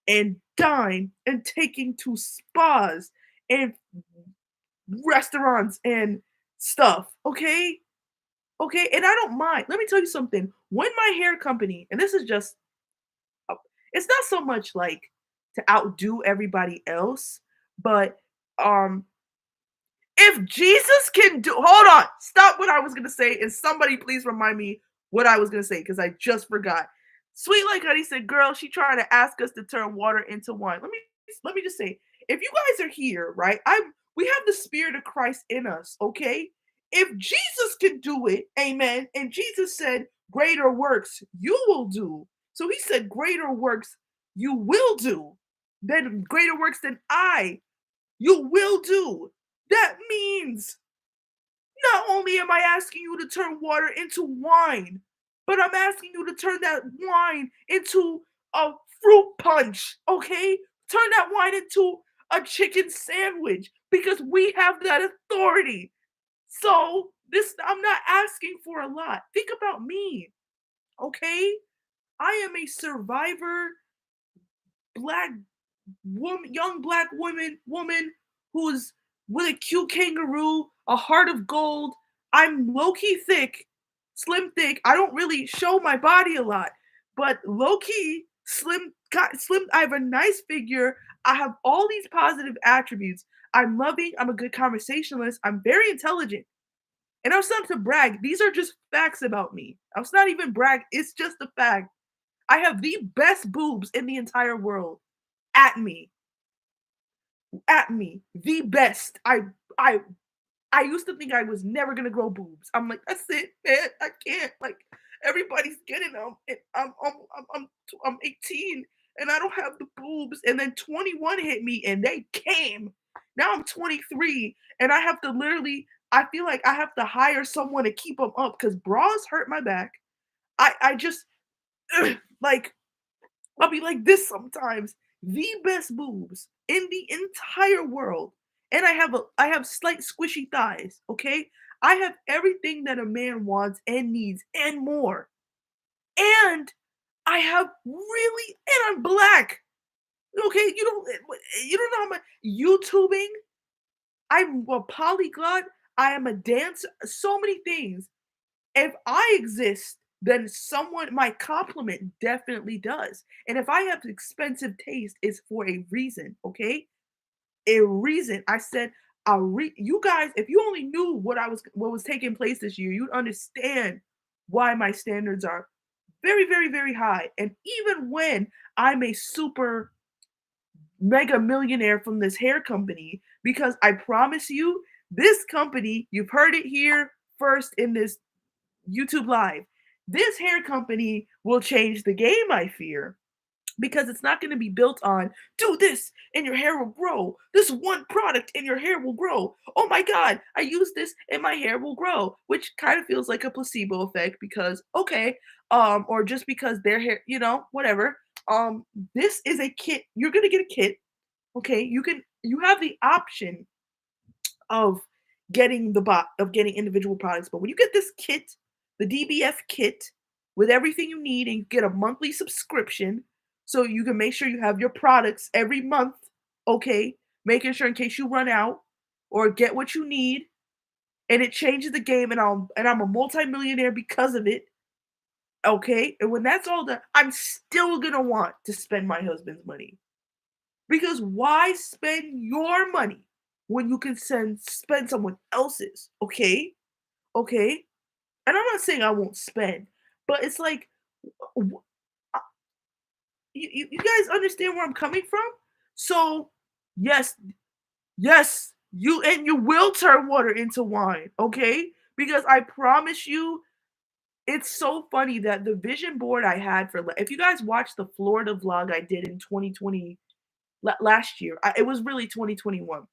and dined and taken to spas and restaurants and stuff, okay? Okay, and I don't mind. Let me tell you something. When my hair company, and this is just, uh, it's not so much like to outdo everybody else, but um if Jesus can do, hold on, stop what I was gonna say, and somebody please remind me what I was gonna say because I just forgot. Sweet Like Honey said, "Girl, she trying to ask us to turn water into wine." Let me just say, if you guys are here, right? We have the Spirit of Christ in us, okay? If Jesus can do it, Amen. And Jesus said, "Greater works you will do." So He said, "Greater works you will do." Then greater works than I you will do. That means not only am I asking you to turn water into wine, but I'm asking you to turn that wine into a fruit punch, okay? Turn that wine into a chicken sandwich because we have that authority. So, this I'm not asking for a lot. Think about me, okay? I am a survivor black young black woman who's with a cute kangaroo, a heart of gold. I'm low key thick, slim thick. I don't really show my body a lot, but low key slim. Got slim. I have a nice figure. I have all these positive attributes. I'm loving. I'm a good conversationalist. I'm very intelligent. And I was not to brag. These are just facts about me. I was not even brag. It's just a fact. I have the best boobs in the entire world at me the best. I I used to think I was never gonna grow boobs. I'm like, that's it, man. I can't. Like everybody's getting them, and I'm 18 and I don't have the boobs. And then 21 hit me and they came. Now I'm 23 and I have to literally. I feel like I have to hire someone to keep them up because bras hurt my back. I just like I'll be like this sometimes. The best boobs in the entire world. And I have slight squishy thighs, okay? I have everything that a man wants and needs and more. And I have really and I'm black. Okay, you don't know how much YouTubing, I'm a polyglot, I am a dancer, so many things. If I exist, then someone my compliment definitely does. And if I have expensive taste, it's for a reason, okay? A reason. I said you guys, if you only knew what was taking place this year, you'd understand why my standards are very, very, very high. And even when I'm a super mega millionaire from this hair company, because I promise you, this company, you've heard it here first in this YouTube Live. This hair company will change the game, I fear, because it's not going to be built on do this and your hair will grow. This one product and your hair will grow. Oh my God, I use this and my hair will grow, which kind of feels like a placebo effect because, okay, or just because their hair, whatever. This is a kit. You're going to get a kit. Okay. You have the option of getting individual products. But when you get this kit, the DBF kit with everything you need, and you get a monthly subscription, so you can make sure you have your products every month. Okay, making sure in case you run out or get what you need, and it changes the game. And I'm a multimillionaire because of it. Okay, and when that's all done, I'm still gonna want to spend my husband's money. Because why spend your money when you can spend someone else's? Okay? Okay? And I'm not saying I won't spend, but it's like w- uh, you guys understand where I'm coming from? So, yes, yes, you will turn water into wine, okay? Because I promise you it's so funny that the vision board I had for if you guys watched the Florida vlog I did in 2020 last year, it was really 2021.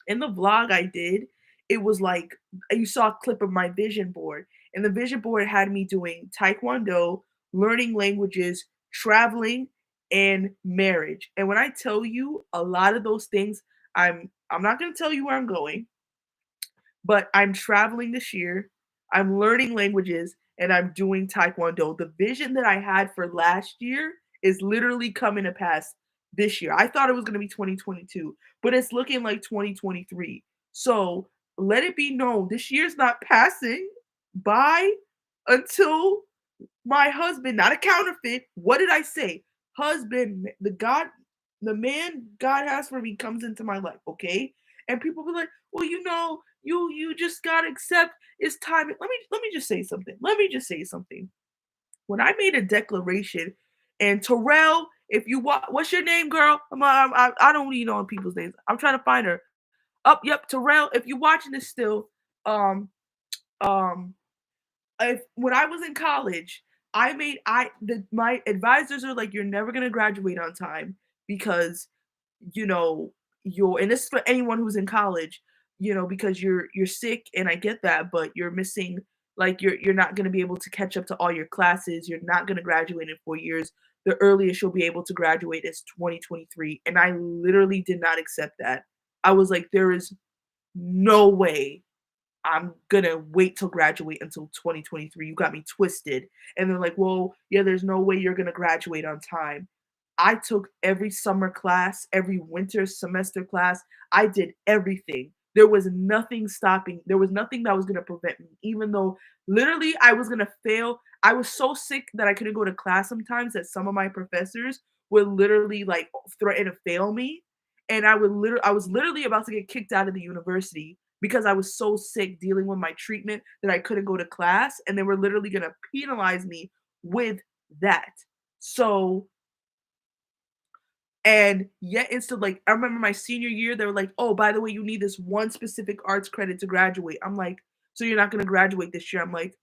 In the vlog I did, it was like you saw a clip of my vision board, and the vision board had me doing taekwondo, learning languages, traveling, and marriage. And when I tell you a lot of those things, I'm not going to tell you where I'm going, but I'm traveling this year. I'm learning languages and I'm doing taekwondo. The vision that I had for last year is literally coming to pass this year. I thought it was going to be 2022, but it's looking like 2023. So let it be known this year's not passing by until my husband, not a counterfeit. What did I say? Husband, the man God has for me comes into my life, okay? And people be like, well, you just gotta accept it's time. Let me just say something. Let me just say something. When I made a declaration, and Terrell, if you what's your name, girl? I don't really know people's names. I'm trying to find her. Up, yep, Terrell. If you're watching this still, um, um, if when I was in college, my advisors are like, "You're never gonna graduate on time because, you know, you're," and this is for anyone who's in college, because you're sick, and I get that, but you're missing, like, you're not gonna be able to catch up to all your classes. You're not gonna graduate in 4 years. The earliest you'll be able to graduate is 2023, and I literally did not accept that. I was like, "There is no way I'm gonna wait till graduate until 2023. You got me twisted." And they're like, well, yeah, there's no way you're gonna graduate on time. I took every summer class, every winter semester class. I did everything. There was nothing that was gonna prevent me, even though literally I was gonna fail. I was so sick that I couldn't go to class sometimes that some of my professors would literally like threaten to fail me. And I was literally about to get kicked out of the university because I was so sick dealing with my treatment that I couldn't go to class, and they were literally gonna penalize me with that. So, and yet instead, like, I remember my senior year, they were like, "Oh, by the way, you need this one specific arts credit to graduate." I'm like, "So you're not gonna graduate this year?" I'm like,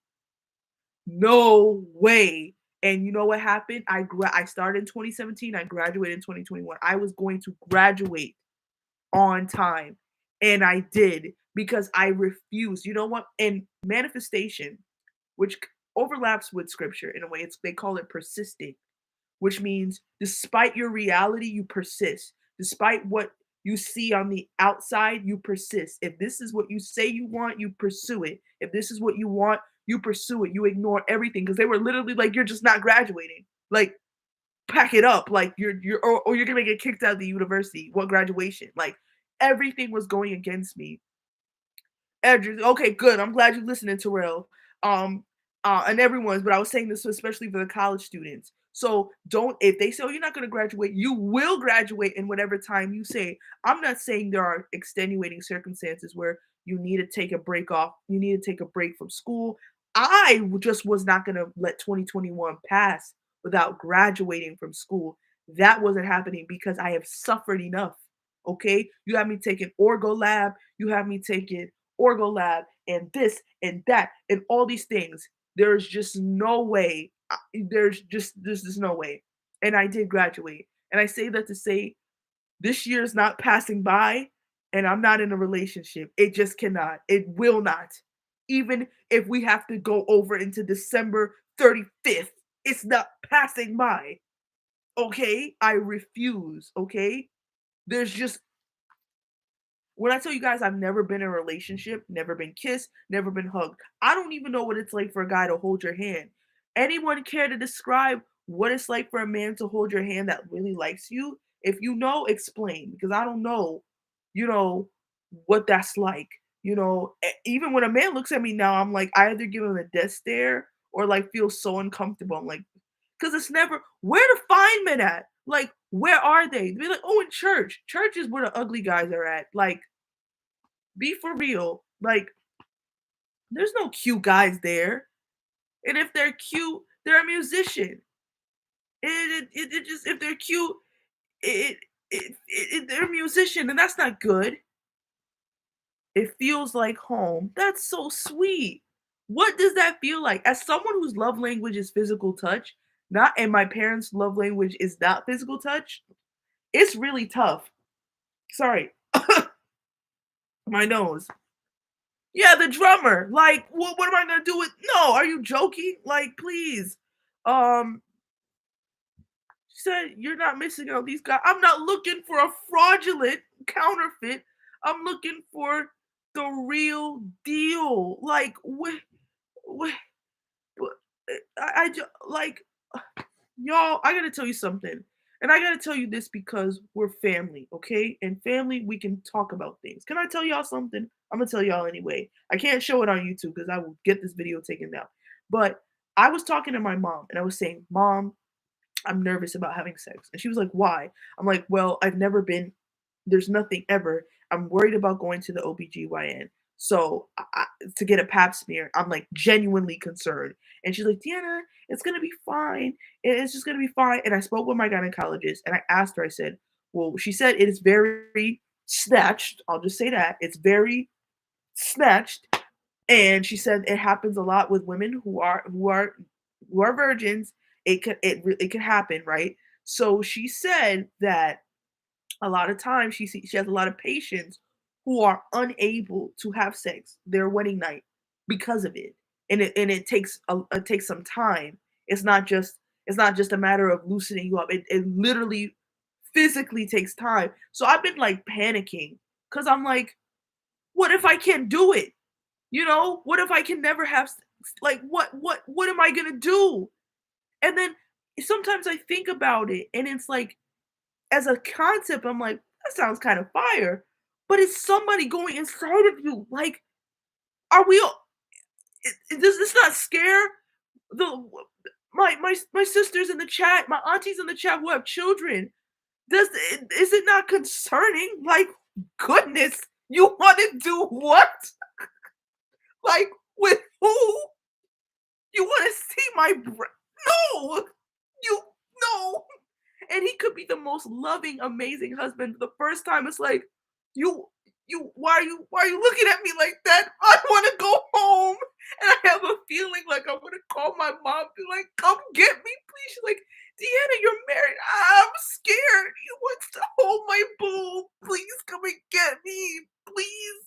"No way." And you know what happened? I started in 2017, I graduated in 2021. I was going to graduate on time. And I did because I refused. You know what? And manifestation, which overlaps with scripture in a way, they call it persisting, which means despite your reality, you persist. Despite what you see on the outside, you persist. If this is what you say you want, you pursue it. If this is what you want, you pursue it. You ignore everything because they were literally like, you're just not graduating. Like, pack it up, like or you're gonna get kicked out of the university. What graduation? Like everything was going against me. Okay, good. I'm glad you're listening, Terrell. And everyone's, but I was saying this especially for the college students. So don't, if they say, oh, you're not going to graduate, you will graduate in whatever time you say. I'm not saying there are extenuating circumstances where you need to take a break off, you need to take a break from school. Just was not going to let 2021 pass without graduating from school. That wasn't happening because I have suffered enough. Okay. You have me taking Orgo Lab, you have me taking Orgo Lab and this and that and all these things. There's just no way. There's just no way. And I did graduate. And I say that to say this year is not passing by and I'm not in a relationship. It just cannot. It will not. Even if we have to go over into December 35th, it's not passing by. Okay? I refuse. Okay? There's just when I tell you guys I've never been in a relationship, never been kissed, never been hugged, I don't even know what it's like for a guy to hold your hand. Anyone care to describe what it's like for a man to hold your hand that really likes you? If you know, explain because I don't know, you know, what that's like. Even when a man looks at me now, I'm like, I either give him a death stare or like feel so uncomfortable. I'm like, because it's never where the fine men at? Like, where are they? Be like, oh, in church. Church is where the ugly guys are at. Like, be for real. Like, there's no cute guys there. And if they're cute, they're a musician. It just if they're cute, it, they're a musician, and that's not good. It feels like home. That's so sweet. What does that feel like? As someone whose love language is physical touch, not and my parents' love language is not physical touch, it's really tough. Sorry, my nose. Yeah, the drummer. Like, what am I gonna do with? No, are you joking? Like, please. Um, said you're not missing out these guys. I'm not looking for a fraudulent counterfeit. I'm looking for the real deal. Like, what, what I just like y'all, I gotta tell you something. And I gotta tell you this because we're family, okay? And family, we can talk about things. Can I tell y'all something? I'm gonna tell y'all anyway. I can't show it on YouTube because I will get this video taken down. But I was talking to my mom and I was saying, Mom, I'm nervous about having sex. And she was like, Why? I'm like, Well, I've never been, there's nothing ever. I'm worried about going to the OBGYN. So to get a pap smear, I'm like genuinely concerned. And she's like, Deanna, it's gonna be fine. It's just gonna be fine. And I spoke with my gynecologist and I asked her, I said, Well, she said it is very snatched. I'll just say that. It's very snatched. And she said it happens a lot with women who are virgins. It can happen, right? So she said that a lot of times she has a lot of patients who are unable to have sex their wedding night because of it. And it takes some time. It's not just a matter of loosening you up. It literally physically takes time. So I've been like panicking because I'm like, what if I can't do it? What if I can never have like what am I gonna do? And then sometimes I think about it and it's like as a concept, I'm like, that sounds kind of fire. But it's somebody going inside of you. Like, are we all does this not scare the my sisters in the chat, my aunties in the chat who have children? Is it not concerning? Like, goodness, you want to do what? Like, with who? You want to see my no, you no. And he could be the most loving, amazing husband. The first time it's like, you why are you looking at me like that? I want to go home. And I have a feeling like I'm gonna call my mom, be like, come get me, please. She's like, Deanna, you're married. I'm scared. He wants to hold my boob. Please come and get me. Please.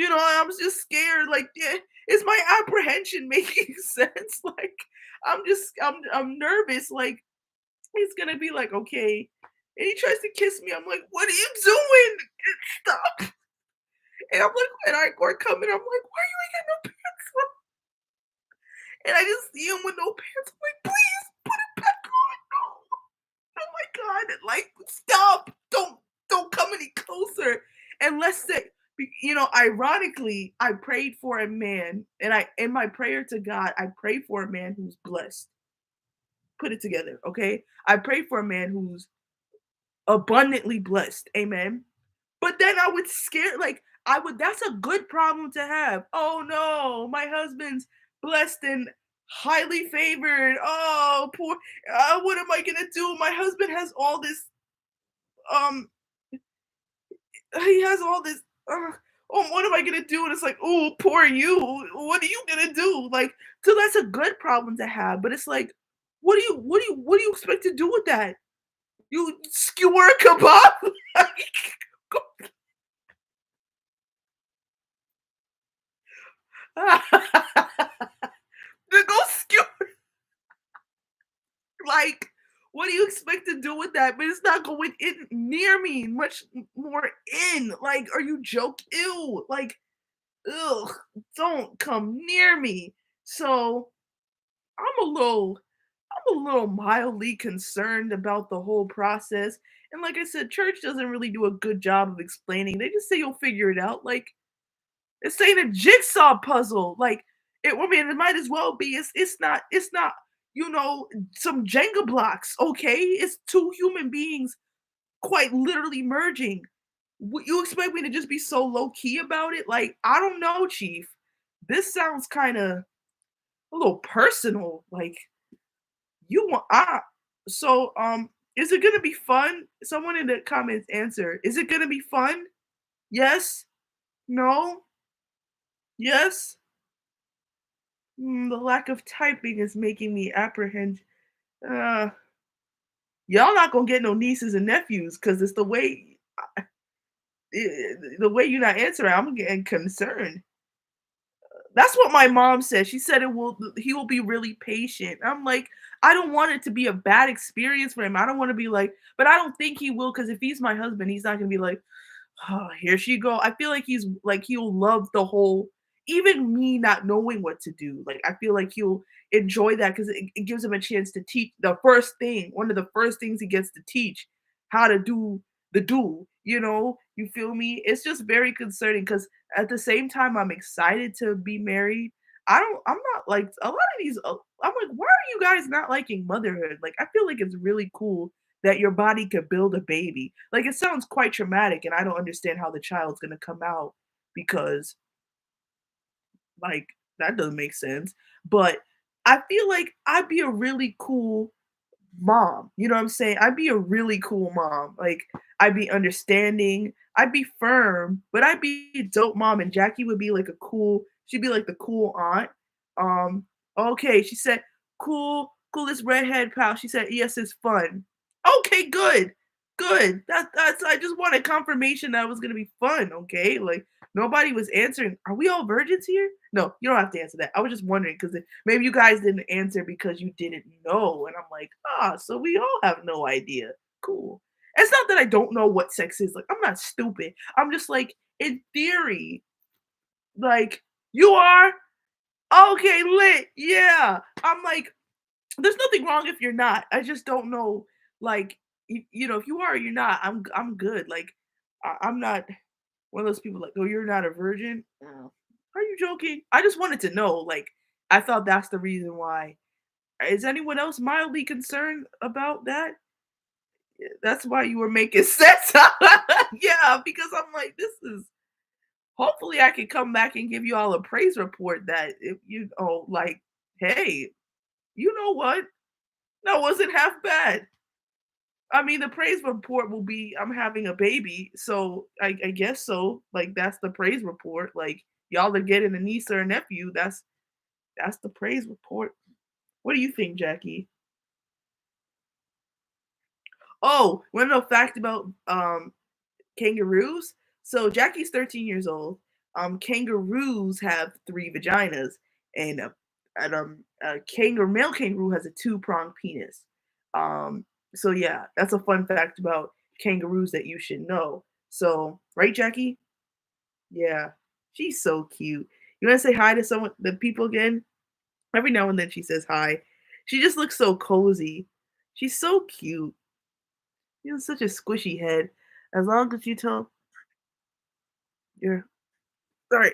I'm just scared. Like, yeah, is my apprehension making sense? Like, I'm nervous. Like, he's gonna be like, okay. And he tries to kiss me. I'm like, what are you doing? Stop. And I'm like, and we're coming. I'm like, why you ain't got no pants on? And I just see him with no pants. I'm like, please put it back on. No. Oh my God. And like, stop. Don't come any closer. And let's say, ironically, I prayed for a man, and in my prayer to God, I prayed for a man who's blessed. Put it together, okay? I pray for a man who's abundantly blessed. Amen. But then I would scare like I would that's a good problem to have. Oh no, my husband's blessed and highly favored. Oh, poor what am I gonna do? My husband has all this um he has all this oh, what am I gonna do? And it's like, oh, poor you. What are you gonna do? Like, so that's a good problem to have, but it's like, what do you expect to do with that? You skewer a kebab? Then go skewer. Like, what do you expect to do with that? But it's not going in near me, much more in. Like, are you joking? Ew. Like, ugh, don't come near me. So I'm I'm a little mildly concerned about the whole process. And like I said, church doesn't really do a good job of explaining. They just say you'll figure it out. Like, it's ain't a jigsaw puzzle. Like, I mean, it might as well be. It's not, some Jenga blocks, okay? It's two human beings quite literally merging. You expect me to just be so low key about it? Like, I don't know, Chief. This sounds kind of a little personal. Like, you want so is it gonna be fun? Someone in the comments answer. Is it gonna be fun? Yes? No? Yes? The lack of typing is making me apprehend. Uh, y'all not gonna get no nieces and nephews because it's the way you're not answering. I'm getting concerned. That's what my mom said. She said he will be really patient. I'm like, I don't want it to be a bad experience for him. I don't want to be like, but I don't think he will because if he's my husband, he's not gonna be like, Here she go. I feel like he's like he'll love the whole even me not knowing what to do. Like I feel like he'll enjoy that because it gives him a chance to teach the first thing, one of the first things he gets to teach how to do the do, you know? You feel me? It's just very concerning because at the same time I'm excited to be married. I'm not like a lot of these I'm like, why are you guys not liking motherhood? Like I feel like it's really cool that your body could build a baby. Like it sounds quite traumatic, and I don't understand how the child's gonna come out because like that doesn't make sense. But I feel like I'd be a really cool mom. You know what I'm saying? I'd be a really cool mom. Like I'd be understanding, I'd be firm, but I'd be a dope mom. And Jackie would be like a cool, she'd be like the cool aunt. Um, okay, she said, coolest redhead pal. She said, yes, it's fun. Okay, good. Good. That's I just wanted confirmation that it was gonna be fun. Okay. Like nobody was answering. Are we all virgins here? No, you don't have to answer that. I was just wondering because maybe you guys didn't answer because you didn't know. And I'm like, so we all have no idea. Cool. It's not that I don't know what sex is. Like, I'm not stupid. I'm just like, in theory, like, you are? Okay, lit. Yeah. I'm like, there's nothing wrong if you're not. I just don't know, like, you know, if you are or you're not, I'm good. Like, I'm not one of those people like, oh, you're not a virgin. Oh, are you joking? I just wanted to know. Like, I thought that's the reason why. Is anyone else mildly concerned about that? That's why you were making sense. Yeah, because I'm like, this is. Hopefully, I can come back and give you all a praise report that if you know, like, hey, you know what? That wasn't half bad. I mean, the praise report will be I'm having a baby, so I guess so. Like that's the praise report. Like y'all are getting a niece or a nephew. That's the praise report. What do you think, Jackie? Oh, want to know a fact about kangaroos? So Jackie's 13 years old. Kangaroos have three vaginas, and a kangaroo male kangaroo has a two-pronged penis. So yeah, that's a fun fact about kangaroos that you should know. So right, Jackie? Yeah, she's so cute. You want to say hi to someone, the people again? Every now and then she says hi. She just looks so cozy. She's so cute. She has such a squishy head. As long as you tell you're sorry.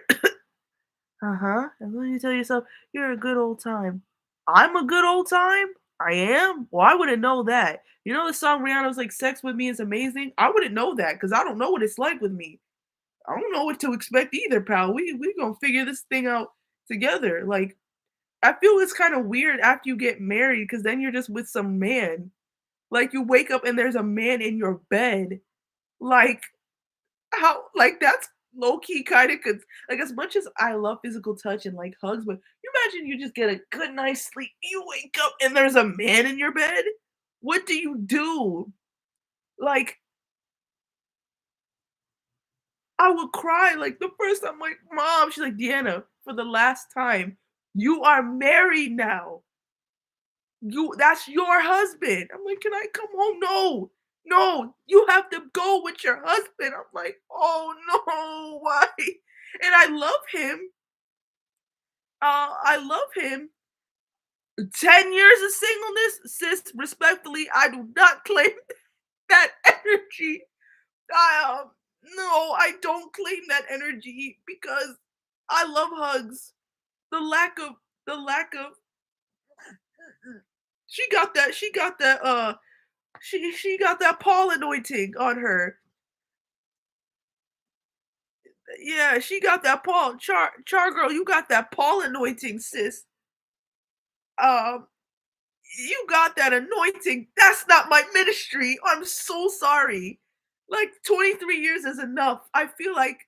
Uh-huh. As long as you tell yourself you're a good old time. I'm a good old time? I am? Well, I wouldn't know that. You know the song Rihanna's like sex with me is amazing? I wouldn't know that because I don't know what it's like with me. I don't know what to expect either, pal. We gonna figure this thing out together. Like I feel it's kind of weird after you get married because then you're just with some man. Like you wake up and there's a man in your bed. Like how like that's low key kind of like as much as I love physical touch and like hugs, but you imagine you just get a good night's sleep, you wake up and there's a man in your bed. What do you do? Like I would cry like the first time, like mom. She's like Deanna, for the last time, you are married now. That's your husband. I'm like, can I come home? No, no, you have to go with your husband. I'm like, oh no, why? And I love him. I love him. 10 years of singleness, sis, respectfully, I do not claim that energy. No, I don't claim that energy because I love hugs. The lack of the lack of she got that she got that Paul anointing on her. Yeah, she got that Paul Char girl, you got that Paul anointing, sis. Um, you got that anointing. That's not my ministry. I'm so sorry. Like 23 years is enough. I feel like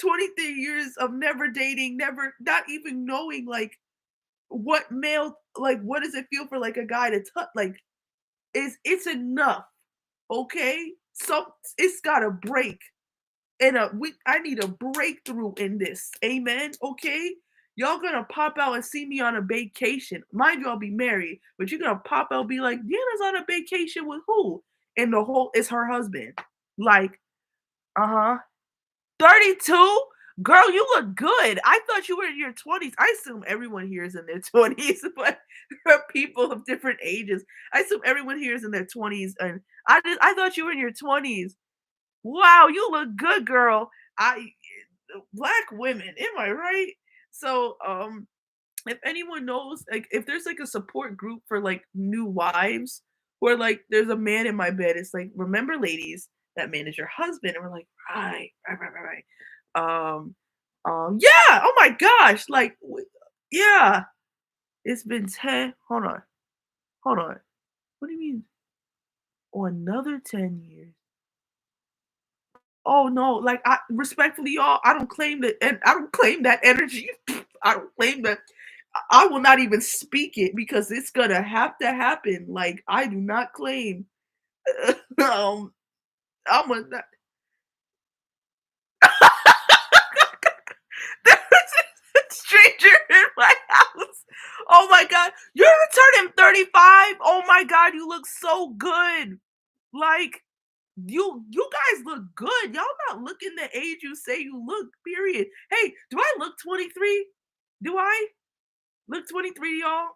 23 years of never dating, never not even knowing like what male like what does it feel for like a guy to touch like is it's enough. Okay? So it's got to break. And I need a breakthrough in this. Amen. Okay. Y'all gonna pop out and see me on a vacation. Mind you, I'll be married, but you're gonna pop out and be like, Deanna's on a vacation with who? And the whole it's her husband. Like, Uh-huh. 32? Girl, you look good. I thought you were in your 20s. I assume everyone here is in their 20s, but for people of different ages, I assume everyone here is in their 20s, and I thought you were in your 20s. Wow, you look good, girl. I Black women, am I right? So, if anyone knows, like, if there's like a support group for like new wives, where like there's a man in my bed, it's like, remember, ladies, that man is your husband, and we're like, right. Yeah. Oh my gosh, like, yeah. It's been 10. Hold on, hold on. What do you mean? Oh, another 10 years? Oh no, like I respectfully, y'all, I don't claim that, and I don't claim that energy. I don't claim that. I will not even speak it because it's gonna have to happen. Like I do not claim. um, I'm a. There's a stranger in my house. Oh my god, you're turning 35. Oh my god, you look so good. Like you guys look good. Y'all not looking the age you say you look, period. Hey, do I look 23? Do I look 23, y'all?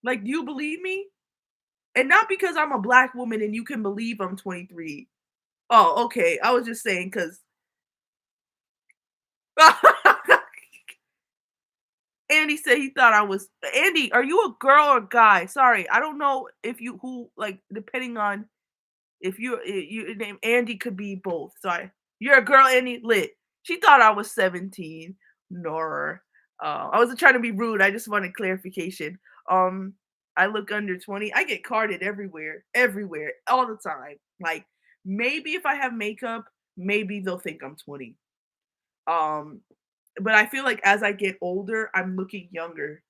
Like, do you believe me? And not because I'm a black woman and you can believe I'm 23. Oh, okay. I was just saying because Andy said he thought I was. Andy, are you a girl or guy? Sorry, I don't know if you who like depending on if your name Andy could be both. Sorry. You're a girl, Andy? Lit. She thought I was 17. Nor. I wasn't trying to be rude. I just wanted clarification. Um, I look under 20. I get carded everywhere, everywhere, all the time. Like maybe if I have makeup, maybe they'll think I'm 20. Um, but I feel like as I get older, I'm looking younger.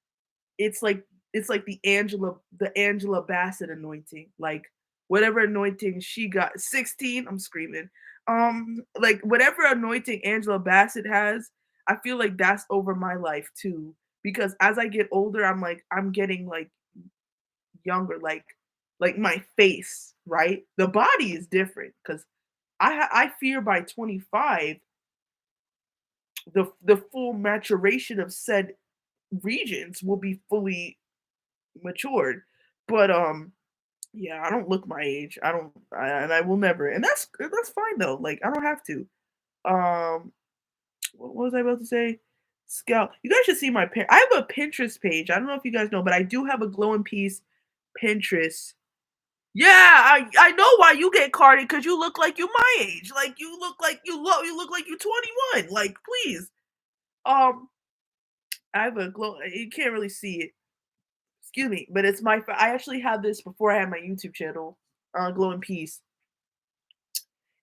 It's like the Angela Bassett anointing, like, whatever anointing she got 16, I'm screaming. Like, whatever anointing Angela Bassett has, I feel like that's over my life too, because as I get older, I'm like, I'm getting, like, younger, like my face, right? The body is different because I fear by 25, the full maturation of said regions will be fully matured. But yeah, I don't look my age. I don't, and I will never. And that's fine though. Like I don't have to. Um, what was I about to say? Scout. You guys should see my I have a Pinterest page. I don't know if you guys know, but I do have a glow in peace Pinterest. Yeah, I know why you get carded because you look like you my age. Like you look like you 21. Like please. Um, I have a glow. You can't really see it. Excuse me, but it's my. I actually had this before I had my YouTube channel, Glow in Peace,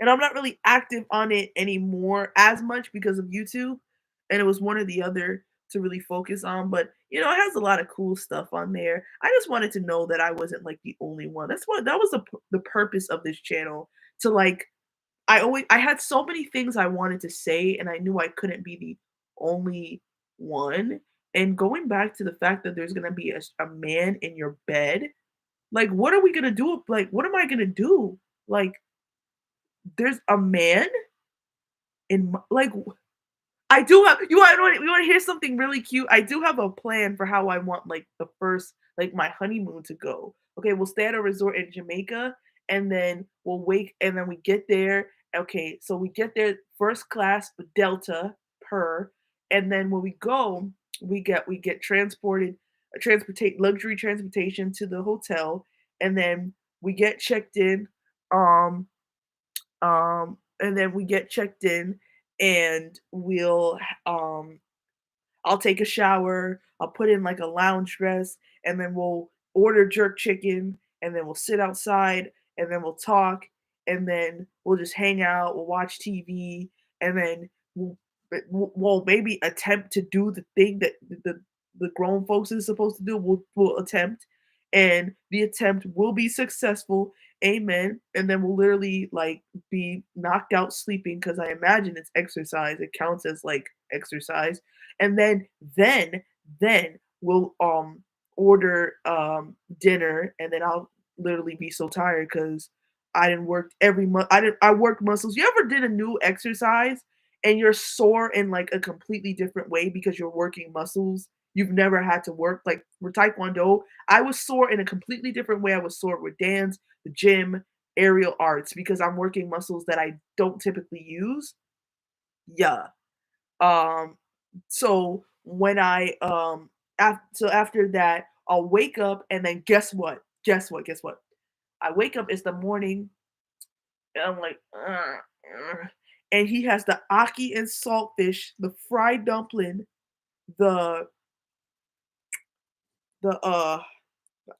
and I'm not really active on it anymore as much because of YouTube, and it was one or the other to really focus on. But it has a lot of cool stuff on there. I just wanted to know that I wasn't like the only one. That was the purpose of this channel, to like I had so many things I wanted to say, and I knew I couldn't be the only one. And going back to the fact that there's gonna be a man in your bed, like, what are we gonna do? Like, what am I gonna do? Like, there's a man in like I do have you want to hear something really cute? I do have a plan for how I want like the first like my honeymoon to go. Okay, we'll stay at a resort in Jamaica and then we'll wake and then we get there. Okay, so we get there first class Delta per, and then when we go, we get transported transportate luxury transportation to the hotel, and then we get checked in. And then we get checked in and I'll take a shower, I'll put in like a lounge dress, and then we'll order jerk chicken, and then we'll sit outside, and then we'll talk, and then we'll just hang out, we'll watch TV, and then we'll maybe attempt to do the thing that the grown folks is supposed to do. We'll attempt, and the attempt will be successful. Amen. And then we'll literally like be knocked out sleeping because I imagine it's exercise. It counts as like exercise, and then we'll order dinner, and then I'll literally be so tired because I didn't work every month. I worked muscles. You ever did a new exercise and you're sore in like a completely different way because you're working muscles you've never had to work? Like for Taekwondo, I was sore in a completely different way. I was sore with dance, the gym, aerial arts because I'm working muscles that I don't typically use. Yeah. Um, so when so after that, I'll wake up and then guess what? Guess what? Guess what? I wake up, it's the morning, and I'm like, and he has the aki and saltfish, the fried dumpling, the the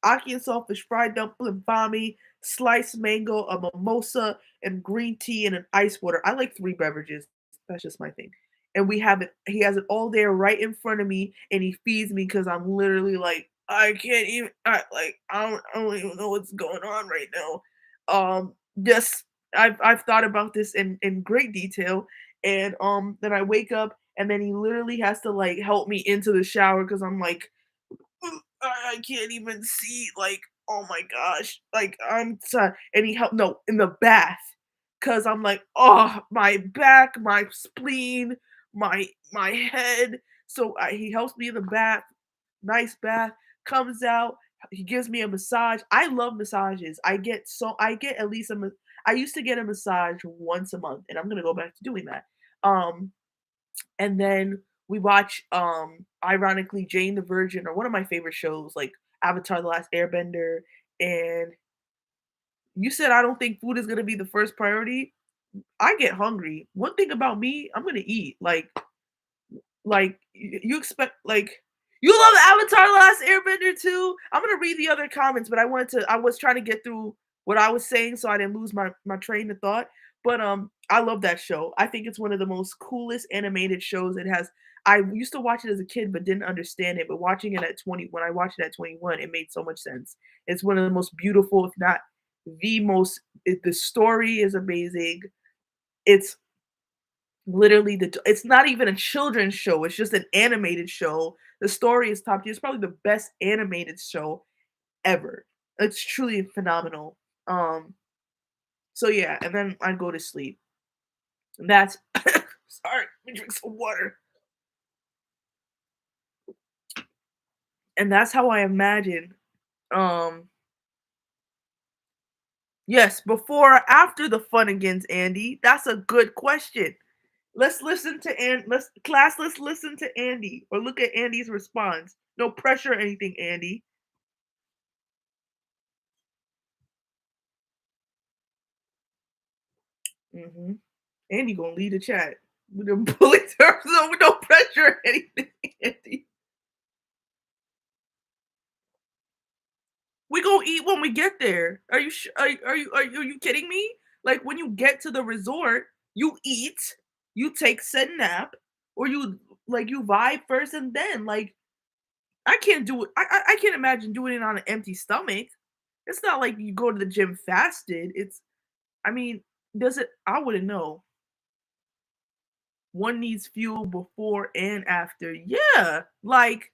aki and saltfish, fried dumpling, bami, sliced mango, a mimosa, and green tea and an ice water. I like 3 beverages. That's just my thing. And we have it he has it all there right in front of me, and he feeds me because 'cause I'm literally like, I can't even I don't even know what's going on right now. Yes, I've thought about this in great detail, and, then I wake up, and then he literally has to, like, help me into the shower because 'cause I'm like, I can't even see, like, oh my gosh, like, I'm so and he helped no, in the bath, because 'cause I'm like, "Oh, my back, my spleen, my head." So, he helps me in the bath, nice bath, comes out, he gives me a massage. I love massages. I get at least I used to get a massage once a month, and I'm gonna go back to doing that. Um and then we watch ironically Jane the Virgin or one of my favorite shows like Avatar the Last Airbender. And you said I don't think food is going to be the first priority. I get hungry. One thing about me, I'm going to eat. Like you expect like you love Avatar: The Last Airbender too? I'm gonna read the other comments, but I was trying to get through what I was saying so I didn't lose my train of thought. But I love that show. I think it's one of the most coolest animated shows. It has I used to watch it as a kid but didn't understand it, but watching it at 20 when I watched it at 21, it made so much sense. It's one of the most beautiful, if not the most the story is amazing. It's literally it's not even a children's show, it's just an animated show. The story is top tier. It's probably the best animated show ever. It's truly phenomenal. So yeah, and then I go to sleep. And that's sorry, let me drink some water. And that's how I imagine. Um, yes, before or after the fun agains, Andy? That's a good question. Let's listen to let's listen to Andy or look at Andy's response. No pressure or anything, Andy. Hmm. Andy gonna lead the chat with them bullet terms with no pressure or anything. Andy. We gonna eat when we get there. Are you are you kidding me? Like when you get to the resort, you eat, you take said nap, or you vibe first and then I can't do it. I can't imagine doing it on an empty stomach. It's not like you go to the gym fasted. I mean, does it? I wouldn't know. One needs fuel before and after. Yeah, like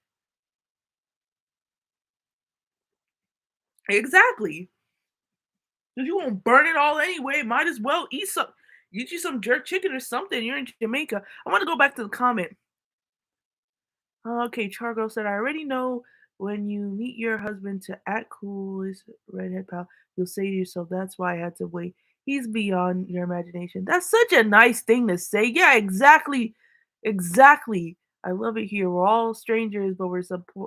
exactly. 'Cause you won't burn it all anyway. Might as well eat you some jerk chicken or something. You're in Jamaica. I want to go back to the comment. Okay, Chargo said, I already know when you meet your husband to act cool as redhead pal, you'll say to yourself, that's why I had to wait. He's beyond your imagination. That's such a nice thing to say. Yeah, exactly. Exactly. I love it here. We're all strangers, but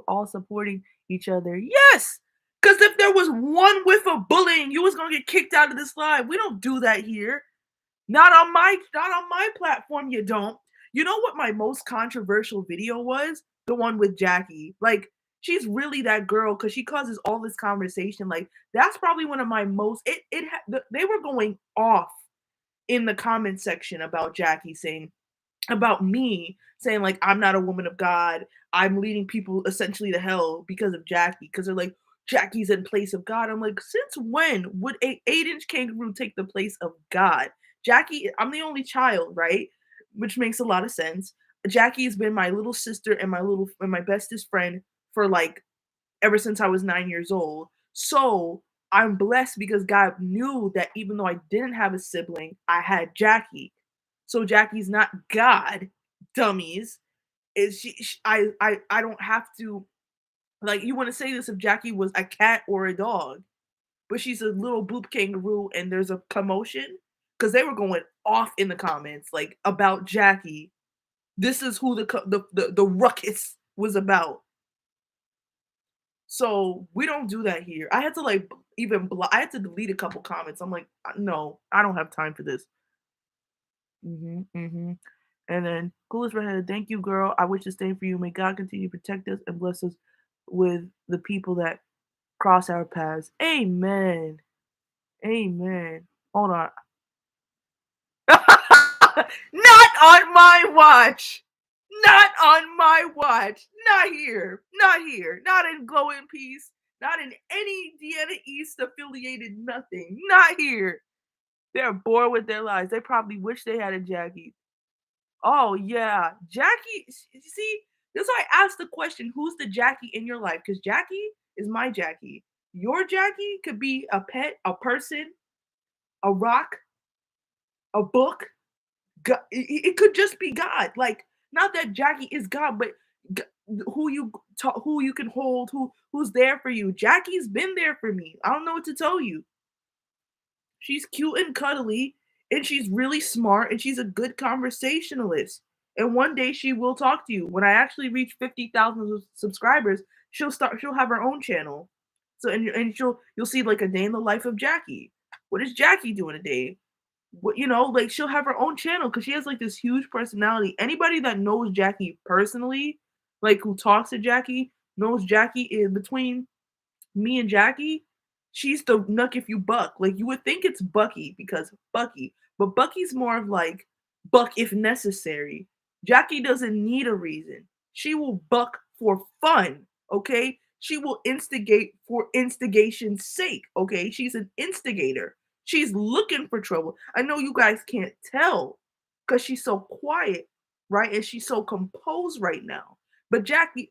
all supporting each other. Yes! Because if there was one whiff of bullying, you was going to get kicked out of this live. We don't do that here. Not on my platform, you don't. You know what my most controversial video was? The one with Jackie. Like, she's really that girl because she causes all this conversation. Like, that's probably one of my most they were going off in the comment section about Jackie saying about me saying like I'm not a woman of God. I'm leading people essentially to hell because of Jackie. Because they're like, Jackie's in place of God. I'm like, since when would a 8-inch kangaroo take the place of God? Jackie, I'm the only child, right? Which makes a lot of sense. Jackie has been my little sister and my bestest friend for like ever since I was 9 years old. So I'm blessed because God knew that even though I didn't have a sibling, I had Jackie. So Jackie's not God, dummies. Is I don't have to, like, you want to say this if Jackie was a cat or a dog, but she's a little boop kangaroo and there's a commotion because they were going off in the comments like about Jackie. This is who the ruckus was about. So we don't do that here. I had to like I had to delete a couple comments. I'm like, no, I don't have time for this. And then coolest redheaded, thank you, girl. I wish the same for you. May God continue to protect us and bless us with the people that cross our paths. Amen. Amen. Hold on. Not on my watch. Not on my watch. Not here. Not here. Not in Glow in Peace. Not in any Deanna East affiliated nothing. Not here. They're bored with their lives. They probably wish they had a Jackie. Oh yeah. Jackie, you see, that's why I asked the question, who's the Jackie in your life? Because Jackie is my Jackie. Your Jackie could be a pet, a person, a rock, a book. God, it could just be God. Like, not that Jackie is God, but who you can hold, who's there for you. Jackie's been there for me. I don't know what to tell you. She's cute and cuddly, and she's really smart, and she's a good conversationalist. And one day she will talk to you. When I actually reach 50,000 subscribers, she'll have her own channel. So and you'll see like a day in the life of Jackie. What is Jackie doing today? What, like she'll have her own channel because she has like this huge personality. Anybody that knows Jackie personally, like who talks to Jackie, knows Jackie is between me and Jackie, she's the nuck if you buck. Like you would think it's Bucky because Bucky, but Bucky's more of like buck if necessary. Jackie doesn't need a reason. She will buck for fun, okay? She will instigate for instigation's sake, okay? She's an instigator. She's looking for trouble. I know you guys can't tell because she's so quiet, right? And she's so composed right now. But Jackie,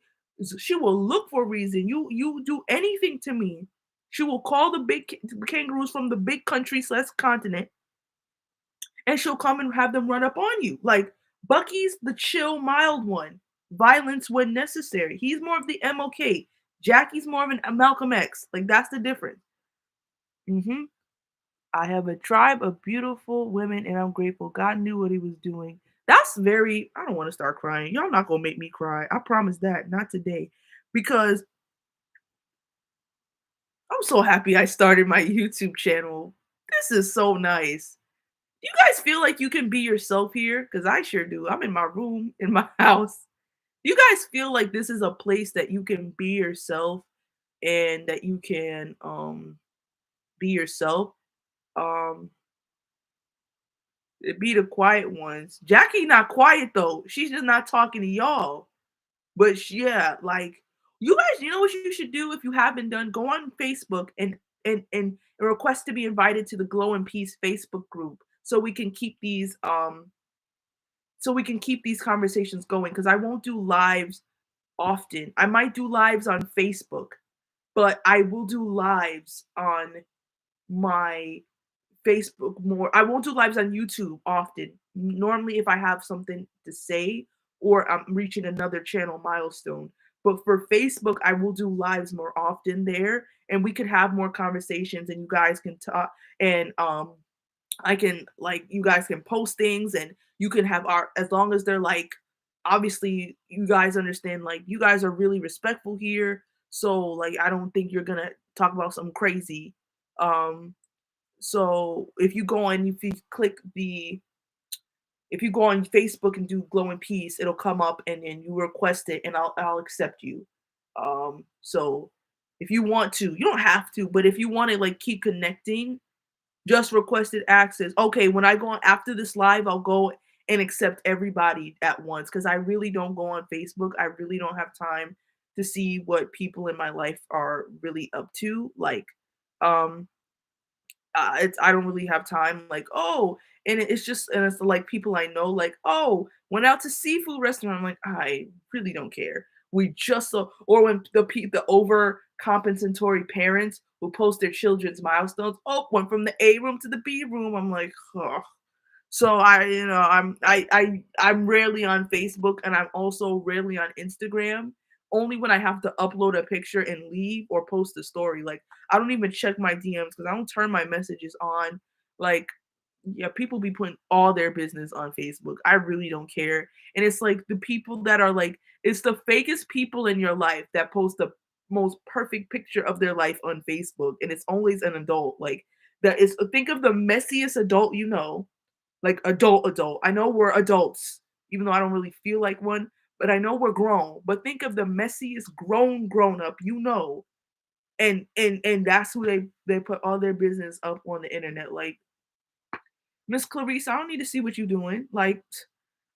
she will look for a reason. You do anything to me. She will call the big kangaroos from the big country/continent, and she'll come and have them run up on you. Like Bucky's the chill, mild one. Violence when necessary. He's more of the MLK. Jackie's more of a Malcolm X. Like that's the difference. I have a tribe of beautiful women, and I'm grateful. God knew what He was doing. That's very. I don't want to start crying. Y'all not gonna make me cry. I promise that. Not today, because I'm so happy I started my YouTube channel. This is so nice. You guys feel like you can be yourself here? Because I sure do. I'm in my room, in my house. You guys feel like this is a place that you can be yourself and that you can be yourself? Um be the quiet ones. Jackie not quiet though. She's just not talking to y'all. But yeah, like you guys, you know what you should do if you haven't done? Go on Facebook and request to be invited to the Glow and Peace Facebook group so we can keep these conversations going because I won't do lives often. I might do lives on Facebook, but I will do lives on my Facebook more. I won't do lives on YouTube often. Normally, if I have something to say or I'm reaching another channel milestone. But for Facebook, I will do lives more often there, and we could have more conversations, and you guys can talk, and I can like you guys can post things, and you can have our as long as they're like obviously you guys understand like you guys are really respectful here, so like I don't think you're gonna talk about something crazy. Um, so if you go on Facebook and do Glow and Peace, it'll come up and then you request it and I'll accept you. So if you want to, you don't have to, but if you want to like keep connecting, just requested access. Okay, when I go on after this live, I'll go and accept everybody at once because I really don't go on Facebook. I really don't have time to see what people in my life are really up to. Like, um, it's I don't really have time. Like, oh, and it's like people I know. Like, oh, went out to seafood restaurant. I'm like, I really don't care. We just so or when the compensatory parents who post their children's milestones. Oh, went from the A room to the B room. I'm like, oh. So I'm rarely on Facebook, and I'm also rarely on Instagram. Only when I have to upload a picture and leave or post a story. Like I don't even check my DMs because I don't turn my messages on. Like yeah, people be putting all their business on Facebook. I really don't care. And it's like the people that are like, it's the fakest people in your life that post the most perfect picture of their life on Facebook. And it's always an adult. Like that is think of the messiest adult you know, like adult. I know we're adults, even though I don't really feel like one, but I know we're grown. But think of the messiest grown up you know. And that's who they put all their business up on the internet. Like Miss Clarice, I don't need to see what you're doing. Like,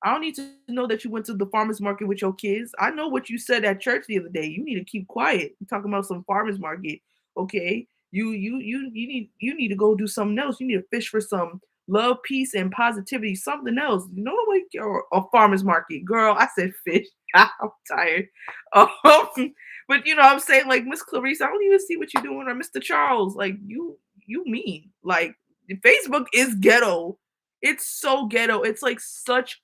I don't need to know that you went to the farmer's market with your kids. I know what you said at church the other day. You need to keep quiet. You're talking about some farmer's market. Okay. You need to go do something else. You need to fish for some love, peace, and positivity, something else. You know, like a farmer's market. Girl, I said fish. I'm tired. Um, but you know what I'm saying? Like Miss Clarice, I don't even see what you're doing, or Mr. Charles. Like you mean. Like Facebook is ghetto. It's so ghetto. It's like such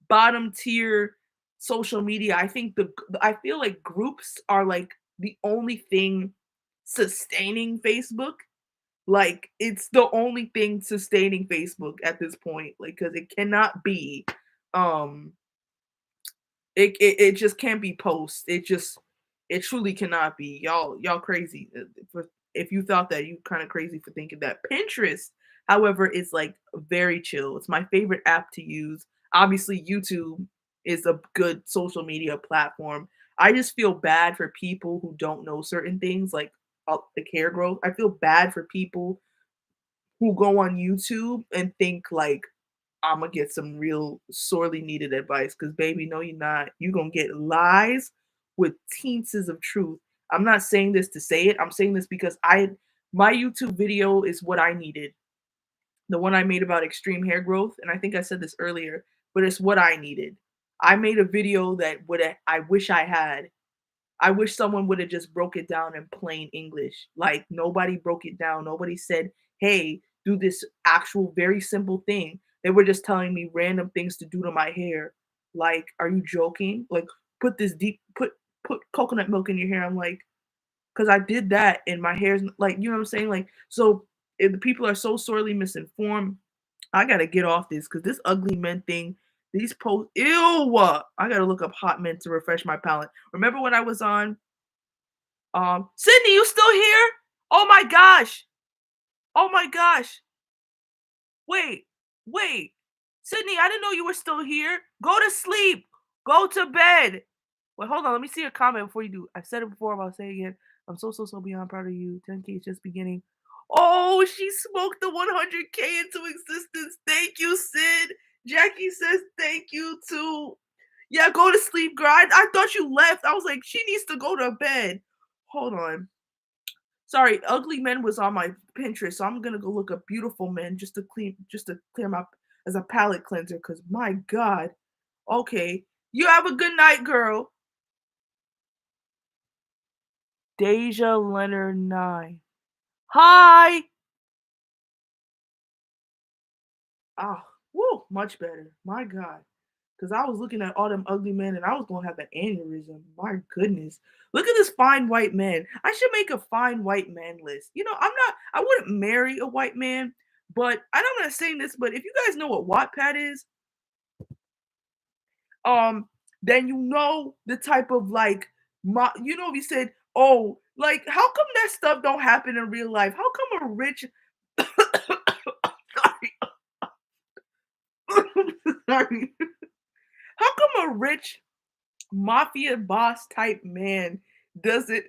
bottom tier social media. I feel like groups are like the only thing sustaining Facebook. Like it's the only thing sustaining Facebook at this point. Like because it cannot be um it just can't be post. It truly cannot be. Y'all crazy. If you thought that, you kind of crazy for thinking that. Pinterest, however, is like very chill. It's my favorite app to use. Obviously, YouTube is a good social media platform. I just feel bad for people who don't know certain things like hair growth. I feel bad for people who go on YouTube and think like I'm gonna get some real sorely needed advice because, baby, no, you're not. You're gonna get lies with teens of truth. I'm not saying this to say it. I'm saying this because my YouTube video is what I needed. The one I made about extreme hair growth, and I think I said this earlier, but it's what I needed. I made a video that would I wish I had. I wish someone would have just broke it down in plain English. Like nobody broke it down. Nobody said, "Hey, do this actual very simple thing." They were just telling me random things to do to my hair. Like, are you joking? Like, put coconut milk in your hair. I'm like, because I did that and my hair's like, you know what I'm saying? Like, so if the people are so sorely misinformed, I gotta get off this because this ugly men thing, these posts, ew. I gotta look up hot men to refresh my palate. Remember when I was on Sydney, you still here? Oh my gosh. Oh my gosh. Wait, wait. Sydney, I didn't know you were still here. Go to sleep. Go to bed. Wait, hold on. Let me see your comment before you do. I said it before, but I'll say it again. I'm so beyond proud of you. 10K is just beginning. Oh, she smoked the 100K into existence. Thank you, Sid. Jackie says thank you too. Yeah, go to sleep, girl. I thought you left. I was like, she needs to go to bed. Hold on. Sorry, ugly men was on my Pinterest, so I'm gonna go look up beautiful men just to clear my as a palate cleanser. Cause my God. Okay, you have a good night, girl. Deja Leonard 9. Hi. Ah, woo, much better. My God. Because I was looking at all them ugly men and I was going to have an aneurysm. My goodness. Look at this fine white man. I should make a fine white man list. You know, I wouldn't marry a white man, but I'm not saying this, but if you guys know what Wattpad is, um, then you know the type of like, you know, if you said, oh, like, how come that stuff don't happen in real life? How come a rich, sorry, how come a rich mafia boss type man does it?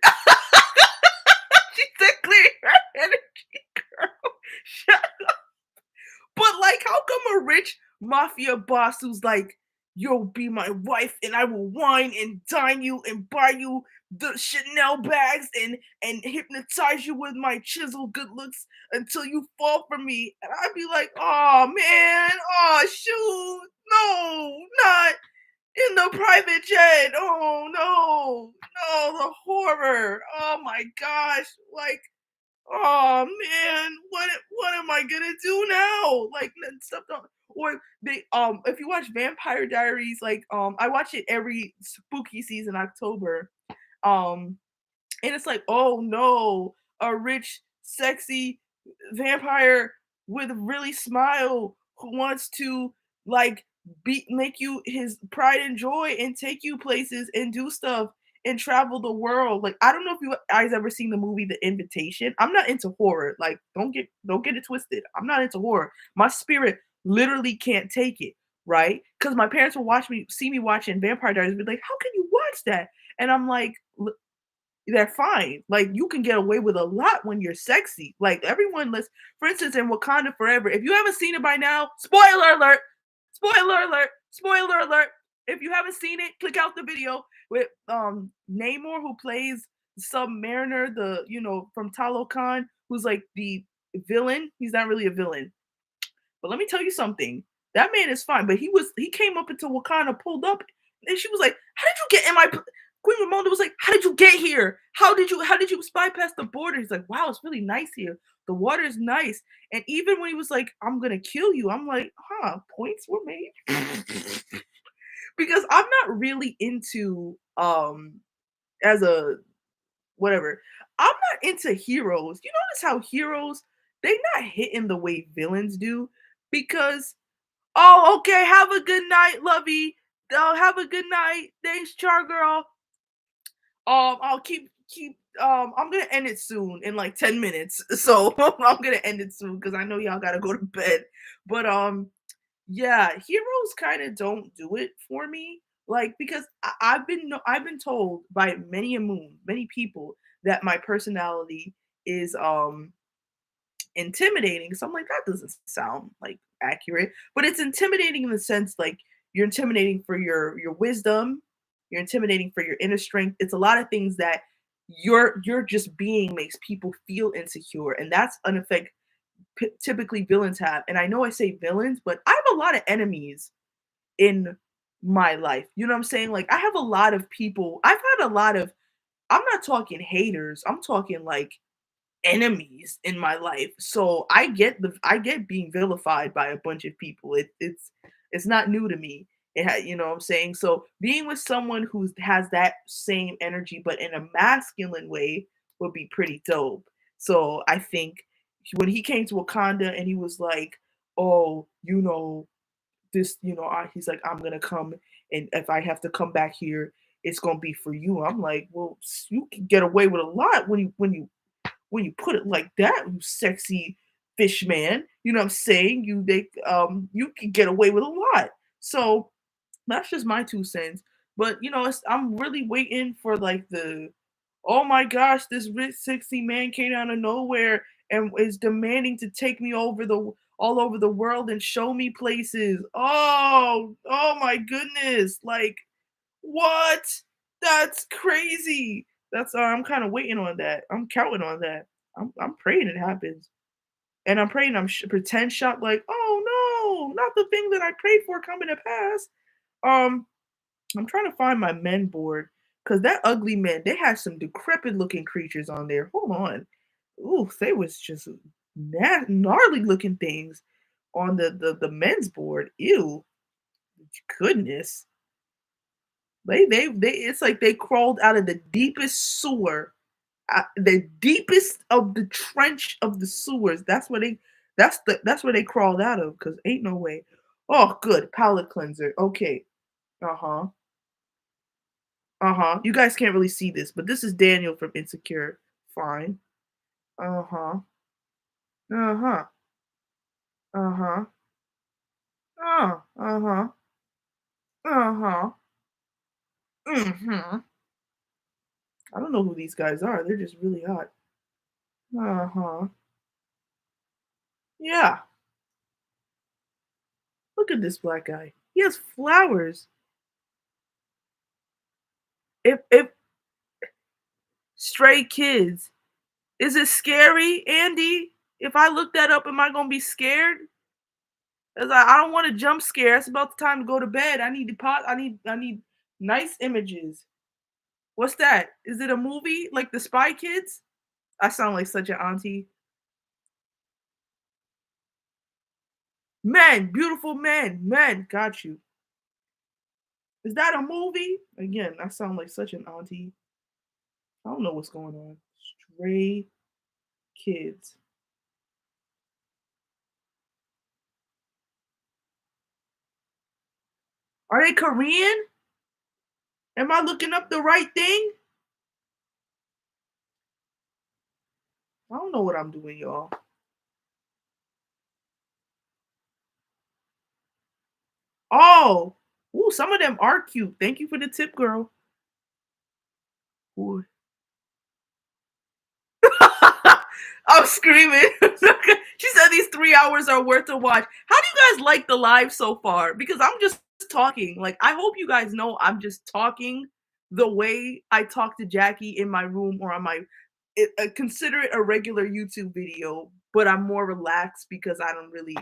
She said, clear her energy, girl. Shut up. But like, how come a rich mafia boss who's like, you'll be my wife and I will wine and dine you and buy you the Chanel bags and hypnotize you with my chiseled good looks until you fall for me. And I'd be like, oh man, oh shoot, no, not in the private jet. Oh no, no, the horror. Oh my gosh. Like, oh man, what am I gonna do now? Like stuff don't or they if you watch Vampire Diaries, like I watch it every spooky season October. Um and it's like, oh no, a rich, sexy vampire with a really smile who wants to like make you his pride and joy and take you places and do stuff and travel the world. Like I don't know if you guys ever seen the movie The Invitation. I'm not into horror. Like don't get it twisted. I'm not into horror. My spirit literally can't take it, right? Because my parents will watch me see me watching Vampire Diaries and be like, how can you watch that? And I'm like, they're fine. Like you can get away with a lot when you're sexy. Like everyone let's for instance in Wakanda Forever, if you haven't seen it by now, spoiler alert, spoiler alert, spoiler alert. If you haven't seen it, click out the video with Namor who plays Submariner, the from Talokan, who's like the villain. He's not really a villain. But let me tell you something. That man is fine. But he came up into Wakanda, pulled up, and she was like, "How did you get in my?" Queen Ramonda was like, "How did you get here? How did you bypass the border?" He's like, "Wow, it's really nice here. The water is nice." And even when he was like, "I'm gonna kill you," I'm like, "Huh? Points were made." Because I'm not really into as a whatever. I'm not into heroes. You notice how heroes they not hitting the way villains do because oh, okay. Have a good night, lovey. Oh, have a good night. Thanks, Char Girl. I'll keep. I'm gonna end it soon in like 10 minutes. So I'm gonna end it soon because I know y'all gotta go to bed. But yeah, heroes kind of don't do it for me. Like because I've been told by many a moon, many people that my personality is intimidating. So I'm like, that doesn't sound like accurate, but it's intimidating in the sense like you're intimidating for your wisdom, you're intimidating for your inner strength. It's a lot of things that your just being makes people feel insecure, and that's an effect typically villains have. And I know I say villains, but I have a lot of enemies in my life. You know what I'm saying? Like I have a lot of people. I've had a lot of. I'm not talking haters. I'm talking like enemies in my life. So I get being vilified by a bunch of people. It's not new to me. You know what I'm saying? So being with someone who has that same energy but in a masculine way would be pretty dope. So I think when he came to Wakanda and he was like, "Oh, this, he's like, I'm gonna come, and if I have to come back here, it's gonna be for you." I'm like, well, you can get away with a lot when you put it like that, you sexy fish man. You know what I'm saying? You can get away with a lot. So that's just my 2 cents. But I'm really waiting for like the oh my gosh, this rich sexy man came out of nowhere and is demanding to take me all over the world and show me places. Oh my goodness. Like what? That's crazy. That's I'm kind of waiting on that. I'm counting on that. I'm praying it happens, and I'm praying pretend shocked, like, oh no, not the thing that I prayed for coming to pass. Um, I'm trying to find my men board because that ugly men they had some decrepit looking creatures on there. Hold on, ooh, they was just gnarly looking things on the men's board. Ew, goodness. They it's like they crawled out of the deepest sewer, the deepest of the trench of the sewers. That's where they crawled out of because ain't no way. Oh, good palate cleanser. Okay. Uh huh. Uh huh. You guys can't really see this, but this is Daniel from Insecure. Fine. Uh huh. Uh huh. Uh huh. Uh huh. Uh huh. Hmm. I don't know who these guys are. They're just really hot. Uh huh. Yeah. Look at this black guy. He has flowers. If Stray Kids, is it scary, Andy? If I look that up, am I gonna be scared? Cause I don't want to jump scare. It's about the time to go to bed. I need nice images. What's that? Is it a movie like the Spy Kids? I sound like such an auntie. Men, beautiful men, men, got you. Is that a movie? Again, I sound like such an auntie. I don't know what's going on. Stray Kids. Are they Korean? Am I looking up the right thing? I don't know what I'm doing, y'all. Oh, ooh, some of them are cute. Thank you for the tip, girl. Ooh. I'm screaming. She said these 3 hours are worth to watch. How do you guys like the live so far? Because I'm just talking. Like, I hope you guys know I'm just talking the way I talk to Jackie in my room or on my consider it a regular YouTube video, but I'm more relaxed because I don't really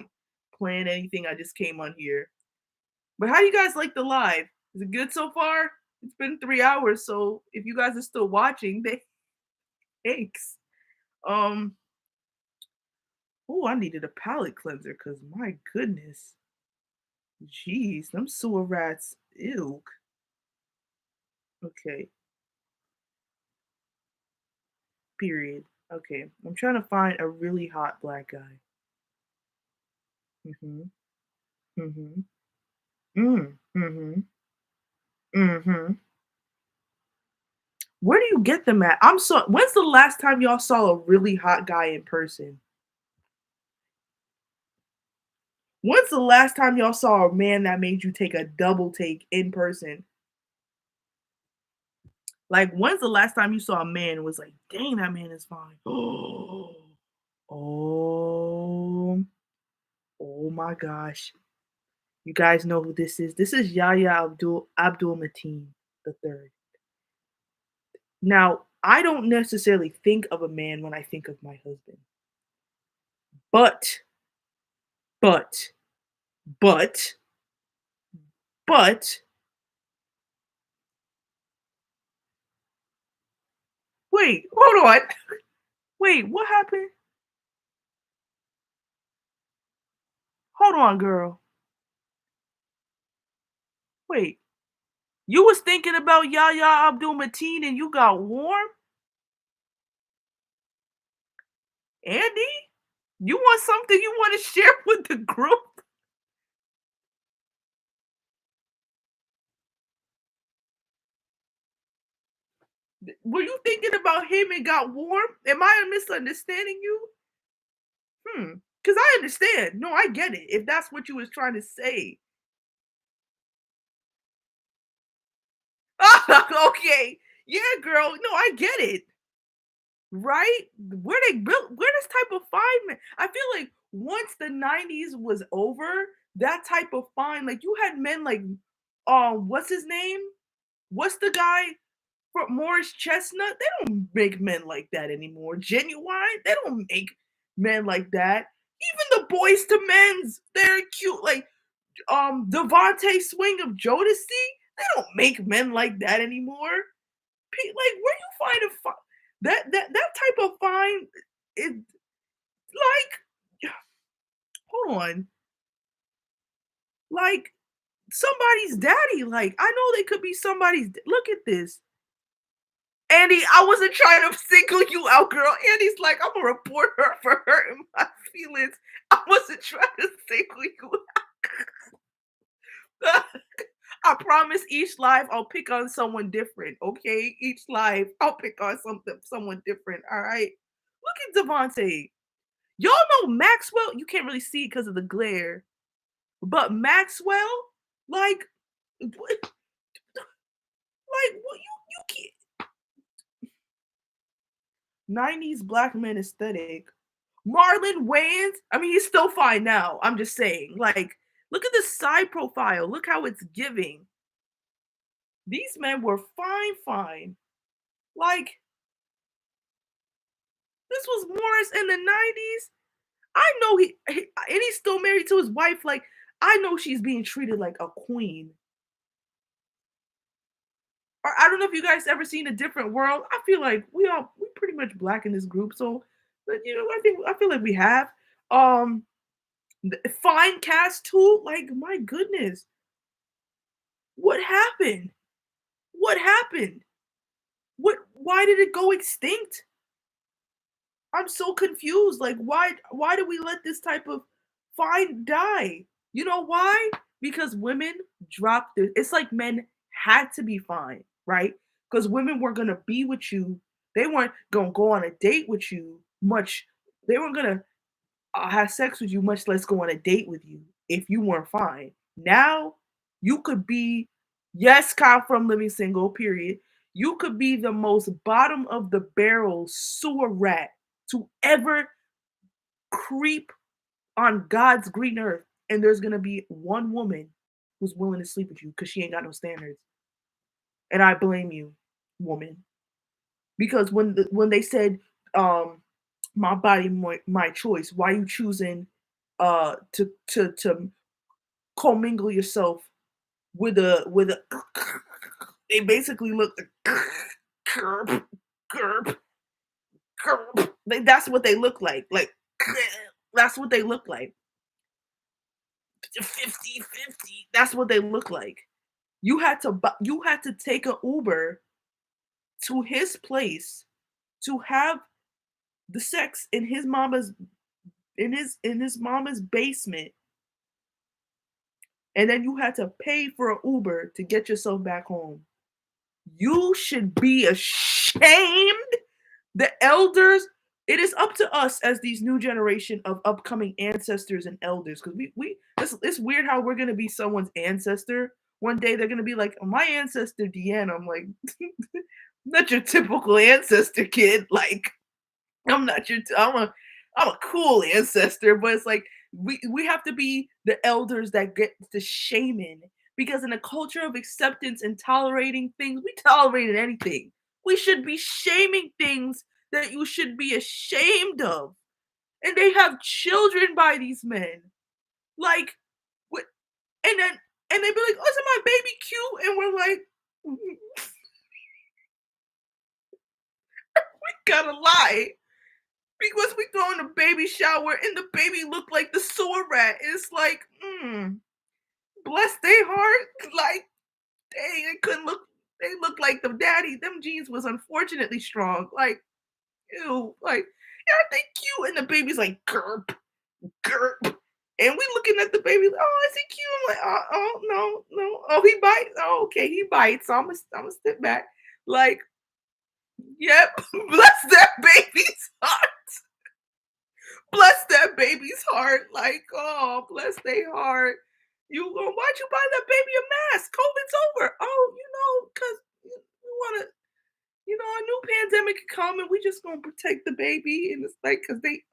plan anything. I just came on here. But how do you guys like the live? Is it good so far? It's been 3 hours, so if you guys are still watching, thanks. Um, oh, I needed a palate cleanser because my goodness, jeez, them sewer rats, ew. Okay, period. Okay, I'm trying to find a really hot black guy. Mhm, mhm, mhm, mhm. Where do you get them at? I'm so. When's the last time y'all saw a really hot guy in person? When's the last time y'all saw a man that made you take a double take in person? Like, when's the last time you saw a man and was like, dang, that man is fine? Oh, oh my gosh. You guys know who this is. This is Yahya Abdul Mateen the third. Now, I don't necessarily think of a man when I think of my husband. But, but, but, but, wait, hold on. Wait, what happened? Hold on, girl. Wait. You was thinking about Yahya Abdul Mateen and you got warm? Andy? You want something you want to share with the group? Were you thinking about him and got warm? Am I misunderstanding you? Because I understand. No, I get it. If that's what you was trying to say. Okay. Yeah, girl. No, I get it. Right? Where they built where this type of fine man? I feel like once the 90s was over, that type of fine, like you had men like what's his name? What's the guy from Morris Chestnut? They don't make men like that anymore. Genuine, they don't make men like that. Even the boys to men's, they're cute. Like Devontae Swing of Jodeci, they don't make men like that anymore. Like where you find a that type of fine is like hold on, like somebody's daddy. Like I know they could be somebody's. Look at this, Andy. I wasn't trying to single you out, girl. Andy's like I'm a reporter for hurting my feelings. I wasn't trying to single you out. I promise each live I'll pick on someone different, okay? Each live I'll pick on someone different, all right? Look at Devontae. Y'all know Maxwell, you can't really see because of the glare, but Maxwell, like, what you can't 90s black men aesthetic. Marlon Wayans, I mean, he's still fine now. I'm just saying, like, look at the side profile. Look how it's giving. These men were fine, fine. Like, this was Morris in the 90s. I know and he's still married to his wife. Like, I know she's being treated like a queen. Or I don't know if you guys ever seen A Different World. I feel like we pretty much black in this group, so but I feel like we have. Um Fine Cast too. Like my goodness, what happened? What happened? What? Why did it go extinct? I'm so confused. Like, why do we let this type of fine die? You know why? Because women dropped it. It's like men had to be fine, right? Because women weren't gonna be with you. They weren't gonna go on a date with you much. They weren't gonna have sex with you, much less go on a date with you if you weren't fine. Now you could be, yes, Kyle from Living Single, period. You could be the most bottom of the barrel sewer rat to ever creep on God's green earth. And there's gonna be one woman who's willing to sleep with you because she ain't got no standards. And I blame you, woman. Because when they said my body, my choice, why you choosing to commingle yourself with a they basically look curb curb curb. That's what they look like that's what they look like. 50-50. That's what they look like. You had to take an Uber to his place to have the sex in his mama's in his mama's basement, and then you had to pay for an Uber to get yourself back home. You should be ashamed. The elders, it is up to us as these new generation of upcoming ancestors and elders, because it's weird how we're gonna be someone's ancestor. One day they're gonna be like, oh, my ancestor Deanna. I'm like, not your typical ancestor, kid. Like, I'm not your. I'm a cool ancestor, but it's like we have to be the elders that get the shaming, because in a culture of acceptance and tolerating things, we tolerated anything. We should be shaming things that you should be ashamed of, and they have children by these men. Like, what? And then they be like, "Oh, isn't my baby cute?" And we're like, "We gotta lie." Because we throw in a baby shower and the baby looked like the sewer rat. It's like, bless their heart. Like, dang, they couldn't look. They look like the daddy. Them jeans was unfortunately strong. Like, ew. Like, yeah, they cute, and the baby's like, gerp, gerp. And we looking at the baby, like, oh, is he cute? I'm like, oh, no, no. Oh, he bites. Oh, okay, he bites. So I'm gonna step back. Like, yep, bless that baby's heart. Bless that baby's heart. Like, oh, bless their heart. Why'd you buy that baby a mask? COVID's over. Oh, because we want to, a new pandemic could come and we just gonna protect the baby. And it's like, cause they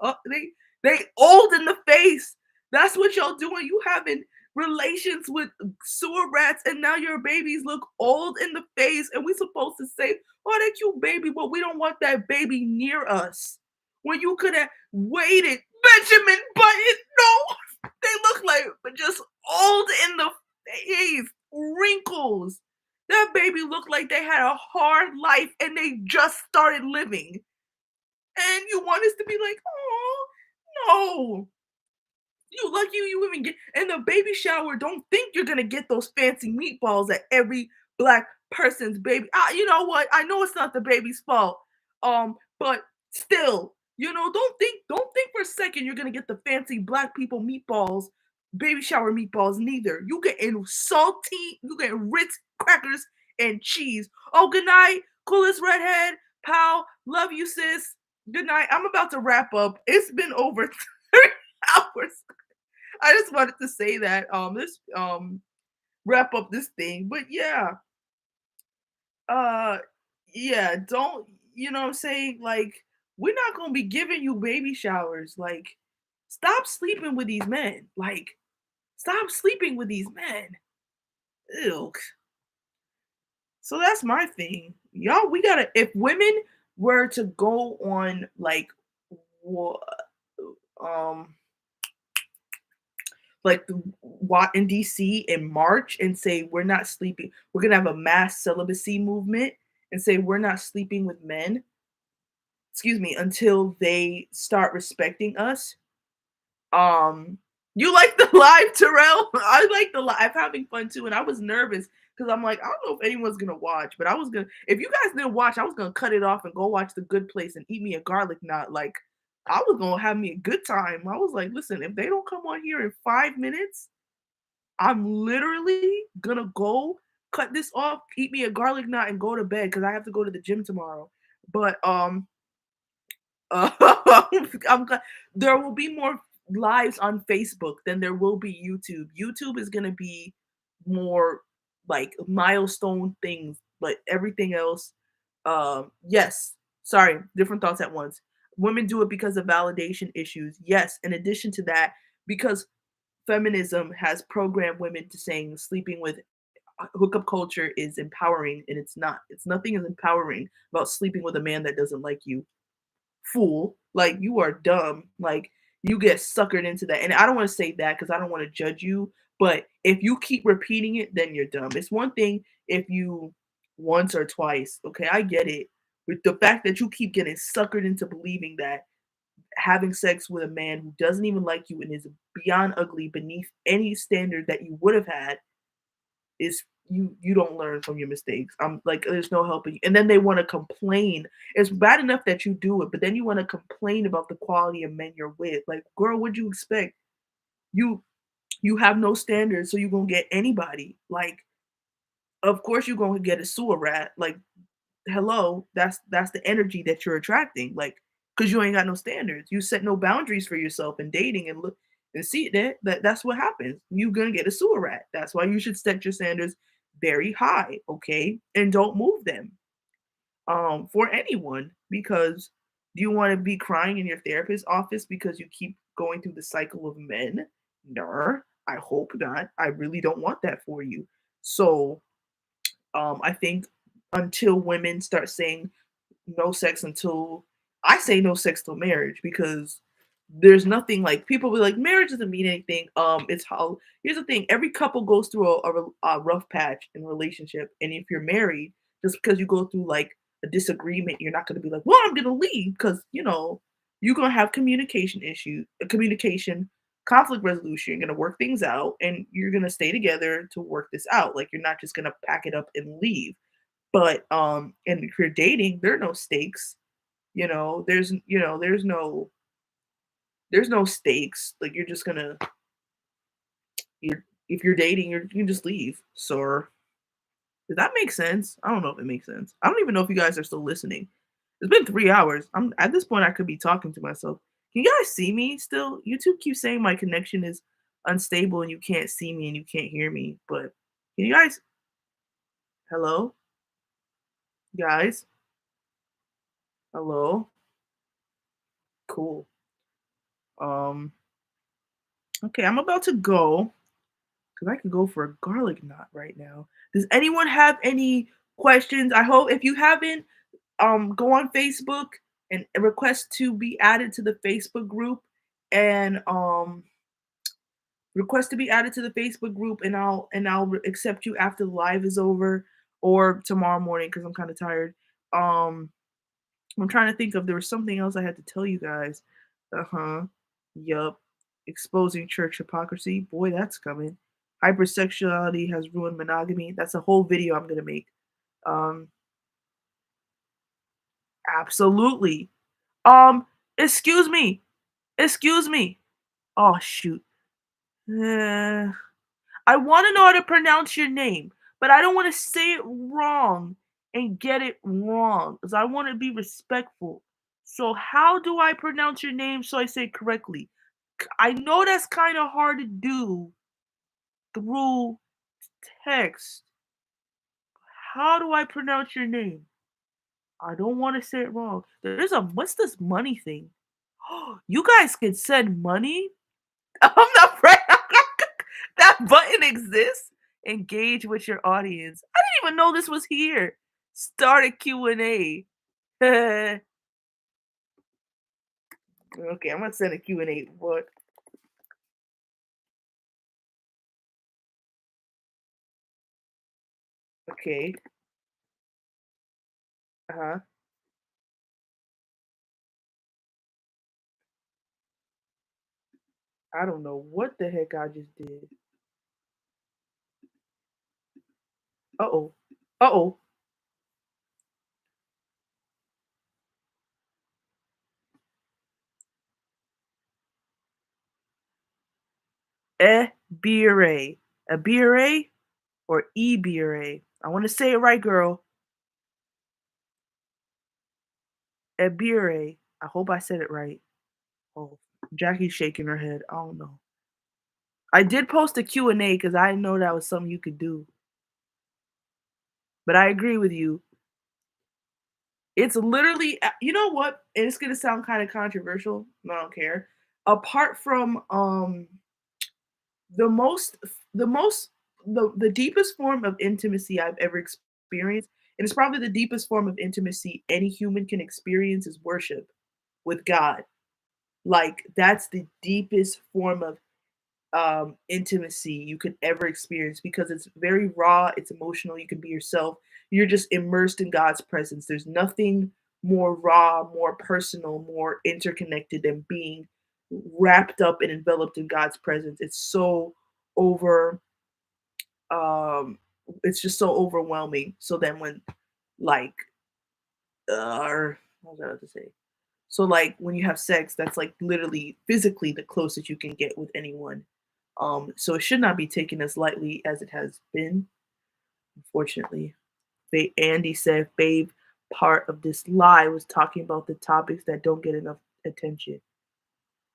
old in the face. That's what y'all doing. You having relations with sewer rats, and now your babies look old in the face, and we supposed to say, oh, that cute baby, but we don't want that baby near us. When you could have waited. Benjamin Button, no, they look like but just old in the face, wrinkles. That baby looked like they had a hard life and they just started living. And you want us to be like, oh, no. You lucky you even get in the baby shower. Don't think you're gonna get those fancy meatballs at every black person's baby. You know what? I know it's not the baby's fault. But still, don't think for a second you're gonna get the fancy black people meatballs, baby shower meatballs. Neither. You getting salty. You getting Ritz crackers and cheese. Oh, good night, coolest redhead pal. Love you, sis. Good night. I'm about to wrap up. It's been over 3 hours. I just wanted to say that this wrap up this thing. But uh yeah, don't, what I'm saying? Like, we're not gonna be giving you baby showers. Like, stop sleeping with these men. Like, stop sleeping with these men. Ew. So that's my thing. Y'all, we gotta, if women were to go on like um like what in DC in March and say we're not sleeping. We're gonna have a mass celibacy movement and say we're not sleeping with men, excuse me, until they start respecting us. You like the live, Terrell? I like the live. I'm having fun too, and I was nervous because I'm like, I don't know if anyone's gonna watch, but I was gonna. If you guys didn't watch, I was gonna cut it off and go watch The Good Place and eat me a garlic knot. Like, I was gonna have me a good time. I was like, listen, if they don't come on here in 5 minutes, I'm literally gonna go cut this off, eat me a garlic knot, and go to bed because I have to go to the gym tomorrow. But uh, I'm glad there will be more lives on Facebook than there will be YouTube. YouTube is gonna be more like milestone things, but everything else, yes. Sorry, different thoughts at once. Women do it because of validation issues. Yes. In addition to that, because feminism has programmed women to saying sleeping with hookup culture is empowering, and it's not. It's nothing is empowering about sleeping with a man that doesn't like you, fool. Like you are dumb. Like you get suckered into that. And I don't want to say that because I don't want to judge you. But if you keep repeating it, then you're dumb. It's one thing if you once or twice. Okay, I get it. But the fact that you keep getting suckered into believing that having sex with a man who doesn't even like you and is beyond ugly, beneath any standard that you would have had, is you don't learn from your mistakes. I'm like, there's no helping. And then they want to complain. It's bad enough that you do it, but then you want to complain about the quality of men you're with. Like, girl, what'd you expect? You you have no standards, so you're gonna get anybody. Like, of course you're gonna get a sewer rat. Like, hello, that's the energy that you're attracting. Like, because you ain't got no standards. You set no boundaries for yourself in dating and look and see that's what happens. You're gonna get a sewer rat. That's why you should set your standards very high, okay? And don't move them for anyone because do you want to be crying in your therapist's office because you keep going through the cycle of men? No, I hope not. I really don't want that for you. So I think until women start saying no sex until I say no sex till marriage because there's nothing like people be like marriage doesn't mean anything. It's how here's the thing: every couple goes through a rough patch in a relationship, and if you're married, just because you go through like a disagreement, you're not going to be like, well, I'm going to leave because you're going to have communication issues, communication conflict resolution. You're going to work things out, and you're going to stay together to work this out. Like you're not just going to pack it up and leave. But and if you're dating, there are no stakes. There's no stakes. Like you're just gonna you're if you're dating, you can just leave. So does that make sense? I don't know if it makes sense. I don't even know if you guys are still listening. It's been 3 hours. I'm at this point I could be talking to myself. Can you guys see me still? YouTube keeps saying my connection is unstable and you can't see me and you can't hear me. But can you guys hello? Guys? Hello? Cool. Um okay, I'm about to go because I could go for a garlic knot right now. Does anyone have any questions? I hope if you haven't, go on Facebook and request to be added to the Facebook group and request to be added to the Facebook group and I'll accept you after the live is over or tomorrow morning because I'm kind of tired. Um I'm trying to think of there was something else I had to tell you guys. Uh-huh. Yup. Exposing church hypocrisy. Boy, that's coming. Hypersexuality has ruined monogamy. That's a whole video I'm gonna make. Um, absolutely. Um, excuse me. Excuse me. Oh shoot. Eh, I want to know how to pronounce your name, but I don't want to say it wrong and get it wrong because I want to be respectful. So, how do I pronounce your name so I say it correctly? I know that's kind of hard to do through text. How do I pronounce your name? I don't want to say it wrong. There's a what's this money thing? You guys can send money? I'm not right. That button exists. Engage with your audience. I didn't even know this was here. Start a Q&A. Okay, I'm gonna send a Q&A. What? Okay. Uh-huh. I don't know what the heck I just did. Uh-oh. Uh-oh. Ebire. Ebire or Ebire? I want to say it right, girl. Ebire. I hope I said it right. Oh, Jackie's shaking her head. I don't know. I did post a Q&A because I didn't know that was something you could do. But I agree with you. It's literally, you know what? And it's gonna sound kind of controversial. I don't care. Apart from the most, the most, the deepest form of intimacy I've ever experienced, and it's probably the deepest form of intimacy any human can experience is worship with God. Like that's the deepest form of intimacy you could ever experience because it's very raw, it's emotional, you can be yourself. You're just immersed in God's presence. There's nothing more raw, more personal, more interconnected than being wrapped up and enveloped in God's presence. It's so over um it's just so overwhelming. So then when like or what was I about to say? So like when you have sex, that's like literally physically the closest you can get with anyone. So it should not be taken as lightly as it has been, unfortunately. Andy said, babe, part of this lie was talking about the topics that don't get enough attention.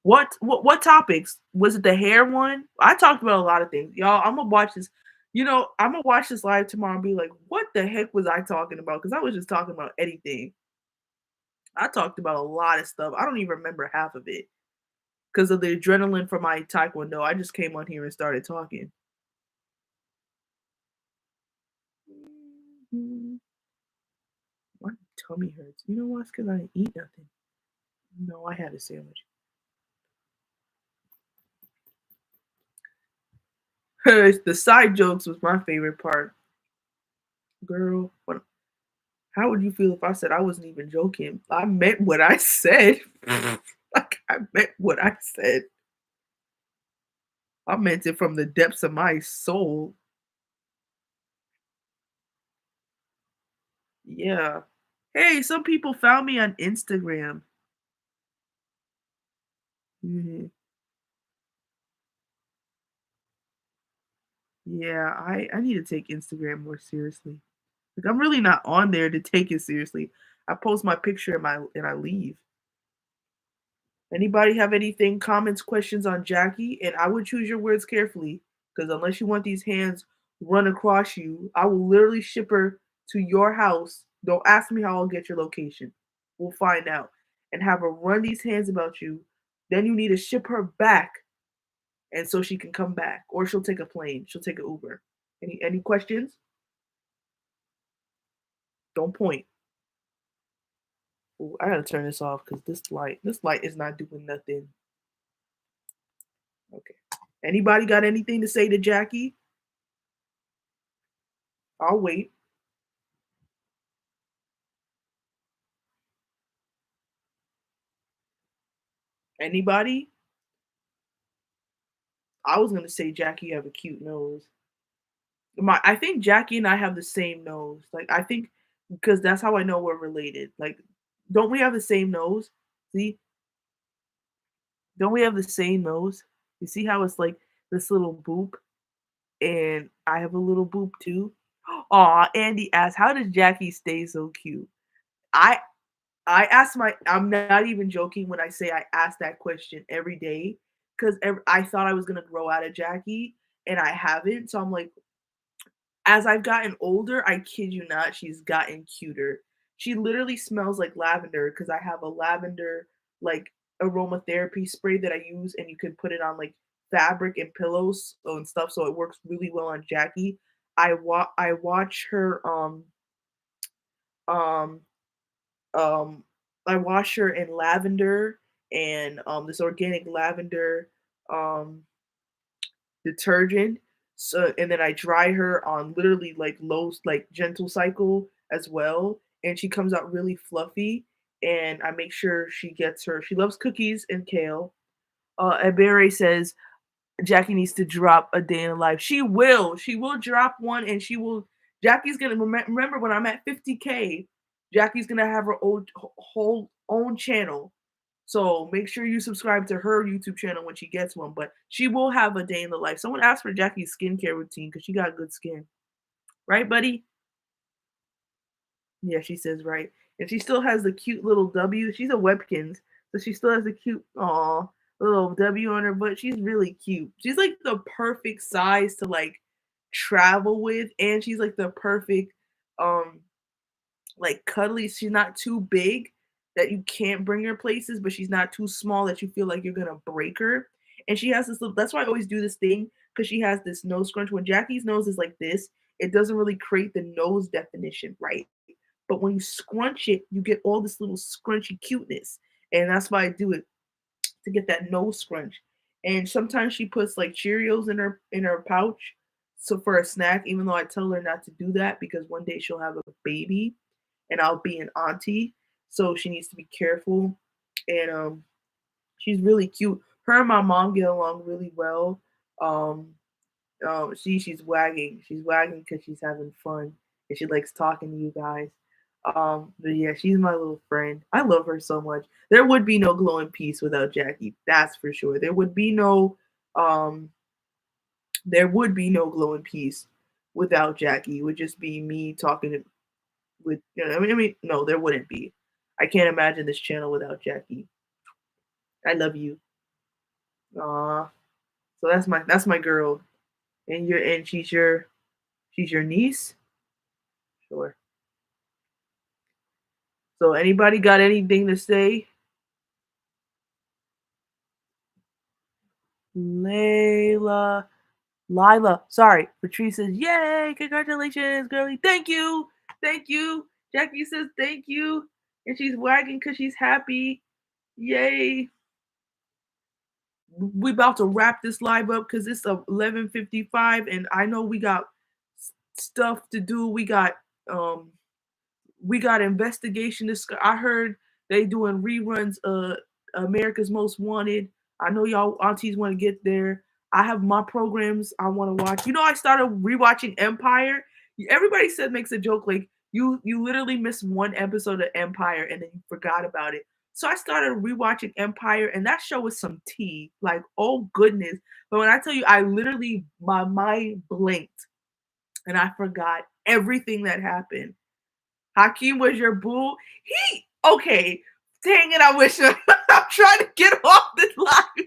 What topics? Was it the hair one? I talked about a lot of things. Y'all, I'm gonna watch this. I'm gonna watch this live tomorrow and be like, what the heck was I talking about? Because I was just talking about anything. I talked about a lot of stuff. I don't even remember half of it because of the adrenaline from my taekwondo. I just came on here and started talking. Mhm. My tummy hurts. You know what? It's because I didn't eat nothing. No, I had a sandwich. The side jokes was my favorite part. Girl, how would you feel if I said I wasn't even joking? I meant what I said. Like, I meant what I said. I meant it from the depths of my soul. Yeah. Hey, some people found me on Instagram. Mhm. Yeah, I need to take Instagram more seriously. Like, I'm really not on there to take it seriously. I post my picture and I leave. Anybody have anything, comments, questions on Jackie? And I would choose your words carefully because unless you want these hands run across you, I will literally ship her to your house. Don't ask me how I'll get your location. We'll find out. And have her run these hands about you. Then you need to ship her back and so she can come back. Or she'll take a plane. She'll take an Uber. Any questions? Don't point. Ooh, I gotta turn this off because this light is not doing nothing. Okay. Anybody got anything to say to Jackie? I'll wait. Anybody? I was gonna say Jackie, you have a cute nose. I think Jackie and I have the same nose. Like I think because that's how I know we're related. Like, don't we have the same nose? See, don't we have the same nose? You see how it's like this little boop, and I have a little boop too. Aw, Andy asked, "How does Jackie stay so cute?" I I'm not even joking when I say I ask that question every day because I thought I was gonna grow out of Jackie and I haven't. So I'm like, as I've gotten older, I kid you not, she's gotten cuter. She literally smells like lavender because I have a lavender like aromatherapy spray that I use, and you can put it on like fabric and pillows and stuff, so it works really well on Jackie. I watch her um um, I wash her in lavender and this organic lavender um, detergent. So and then I dry her on literally like low, like gentle cycle as well, and she comes out really fluffy. And I make sure she gets her. She loves cookies and kale. Ebere says Jackie needs to drop a day in the life. She will. She will drop one, and she will. Jackie's gonna remember when I'm at 50K. Jackie's gonna have her own whole own channel. So make sure you subscribe to her YouTube channel when she gets one. But she will have a day in the life. Someone asked for Jackie's skincare routine because she got good skin, right, buddy? Yeah, she says right. And she still has the cute little W. She's a Webkins, so she still has the cute little W on her butt. She's really cute. She's like the perfect size to like travel with, and she's like the perfect um like cuddly. She's not too big that you can't bring her places, but she's not too small that you feel like you're gonna break her. And she has this little, that's why I always do this thing because she has this nose scrunch. When Jackie's nose is like this, it doesn't really create the nose definition, right? But when you scrunch it, you get all this little scrunchy cuteness. And that's why I do it to get that nose scrunch. And sometimes she puts like Cheerios in her pouch so for a snack, even though I tell her not to do that because one day she'll have a baby and I'll be an auntie. So she needs to be careful. And she's really cute. Her and my mom get along really well. Um she's wagging. She's wagging because she's having fun and she likes talking to you guys. But yeah, she's my little friend. I love her so much. There would be no Glow in Peace without Jackie. That's for sure. Um there would be no Glow in Peace without Jackie. It would just be me talking with no, there wouldn't be. I can't imagine this channel without Jackie. I love you. Aw. So that's my girl. And she's your niece? Sure. So anybody got anything to say? Layla. Lila. Sorry. Patrice says, yay, congratulations, girlie. Thank you. Thank you. Jackie says thank you. And she's wagging because she's happy. Yay. We about to wrap this live up because it's 11:55 and I know we got stuff to do. Um we got investigation. I heard they doing reruns America's Most Wanted. I know y'all aunties want to get there. I have my programs I want to watch. I started rewatching Empire. Everybody said makes a joke like you literally missed one episode of Empire and then you forgot about it. So I started rewatching Empire and that show was some tea. Like, oh goodness. But when I tell you I literally my mind blinked and I forgot everything that happened. Hakeem was your boo. He okay. Dang it! I wish I'm trying to get off this live.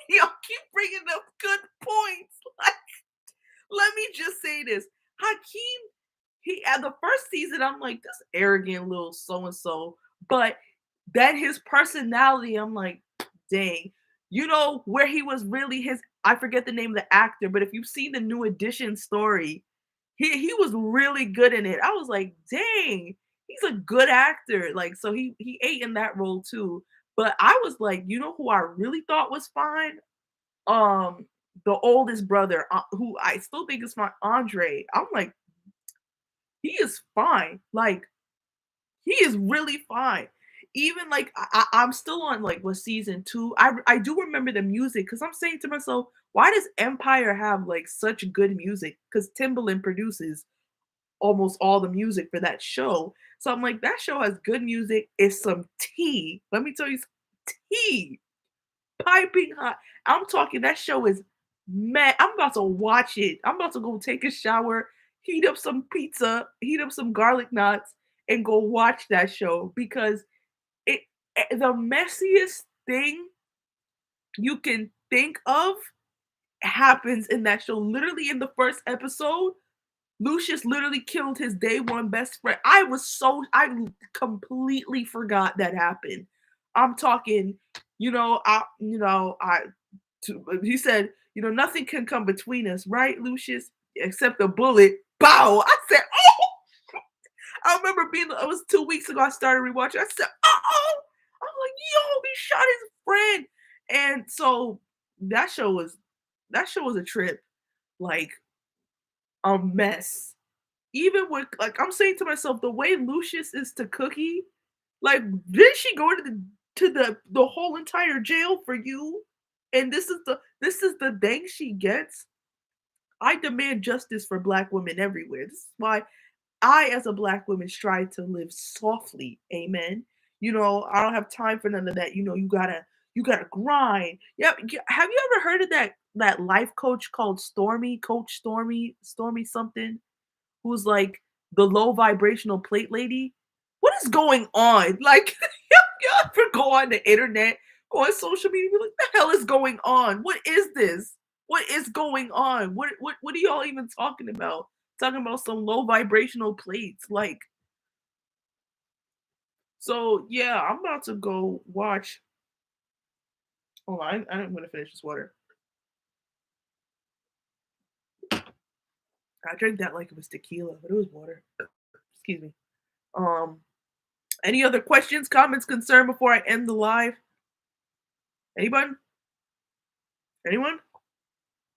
Y'all keep bringing up good points. Like, let me just say this: Hakeem. He at the first season, I'm like this arrogant little so and so, but then his personality, I'm like, dang. Where he was really his. I forget the name of the actor, but if you've seen the New Edition story, he was really good in it. I was like, dang, he's a good actor. Like, so he ate in that role too. But I was like, who I really thought was fine? The oldest brother, who I still think is fine, Andre. I'm like, he is fine. Like, he is really fine. Even like I'm still on like what season two. I do remember the music because I'm saying to myself, why does Empire have like such good music? Because Timbaland produces almost all the music for that show. So I'm like, that show has good music. It's some tea. Let me tell you, some tea, piping hot. I'm talking. That show is mad. I'm about to watch it. I'm about to go take a shower, heat up some pizza, heat up some garlic knots, and go watch that show because it the messiest thing you can think of happens in that show. Literally in the first episode, Lucius literally killed his day one best friend. I completely forgot that happened. I'm talking, he said, nothing can come between us, right, Lucius, except a bullet. Bow. I said, oh, I remember it was 2 weeks ago. I started rewatching. I said, oh, I'm like, yo, he shot his friend. And so that show was a trip. like a mess. Even with like I'm saying to myself, the way Lucius is to Cookie, like did she go to the whole entire jail for you? And this is the thing she gets. I demand justice for black women everywhere. This is why I, as a black woman, strive to live softly. Amen. I don't have time for none of that. You gotta grind. Yep. Have you ever heard of that life coach called Stormy, Coach Stormy, Stormy something, who's like the low vibrational plate lady? What is going on? Like, you ever go on the internet, go on social media, be like, the hell is going on? What is this? What is going on? What are y'all even talking about? Talking about some low vibrational plates. Like, so yeah, I'm about to go watch. Hold on, I'm gonna finish this water. I drank that like it was tequila, but it was water. Excuse me. Um, any other questions, comments, concern before I end the live? Anyone? Anyone?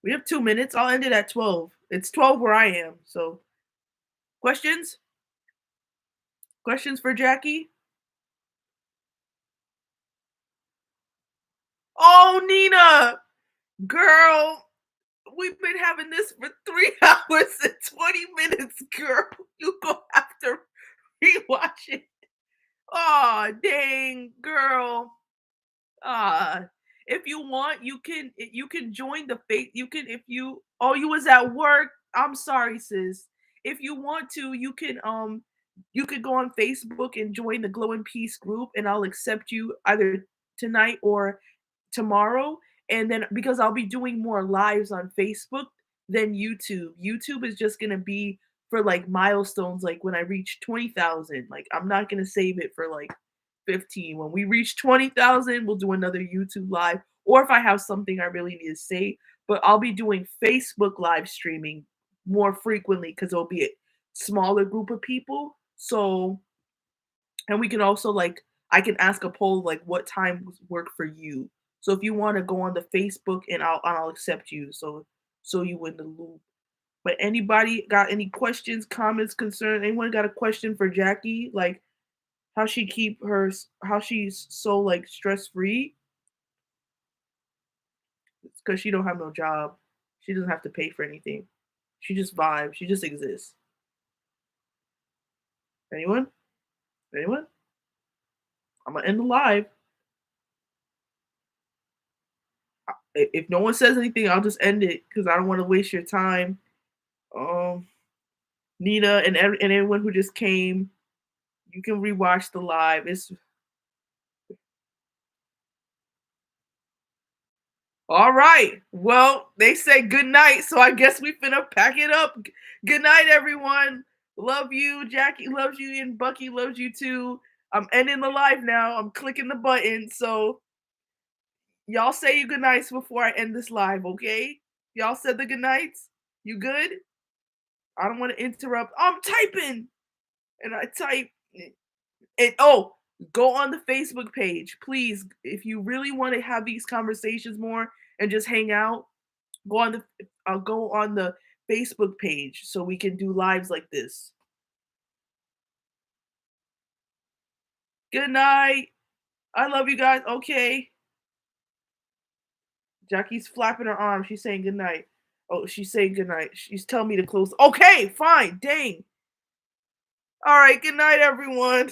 We have 2 minutes. I'll end it at 12. It's 12 where I am. So, questions? Questions for Jackie? Oh, Nina, girl, we've been having this for 3 hours and 20 minutes, girl. You gonna have to rewatch it. Oh, dang, girl. Ah, if you want, you can join the faith. You can if you oh you was at work. I'm sorry, sis. If you want to, you could go on Facebook and join the Glow and Peace group, and I'll accept you either tonight or tomorrow. And then because I'll be doing more lives on Facebook than YouTube. YouTube is just gonna be for like milestones, like when I reach 20,000. Like I'm not gonna save it for like 15. When we reach 20,000, we'll do another YouTube live. Or if I have something I really need to say, but I'll be doing Facebook live streaming more frequently because it'll be a smaller group of people. So, and we can also like, I can ask a poll like, what times work for you? So if you want to go on the Facebook, and I'll accept you. So you in the loop. But anybody got any questions, comments, concerns? Anyone got a question for Jackie? Like, how she's so like stress free because she don't have no job. She doesn't have to pay for anything. She just vibes. She just exists. Anyone? Anyone? I'm gonna end the live. If no one says anything, I'll just end it because I don't want to waste your time. Um, Nina and everyone who just came, you can rewatch the live. It's all right. Well, they said good night, so I guess we finna pack it up. Good night, everyone. Love you. Jackie loves you, and Bucky loves you too. I'm ending the live now. I'm clicking the button. So y'all say your good nights before I end this live, okay? Y'all said the good nights? You good? I don't want to interrupt. I'm typing. And I type. And oh, go on the Facebook page. Please, if you really want to have these conversations more and just hang out, I'll go on the Facebook page so we can do lives like this. Good night. I love you guys. Okay. Jackie's flapping her arm. She's saying good night. Oh, she's saying good night. She's telling me to close. Okay, fine. Dang. All right. Good night, everyone.